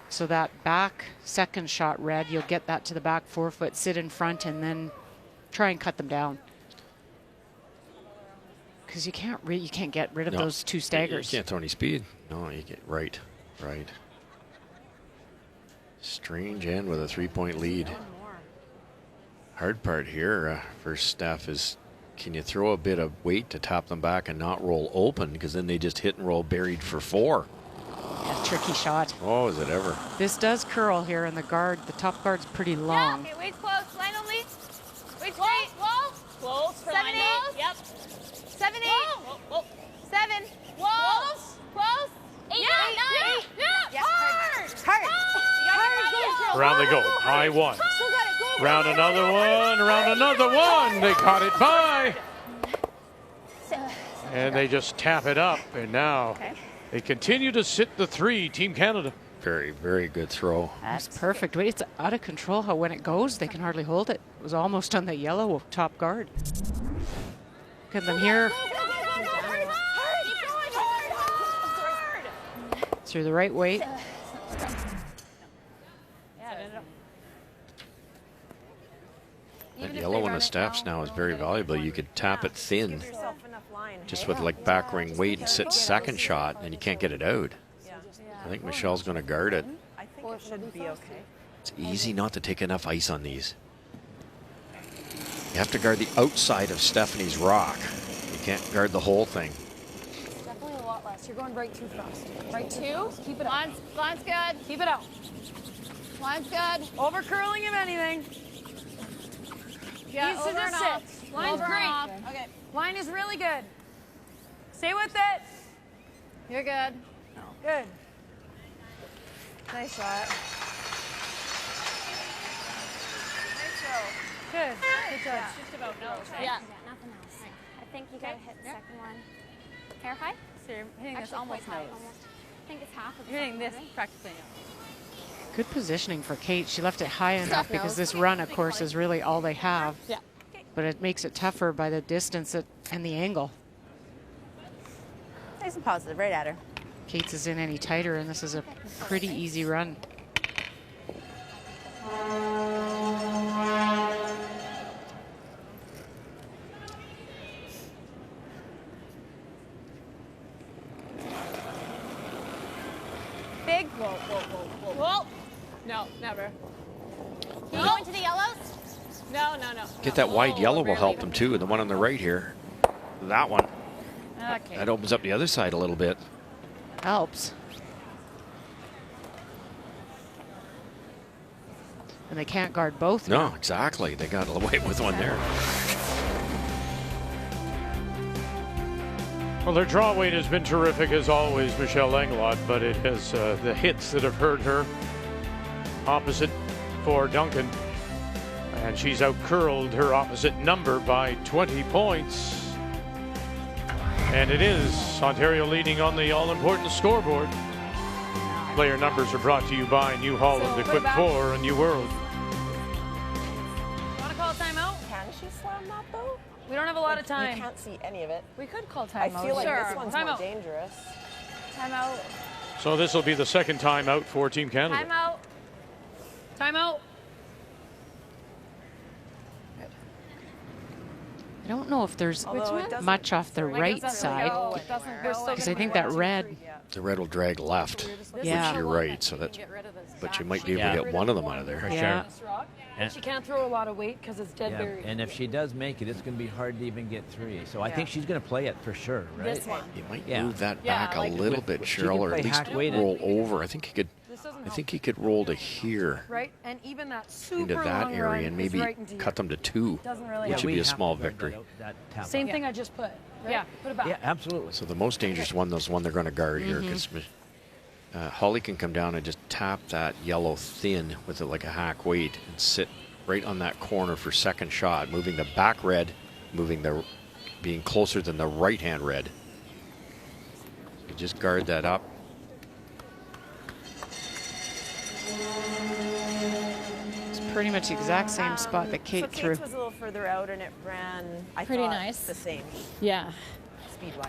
So that back second shot red, you'll get that to the back 4-foot, sit in front, and then try and cut them down. Because you can't get rid of No. those 2 staggers. You can't throw any speed. No, you get right. Strange end with a 3-point lead. Hard part here for Steph is, can you throw a bit of weight to tap them back and not roll open? Because then they just hit and roll buried for 4. Yeah, tricky shot. Oh, is it ever? This does curl here, and the top guard's pretty long. Okay, wait's close. Line only. Wait straight. Close. Close for 7, line 8. nose. Yep. 7, 8. Whoa. 7. Close. Close. 8, 9. Yeah. Yeah. Hard. Hard. Around they go. High 1. Still got it. Go. Round another one, round another one. They got it by. And they just tap it up. And now they continue to sit the 3, Team Canada. Very, very good throw. That's perfect. Wait, it's out of control how when it goes, they can hardly hold it. It was almost on the yellow top guard. Look at them here. Through the right weight. That yellow on the steps now is very valuable. You could tap it thin, just with like back ring weight and sit second shot, and you can't get it out. I think Michelle's going to guard it. I think it should be okay. It's easy not to take enough ice on these. You have to guard the outside of Stephanie's rock. You can't guard the whole thing. Definitely a lot less. You're going right too fast. Right two. Keep it up. Line's good. Keep it out. Line's good. Over curling if anything. Yeah, needs to just sit. Line's great. Okay. Line is really good. Stay with it. You're good. Good. Nice shot. Nice throw. Good. Good job. It's just about nose, right? Yeah. Nothing else. I think you gotta hit the second one. Hair high? So you're hitting this almost high, nose. almost. I think it's half of the You're hitting this second one, practically. Good positioning for Kate. She left it high enough Soft because nose. this run, of course, is really all they have. Yeah. But it makes it tougher by the distance and the angle. Nice and positive, right at her. Kate's is in any tighter, and this is a pretty easy run. Big. Whoa, whoa, whoa, whoa. Whoa. No, never. Can you go into the yellows? No, no, no. Get that wide yellow will help them too. The one on the right here. That one. Okay. That opens up the other side a little bit. Helps. And they can't guard both now. No, exactly. They got away with one there. Well, their draw weight has been terrific as always, Michelle Englot, but it has the hits that have hurt her. Opposite for Duncan. And she's out-curled her opposite number by 20 points. And it is Ontario leading on the all-important scoreboard. Player numbers are brought to you by New Holland, equipped for a new world. Want to call a timeout? Can she slam that though? We don't have a lot of time. You can't see any of it. We could call I timeout. feel like sure. this one's timeout. more dangerous. Timeout. So this will be the second timeout for Team Canada. Timeout. Timeout. I don't know if there's Although much off the right side, because I think that red. The red will drag left, Yeah. which you're right. So that's, but you might be able to get one of them out of there. Yeah. And she can't throw a lot of weight because it's dead buried. And if she does make it, it's going to be hard to even get 3. So I think she's going to play it for sure, right? This one. You might move that back a little bit, she Cheryl, can or play at least hack-weighted. roll over. I think he could. This doesn't I help. think he could roll to here Right? And even that super into that long area run and is maybe right into cut them to 2, Doesn't really which help. would be a have small to guard victory. that tap. Same thing I just put. Right? Yeah. Put it back. Yeah, absolutely. So the most dangerous one is one they're going to guard here, because Holly can come down and just tap that yellow thin with it like a hack weight and sit right on that corner for second shot, moving the back red, being closer than the right hand red. You just guard that up. It's pretty much the exact same spot that Kate so threw. Kate's was a little further out and it ran, I Pretty thought, nice. the same Yeah. speed-wise.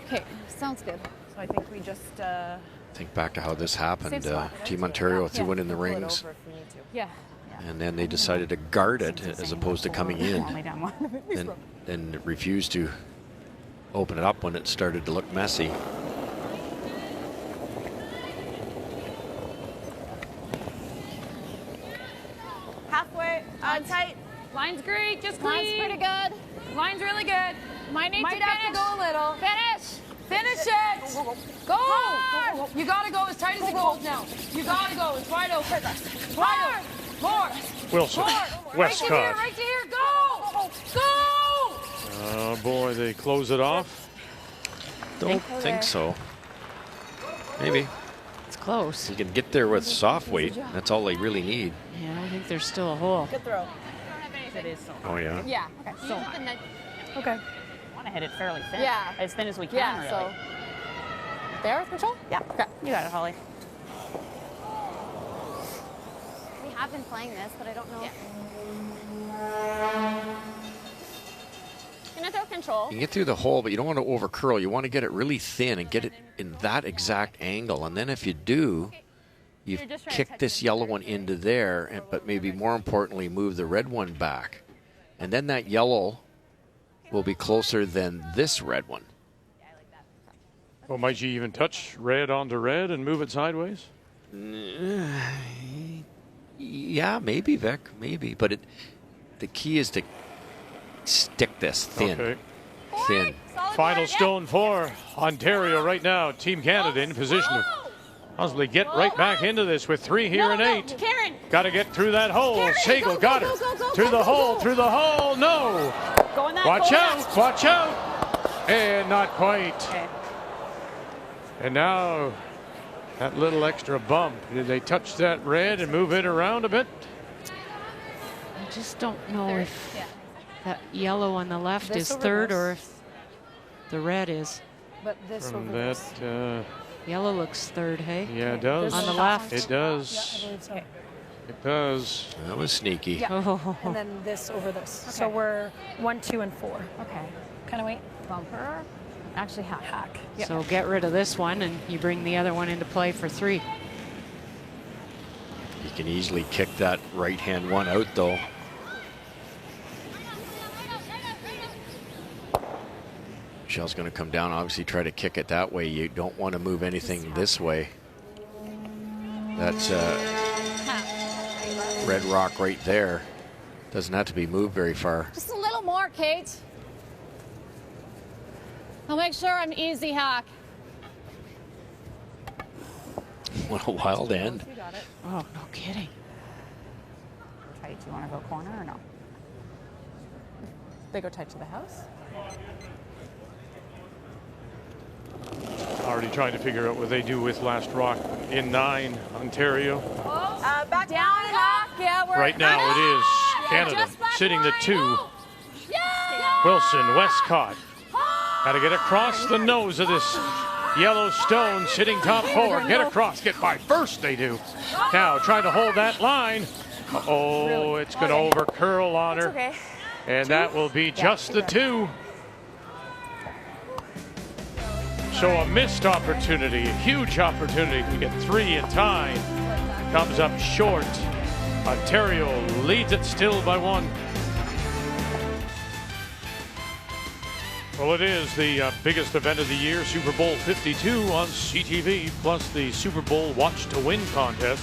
Okay, sounds good. So I think we just Think back to how this happened. Same spot, right? Team Ontario threw it in the pull it rings, over if we need to. Yeah. and then they decided to guard it as opposed to coming in, and refused to open it up when it started to look messy. Halfway, on tight. Line's great. Just Line's clean. pretty good. Line's really good. Might need Might to have finish. to go a little. Finish. Finish it. Go. Hard. You got to go as tight as it goes now. You got to go. It's wide open. Wide open. More. Wilson, More. Right to here. Westcott. Right to here. Go. Go. Oh boy, they close it off. Don't think so. Maybe. It's close. You can get there with soft weight. That's all they really need. Yeah, I think there's still a hole. Good throw. It is so. Oh, yeah. Yeah. Okay. So So use high. the net. Okay. I want to hit it fairly thin. Yeah. As thin as we can, Yeah. really. So there, Michelle. Yeah. Okay. You got it, Holly. We have been playing this, but I don't know. Gonna throw control. You can get through the hole, but you don't want to over curl. You want to get it really thin and get it in that exact angle. And then if you do, you've kicked this yellow one into there, but maybe more importantly, move the red one back. And then that yellow will be closer than this red one. Well, might you even touch red onto red and move it sideways? Yeah, maybe, Vic, maybe. But the key is to stick this thin. Okay. Thin. Final stone for Ontario right now. Team Canada in position to possibly get right back into this with 3 here and 8. Karen. Got to get through that hole. Sagel go, got go, her. go, go, Through go, the go, hole, go. through the hole. No. Go in that, Watch go in out, that. watch out. And not quite. Okay. And now that little extra bump. Did they touch that red and move it around a bit? I just don't know if that yellow on the left is third or if the red is. But this From over this. that, Yellow looks third, hey? yeah, it does. On the left. It does. Yeah, I believe so. It does. That was sneaky. Yeah. Oh. And then this over this. So we're 1, 2, and 4. Okay. Kind of wait. Bumper. Actually, hack. Yep. So get rid of this one and you bring the other one into play for 3. You can easily kick that right-hand one out, though. Michelle's going to come down, obviously try to kick it that way. You don't want to move anything this way. That's red rock right there. Doesn't have to be moved very far. Just a little more, Kate. I'll make sure I'm easy hack. What a wild end. You got it. Oh, no kidding. Tight. Do you want to go corner or no? They go tight to the house. Already trying to figure out what they do with last rock in 9, Ontario. Back down, hack. Yeah, we're Right now it is Canada sitting the 2. Wilson, Westcott. Got to get across the nose of this yellow stone sitting top 4. Get across, get by first, they do. Now trying to hold that line. Oh, it's going to over curl on her. Okay. And that will be just the 2. So a missed opportunity, a huge opportunity to get 3 in time. Comes up short. Ontario leads it still by 1. Well, it is the biggest event of the year, Super Bowl 52 on CTV, plus the Super Bowl Watch to Win contest,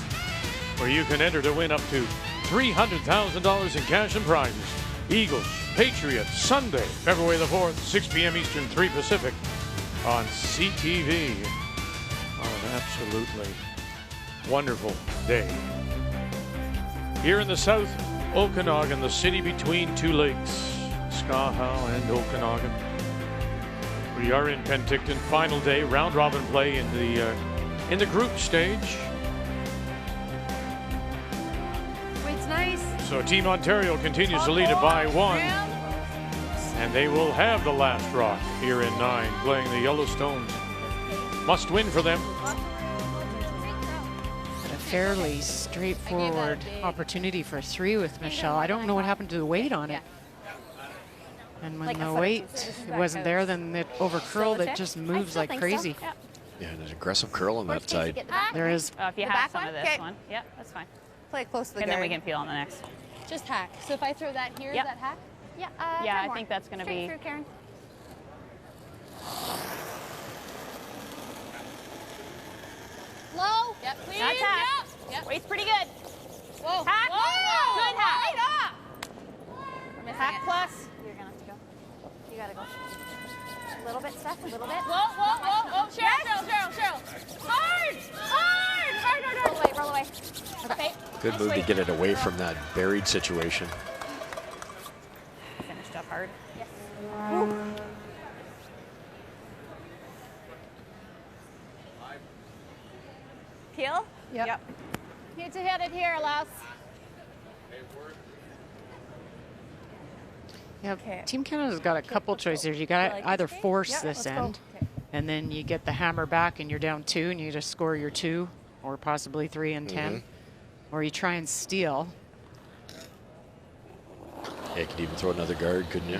where you can enter to win up to $300,000 in cash and prizes. Eagles, Patriots, Sunday, February the 4th, 6 p.m. Eastern, 3 Pacific on CTV. Oh, an absolutely wonderful day. Here in the south, Okanagan, the city between 2 lakes, Skaha and Okanagan. We are in Penticton, final day, round robin play in the group stage. It's nice. So Team Ontario continues to lead it by 1. And they will have the last rock here in 9, playing the Yellowstones. Must win for them. A fairly straightforward opportunity for 3 with Michelle. I don't know what happened to the weight on it. And when the weight wasn't there, then it over curled. It just moves like crazy. Yeah, there's aggressive curl on that side. There is. If you have some of this one. Yeah, that's fine. Play it close to the And then we guard. can peel on the next. Just hack. So if I throw that here, is Yep. that hack? Yeah. Yeah, try I more. think that's going to Straight be. through, Karen. Low. Yep. Please. That's hack. Yep. Weight's pretty good. Whoa. Hack. Whoa. Good hack. Right up. Hack plus. You're gonna have to go. You gotta go. A little bit, Steph. A little bit. Whoa, whoa, whoa, whoa. Cheryl. Hard. Roll away. Roll away. Okay. Good move to get it away from that buried situation. Finished up hard. Yes. Peel? Yep. Need to hit it here, Les. Yeah, Team Canada's got a couple choices. You got to either force this end, and then you get the hammer back and you're down 2 and you just score your 2 or possibly 3 and 10, or you try and steal. Yeah, you could even throw another guard, couldn't you?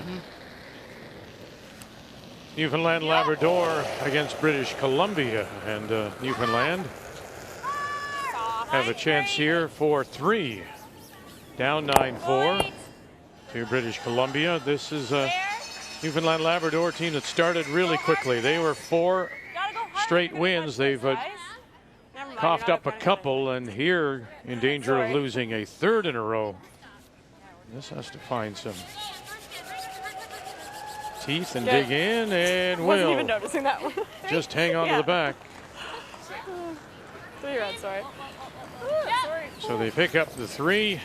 Newfoundland Labrador against British Columbia, and Newfoundland have a chance here for 3. Down 9-4 to British Columbia. This is a Newfoundland Labrador team that started really quickly. They were 4 straight wins. They've coughed up a couple, and here in danger of losing a 3rd in a row. This has to find some teeth and dig in, and Wasn't will even noticing that one. just hang on to the back. 3 red, sorry. So they pick up the 3.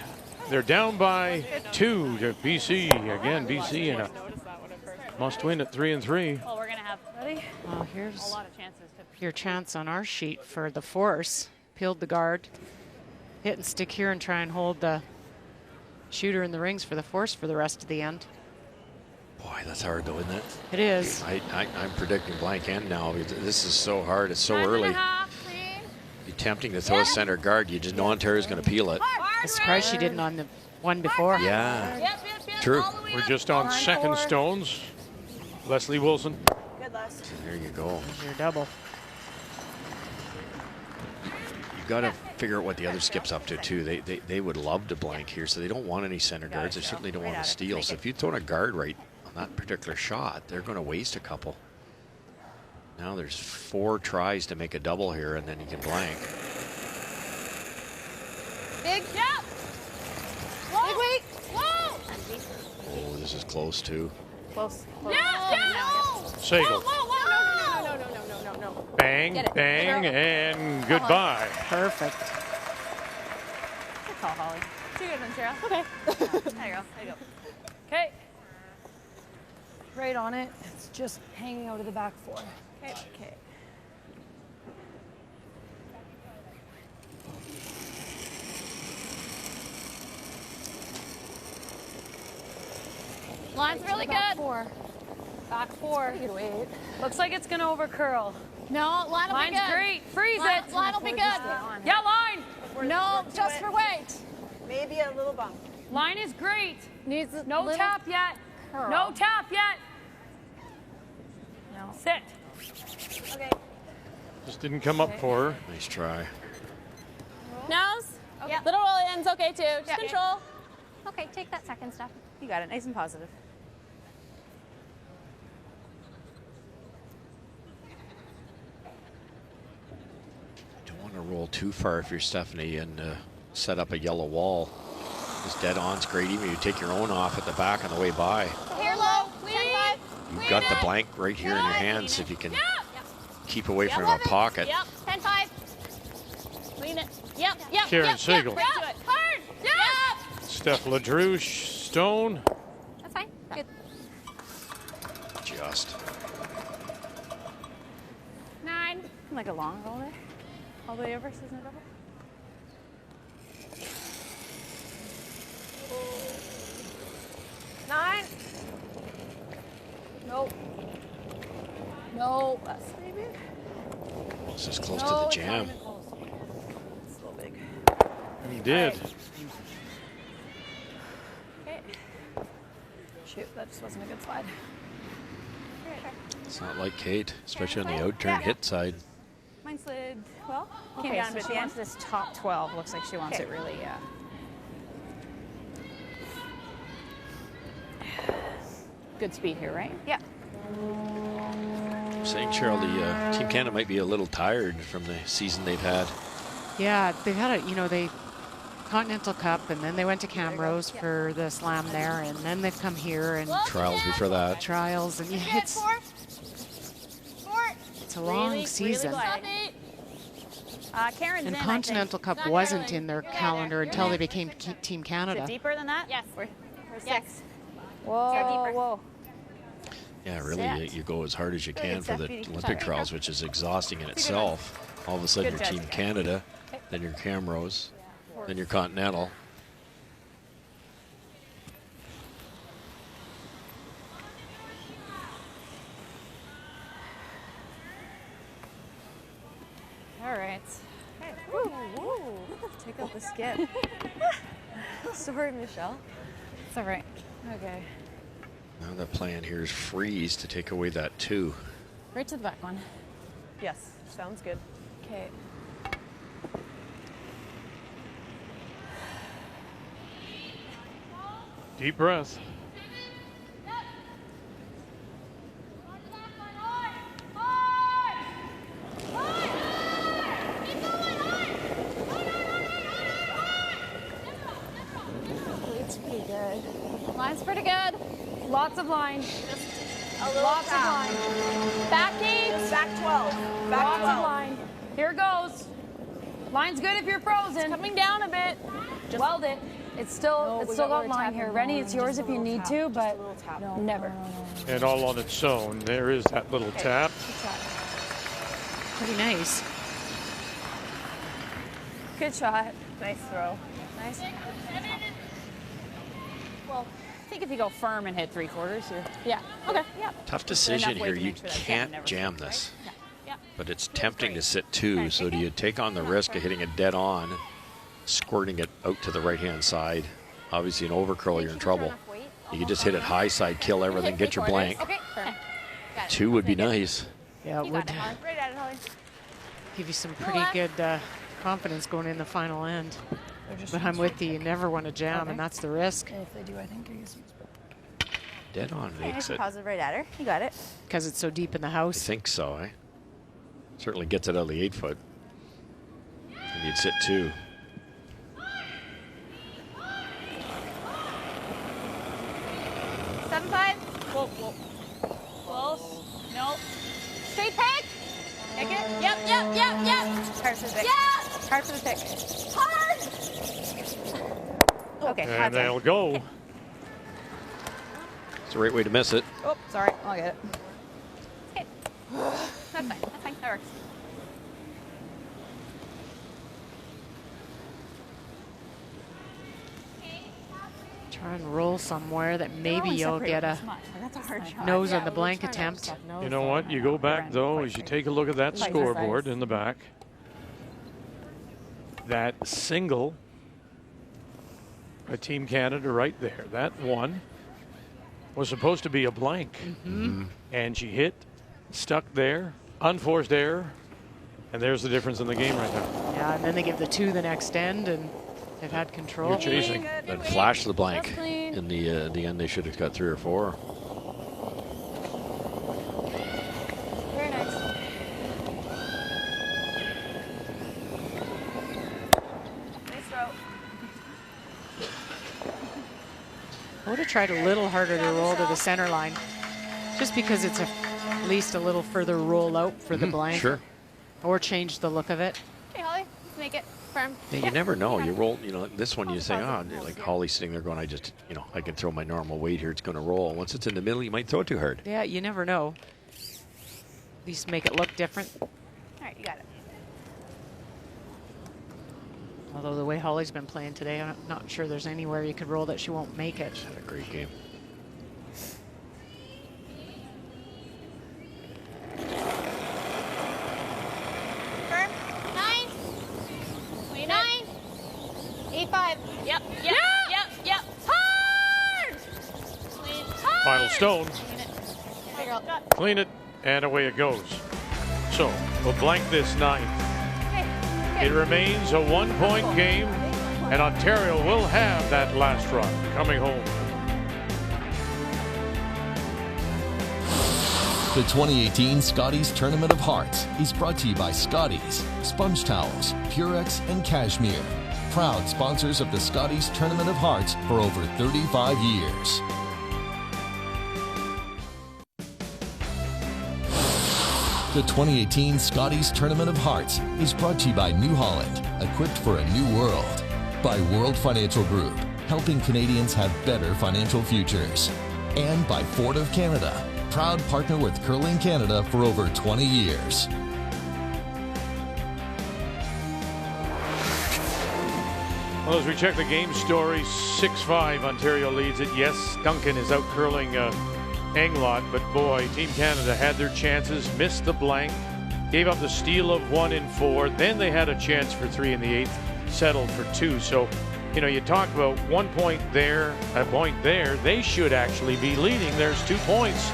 They're down by 2 to BC. Again, BC in a must win at 3-3. Well, we're going to have Well, here's a lot of chances to your chance on our sheet for the force. Peeled the guard, hit and stick here and try and hold the shooter in the rings for the force for the rest of the end. Boy, that's hard though, isn't it? It is. I'm predicting blank end now. This is so hard. It's so early. Be tempting to throw a center guard. You just know Ontario's going to peel it. I'm surprised she didn't on the one before. Yeah. True. We're just on second stones. Leslie Wilson. Good, Les. There you go. Your double. You've got to figure out what the other skip's up to too. They would love to blank here, so they don't want any center guards. They certainly don't want to steal. So if you throw a guard right on that particular shot, they're going to waste a couple. Now there's 4 tries to make a double here, and then you can blank. Big jump. Big weight. Whoa. Oh, this is close too. Close. Segal. No. Bang, Get it. bang, and goodbye. Perfect. Good call, Holly. Too good one, Cheryl. Okay. There you go. There you go. Okay. Right on it. It's just hanging out of the back 4. Okay. Line's really good. Back 4. Back 4. Good weight. Looks like it's gonna over curl. No, line will be Line's good. great. Freeze it. Line will be good. Yeah, line. No, just for weight. Maybe a little bump. Line is great. Needs a No little tap yet. curl. No tap yet. No. Sit. Okay. Just didn't come up for her. Nice try. Nose. Okay. Little roll in's okay too. Just control. Okay, take that second step. You got it. Nice and positive. Don't want to roll too far if you're Stephanie and set up a yellow wall. This dead on's great. Even if you take your own off at the back on the way by. Here low. Clean. You've got the blank right here in your hands if you can keep away from a pocket. Yep. 10-5. Clean it. Yep. Karen Segal. Yep. Hard. Yep. Steph Ledrouche, stone. That's fine. Good. Just. 9. Like a long roll there. All the way over, isn't it double? Nine. Nope. No. That's maybe. This is close to the jam. It's a little big. He did. Okay. Shoot, that just wasn't a good slide. It's not like Kate, especially on the out-turn hit side. Mine slid well. Came Okay, down so a bit she at the wants end. this top 12. Looks like she wants it really, good speed here, right? Yeah. I'm saying, Cheryl, the Team Canada might be a little tired from the season they've had. Yeah, they've had they Continental Cup, and then they went to Camrose for the slam there, and then they've come here and Trials before that. trials, and yeah, it's a long season. Karen's And in, Continental Cup wasn't in their calendar until they became Team Is Canada. it deeper than that? Yes. We're 6. Whoa, whoa. Yeah, really, Set. you go as hard as you Good, can for the Stephanie. Olympic trials, which is exhausting in itself. All of a sudden, Good you're judge. Team Canada, then you're Camrose, then you're Continental. All right. Okay. Woo, woo. Take out the skip. Sorry, Michelle. It's all right. Okay. Now the plan here is freeze to take away that 2. Right to the back one. Yes, sounds good. Okay. Deep breath. It's pretty good. Line's pretty good. Lots of line. Lots of line. Back 8. Back 12. Back Lots 12. of line. Here goes. Line's good if you're frozen. It's coming down a bit. Weld it. It's still got line here. Rennie, it's yours if you need to, but no, never. And all on its own. There is that little tap. Pretty nice. Good shot. Nice throw. Nice. Well, I think if you go firm and hit 3/4, you're. Yeah. Okay. Yeah. Tough decision here. You can't jam this. But it's tempting to sit 2, so do you take on the risk of hitting it dead on, squirting it out to the right-hand side? Obviously, an overcurl, you're in trouble. You can just hit it high side, kill everything, get your blank. Okay. 2 would be nice. Yeah, it would Right at it, Holly. give you some pretty good confidence going in the final end. But I'm with you. You never want to jam, and that's the risk. If they do, I think Dead on makes it. Pause it right at her. You got it. Because it's so deep in the I house. think so, eh? Certainly gets it out of the 8-foot. And you'd sit 2. Seven, 5. Whoa, whoa. Close. No. Straight pick. Pick it. Yep. Hard for the pick. Yeah. Hard for the pick. Hard. Okay. And they'll go. It's the right way to miss it. Oh, sorry. I'll get it. Okay. That's fine. That's fine. That works. Try and roll somewhere that maybe you'll get a That's a hard shot. nose on the blank attempt. You know what? You go back, though, as you take a look at that scoreboard in the back. That single, a Team Canada right there. That one was supposed to be a blank. And she hit, stuck there, unforced error, and there's the difference in the game right now. Yeah, and then they give the 2 the next end, and they've had control. You're chasing. That flash the blank. In the end, they should have got 3 or 4. Very nice. Nice throw. I would have tried a little harder to roll to the center line, just because it's at least a little further roll out for the blank. Sure. Or change the look of it. Okay, Holly. Let's make it firm. Yeah, you never know. You roll, this one you say, like Holly's sitting there going, I can throw my normal weight here. It's going to roll. Once it's in the middle, you might throw it too hard. Yeah, you never know. At least make it look different. All right, you got it. Although the way Holly's been playing today, I'm not sure there's anywhere you could roll that she won't make it. Had a great game. Firm. 9. 29. 8-5. Yep. Hard. Final stone. Figure out. Clean it, and away it goes. So we'll blank this 9th. It remains a 1-point game, and Ontario will have that last run coming home. The 2018 Scotties Tournament of Hearts is brought to you by Scotties, Sponge Towels, Purex, and Cashmere. Proud sponsors of the Scotties Tournament of Hearts for over 35 years. The 2018 Scotties Tournament of Hearts is brought to you by New Holland, equipped for a new world. By World Financial Group, helping Canadians have better financial futures. And by Ford of Canada, proud partner with Curling Canada for over 20 years. Well, as we check the game story, 6-5, Ontario leads it. Yes, Duncan is out curling Englot, but boy, Team Canada had their chances, missed the blank, Gave up the steal of 1 in 4. Then they had a chance for 3 in the 8th, settled for 2. So, you know, you talk about 1 point there, a point there. They should actually be leading. There's 2 points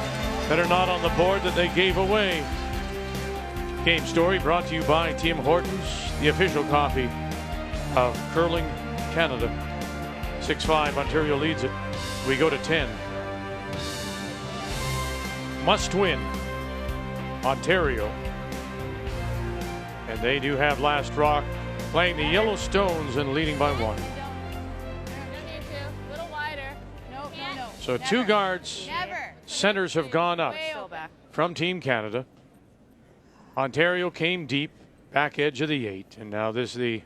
that are not on the board that they gave away. Game story brought to you by Tim Hortons, the official coffee of Curling Canada. 6-5, Ontario leads it. We go to 10. Must win, Ontario. And they do have last rock, playing the Yellowstones and leading by 1. A little wider. No. So 2 guards, centers have gone up from Team Canada. Ontario came deep, back edge of the 8. And now this is the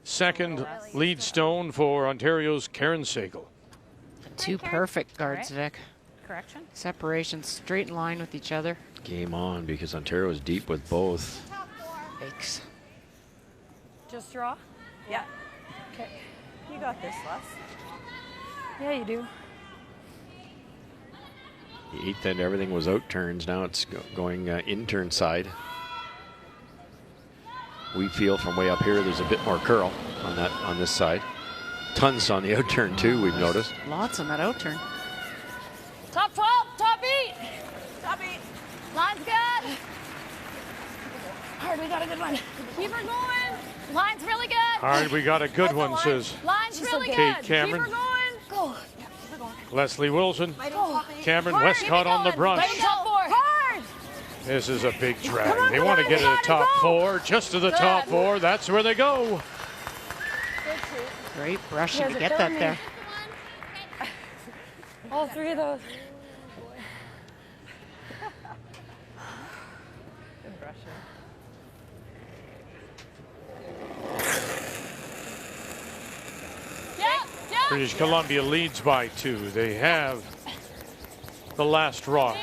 second lead stone for Ontario's Karen Sagal. 2 perfect guards, Vic. Correction. Separation straight in line with each other. Game on, because Ontario is deep with both. Yikes. Just draw? Yeah. Okay. You got this, Les. Yeah, you do. The 8th end, everything was out turns. Now it's going in turn side. We feel from way up here there's a bit more curl on this side. Tons on the out turn too, we've noticed. Lots on that out turn. Top 12, top 8. Top 8. Line's good. Hard, we got a good one. Keep her going. Line's really good. All right, we got a good one, says Line's really good. Kate Cameron. Keep her going. Go. Leslie Wilson. Go. Cameron Hard, Westcott on the brush. Right top 4. Hard. This is a big drag. They want to get to the top 4, just to the top 4. That's where they go. Great brushing to get that there. All 3 of those. Good brushing. British Columbia leads by 2. They have the last rock.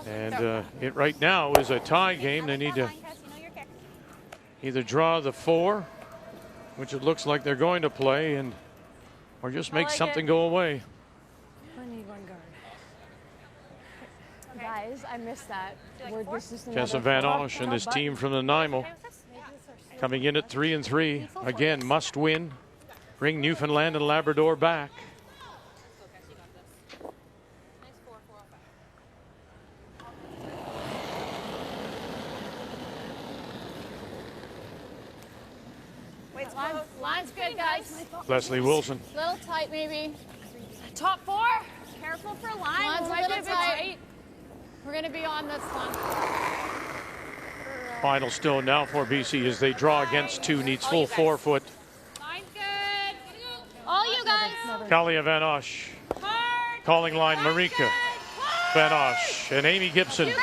And it right now is a tie game. They need to either draw the 4, which it looks like they're going to play, or just make something go away. I need 1 guard. Guys, I missed that. Tessa Van Osh and this team from the Nanaimo coming in at 3-3. Again, must win. Bring Newfoundland and Labrador back. Line's good, guys. Leslie Wilson. Little tight, maybe. Top 4. Careful for line. Line's a little tight. We're going to be on this one. Final stone now for BC as they draw against 2. Needs full 4 foot. Line's good. All you guys. Kalia Van Osh. Calling line Marika Van Osh and Amy Gibson Go.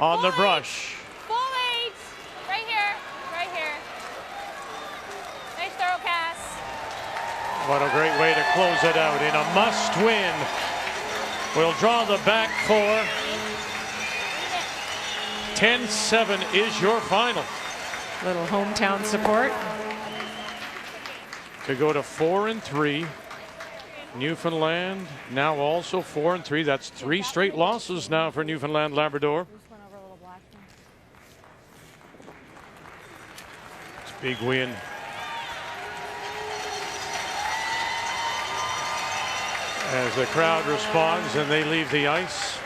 on the brush. Full 8. Right here. Nice throw, Cass. What a great way to close it out in a must win. We'll draw the back 4. 10-7 is your final. Little hometown support. To go to 4-3. Newfoundland now also 4-3. That's 3 straight losses now for Newfoundland Labrador. It's a big win. As the crowd responds and they leave the ice.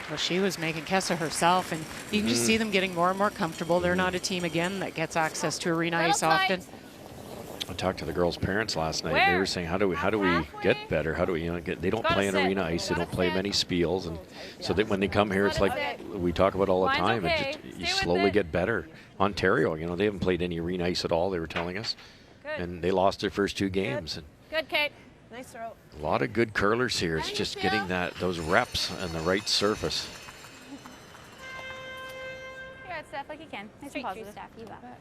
Well, she was making Kessa herself, and you can just see them getting more and more comfortable. They're not a team, again, that gets access to arena ice often. I talked to the girls' parents last night. They were saying, how do we get better? How do we get? They don't play in arena ice. They don't play many spiels, and so that when they come here, it's like we talk about all the time. It just, you slowly get better. Ontario, they haven't played any arena ice at all. They were telling us, and they lost their first 2 games. Good, Kate. Nice throw. A lot of good curlers here. It's just getting those reps on the right surface. You're at Steph like you can. Nice and positive. Steph, you bet.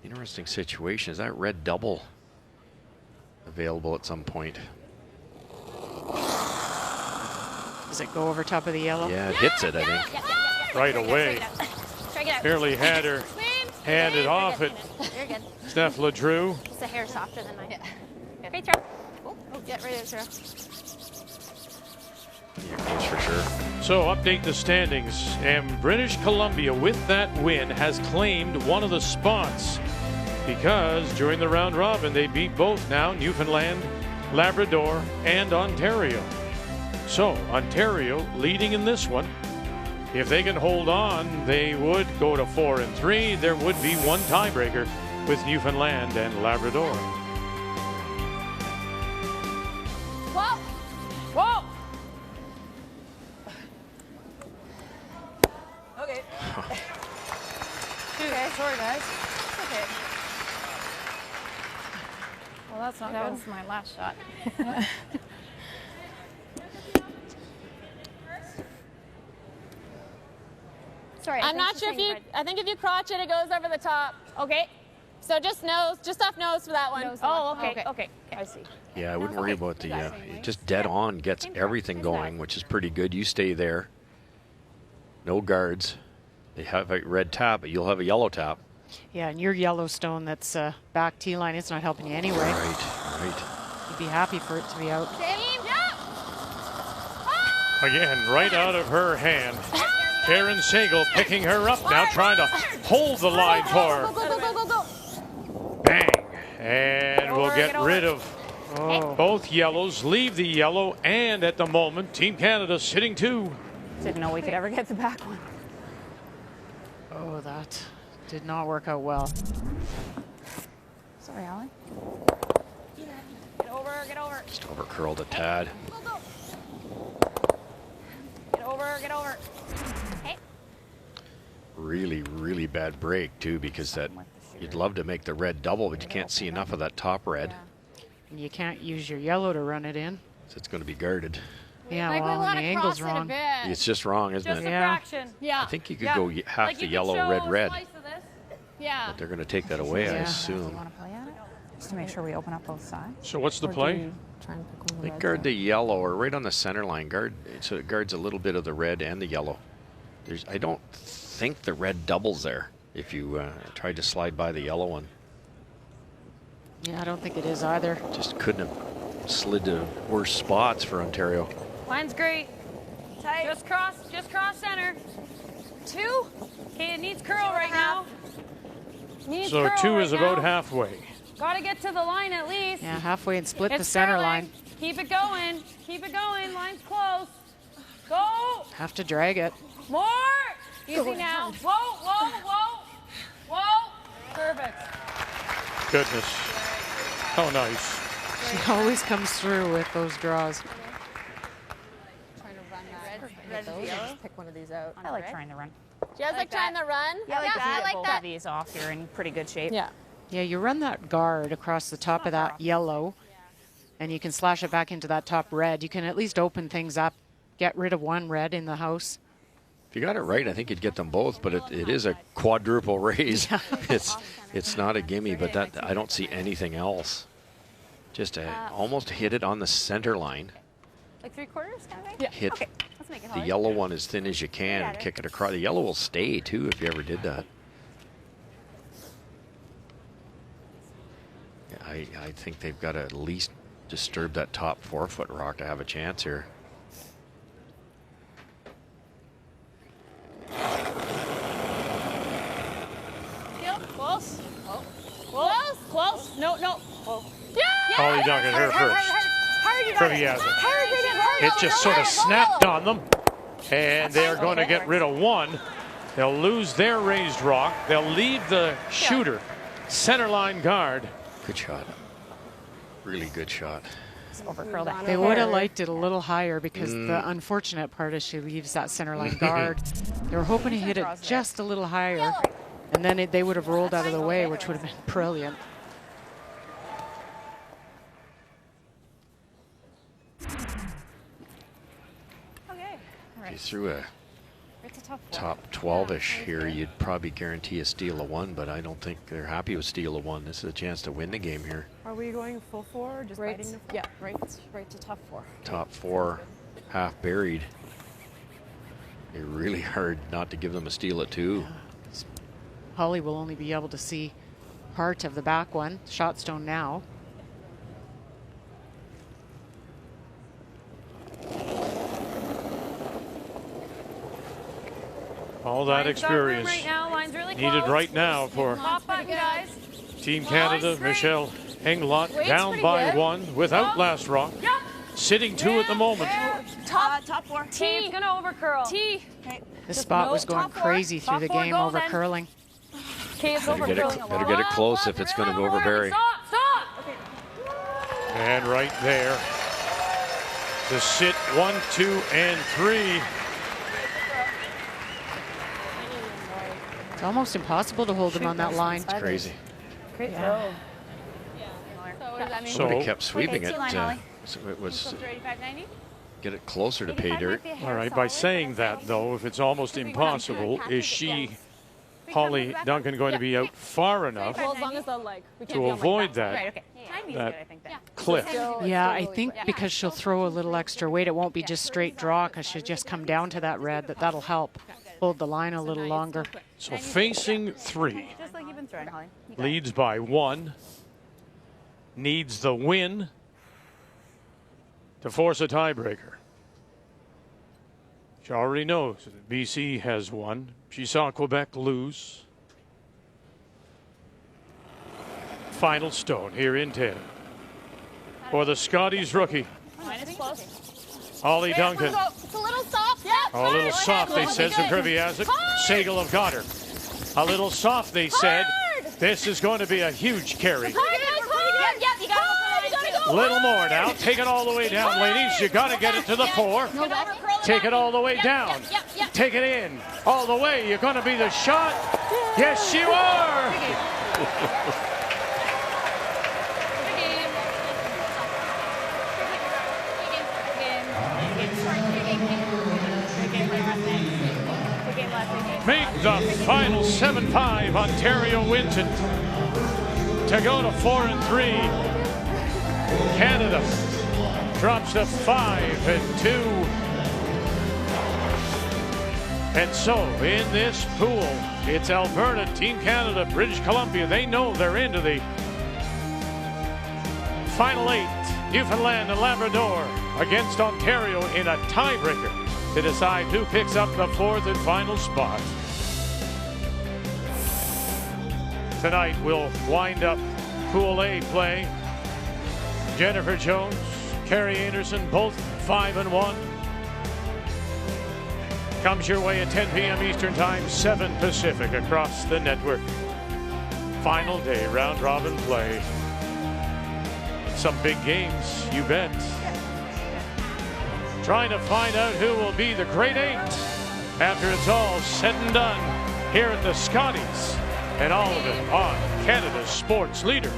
Interesting situation. Is that red double available at some point? Does it go over top of the yellow? Yeah, it hits it, I think. Right away. Barely had her handed off it. You're good. Steph LeDrew. Just a hair softer than mine. Yeah. Great throw. Oh, get ready to throw. Games for sure. So update the standings, and British Columbia with that win has claimed one of the spots because during the round robin they beat both now Newfoundland, Labrador, and Ontario. So Ontario leading in this one. If they can hold on, they would go to 4-3. There would be one tiebreaker with Newfoundland and Labrador. Whoa! Whoa! Okay. Okay, sorry guys. It's okay. Well, that's not That good. was my last shot. Sorry, I'm not sure if you. I think if you crotch it, it goes over the top. Okay. So just nose, just off nose for that one. Oh, okay, okay. I see. Yeah, I wouldn't worry about the just dead on gets everything going, which is pretty good. You stay there. No guards. They have a red tap, but you'll have a yellow tap. Yeah, and your Yellowstone that's back tee line, it's not helping you anyway. Right. You'd be happy for it to be out. Again, right out of her hand. Karen Sagal picking her up now, trying to hold the line for her. Go, go, go, go, go. Bang. And we'll get rid of both yellows, leave the yellow, and at the moment, Team Canada sitting 2. Didn't know we could ever get the back one. Oh, that did not work out well. Sorry, Allie. Get over, get over. Just over curled a tad. Get over, get over. Hey. Really, really bad break too, because that you'd love to make the red double, but you can't see enough of that top red. And you can't use your yellow to run it in. So it's going to be guarded. Yeah, Like, we well, want and the to angle's cross it a wrong. bit. It's just wrong, isn't Just it? a fraction. Yeah. I think you could go half Like the you could yellow, show red, a red. slice of this. Yeah. But they're going to take that away, I assume. Want to play at it? Just to make sure we open up both sides. So what's the play? They guard the yellow or right on the center line. Guard so it guards a little bit of the red and the yellow. I don't think the red doubles there if you tried to slide by the yellow one. Yeah, I don't think it is either. Just couldn't have slid to worse spots for Ontario. Line's great. Tight. Just cross center. 2. Okay, it needs curl right now. Needs So curl 2 right is about now. halfway. Gotta get to the line at least. Yeah, halfway and split the It's center curling. line. Keep it going. Keep it going. Line's close. Go. Have to drag it. More. Easy now. Whoa, whoa, whoa. Whoa. Perfect. Goodness. How nice. She always comes through with those draws. Just pick one of these out. I like trying to run. Do you guys like trying to run? Yeah, like I like Both that. of these off, you're in pretty good shape. Yeah. Yeah, you run that guard across the top of that yellow, and you can slash it back into that top red. You can at least open things up, get rid of one red in the house. If you got it right, I think you'd get them both, but it is a quadruple raise. It's not a gimme, but that I don't see anything else. Just almost hit it on the center line. Like 3/4 kind of thing? Yeah. Hit Okay, let's make it the hard. yellow one as thin as you can and kick it across. The yellow will stay too if you ever did that. Yeah, I think they've got to at least disturb that top 4-foot rock to have a chance here. Yep. Close. Oh. Close. Close. No, no. Oh. Yeah. Holly Duncan, her first. Hard. It just sort of snapped on them, and they are going to get rid of one. They'll lose their raised rock. They'll leave the shooter, center line guard. Good shot. Really good shot. They would have liked it a little higher because the unfortunate part is she leaves that center line guard. They were hoping to hit it just a little higher, and then they would have rolled out of the way, which would have been brilliant. If you threw a top 12-ish here, you'd probably guarantee a steal of 1, but I don't think they're happy with steal of 1. This is a chance to win the game here. Are we going full 4 or just Right, biting the 4? yeah, right to top 4. Top 4, half buried. It's really hard not to give them a steal at 2. Holly will only be able to see part of the back one. Shot stone now. All that experience right now. Line's really needed close. right now for Top button, guys. Team Canada. Michelle Englot down by 1 without last rock. Yep. Sitting 2 at the moment. Top 4. T. It's gonna over curl. T. Okay. The spot was going crazy through the game over curling. Okay, it's over curling. Better get it close if it's going to go over Barry. Stop. Okay. And right there to sit 1, 2, and 3. It's almost impossible to hold him on that line. It's crazy. Great throw. So what does that mean? Somebody kept sweeping it. Line, So it was Closer to 85.90? get it closer to pay dirt. All right, by saying that, though, if it's almost impossible, is she, Holly Duncan, going to be out far enough Well, as long as the leg. We can't to be on avoid that. that, Right, okay. that cliff? Yeah, I think because she'll throw a little extra weight, it won't be just straight draw because she'll just come down to that red. That'll help hold the line a little longer. So facing 3, Just like you've been throwing, Holly. leads by 1, needs the win to force a tiebreaker. She already knows that BC has won. She saw Quebec lose. Final stone here in 10 for the Scotties rookie, Mine is close. Holly Duncan. It's a little soft. Yeah. A little soft, they said, to Kriviazic. Sagel have got her. A little soft, they said. This is going to be a huge carry. Yep, you gotta go. Little more now. Take it all the way down, ladies. You got to get it to the 4. Take it all the way down. Take it in. All the way. You're going to be the shot. Yes, you are. Make the final 7-5. Ontario wins it to go to 4-3. Canada drops to 5-2. And so in this pool, it's Alberta, Team Canada, British Columbia. They know they're into the final 8. Newfoundland and Labrador against Ontario in a tiebreaker to decide who picks up the 4th and final spot. Tonight we'll wind up Pool A play. Jennifer Jones, Carrie Anderson, both 5-1. Comes your way at 10 p.m. Eastern Time, 7 Pacific across the network. Final day, round robin play. Some big games, you bet. Trying to find out who will be the Great 8 after it's all said and done here at the Scotties. And all of it on Canada's sports leader,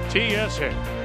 TSN.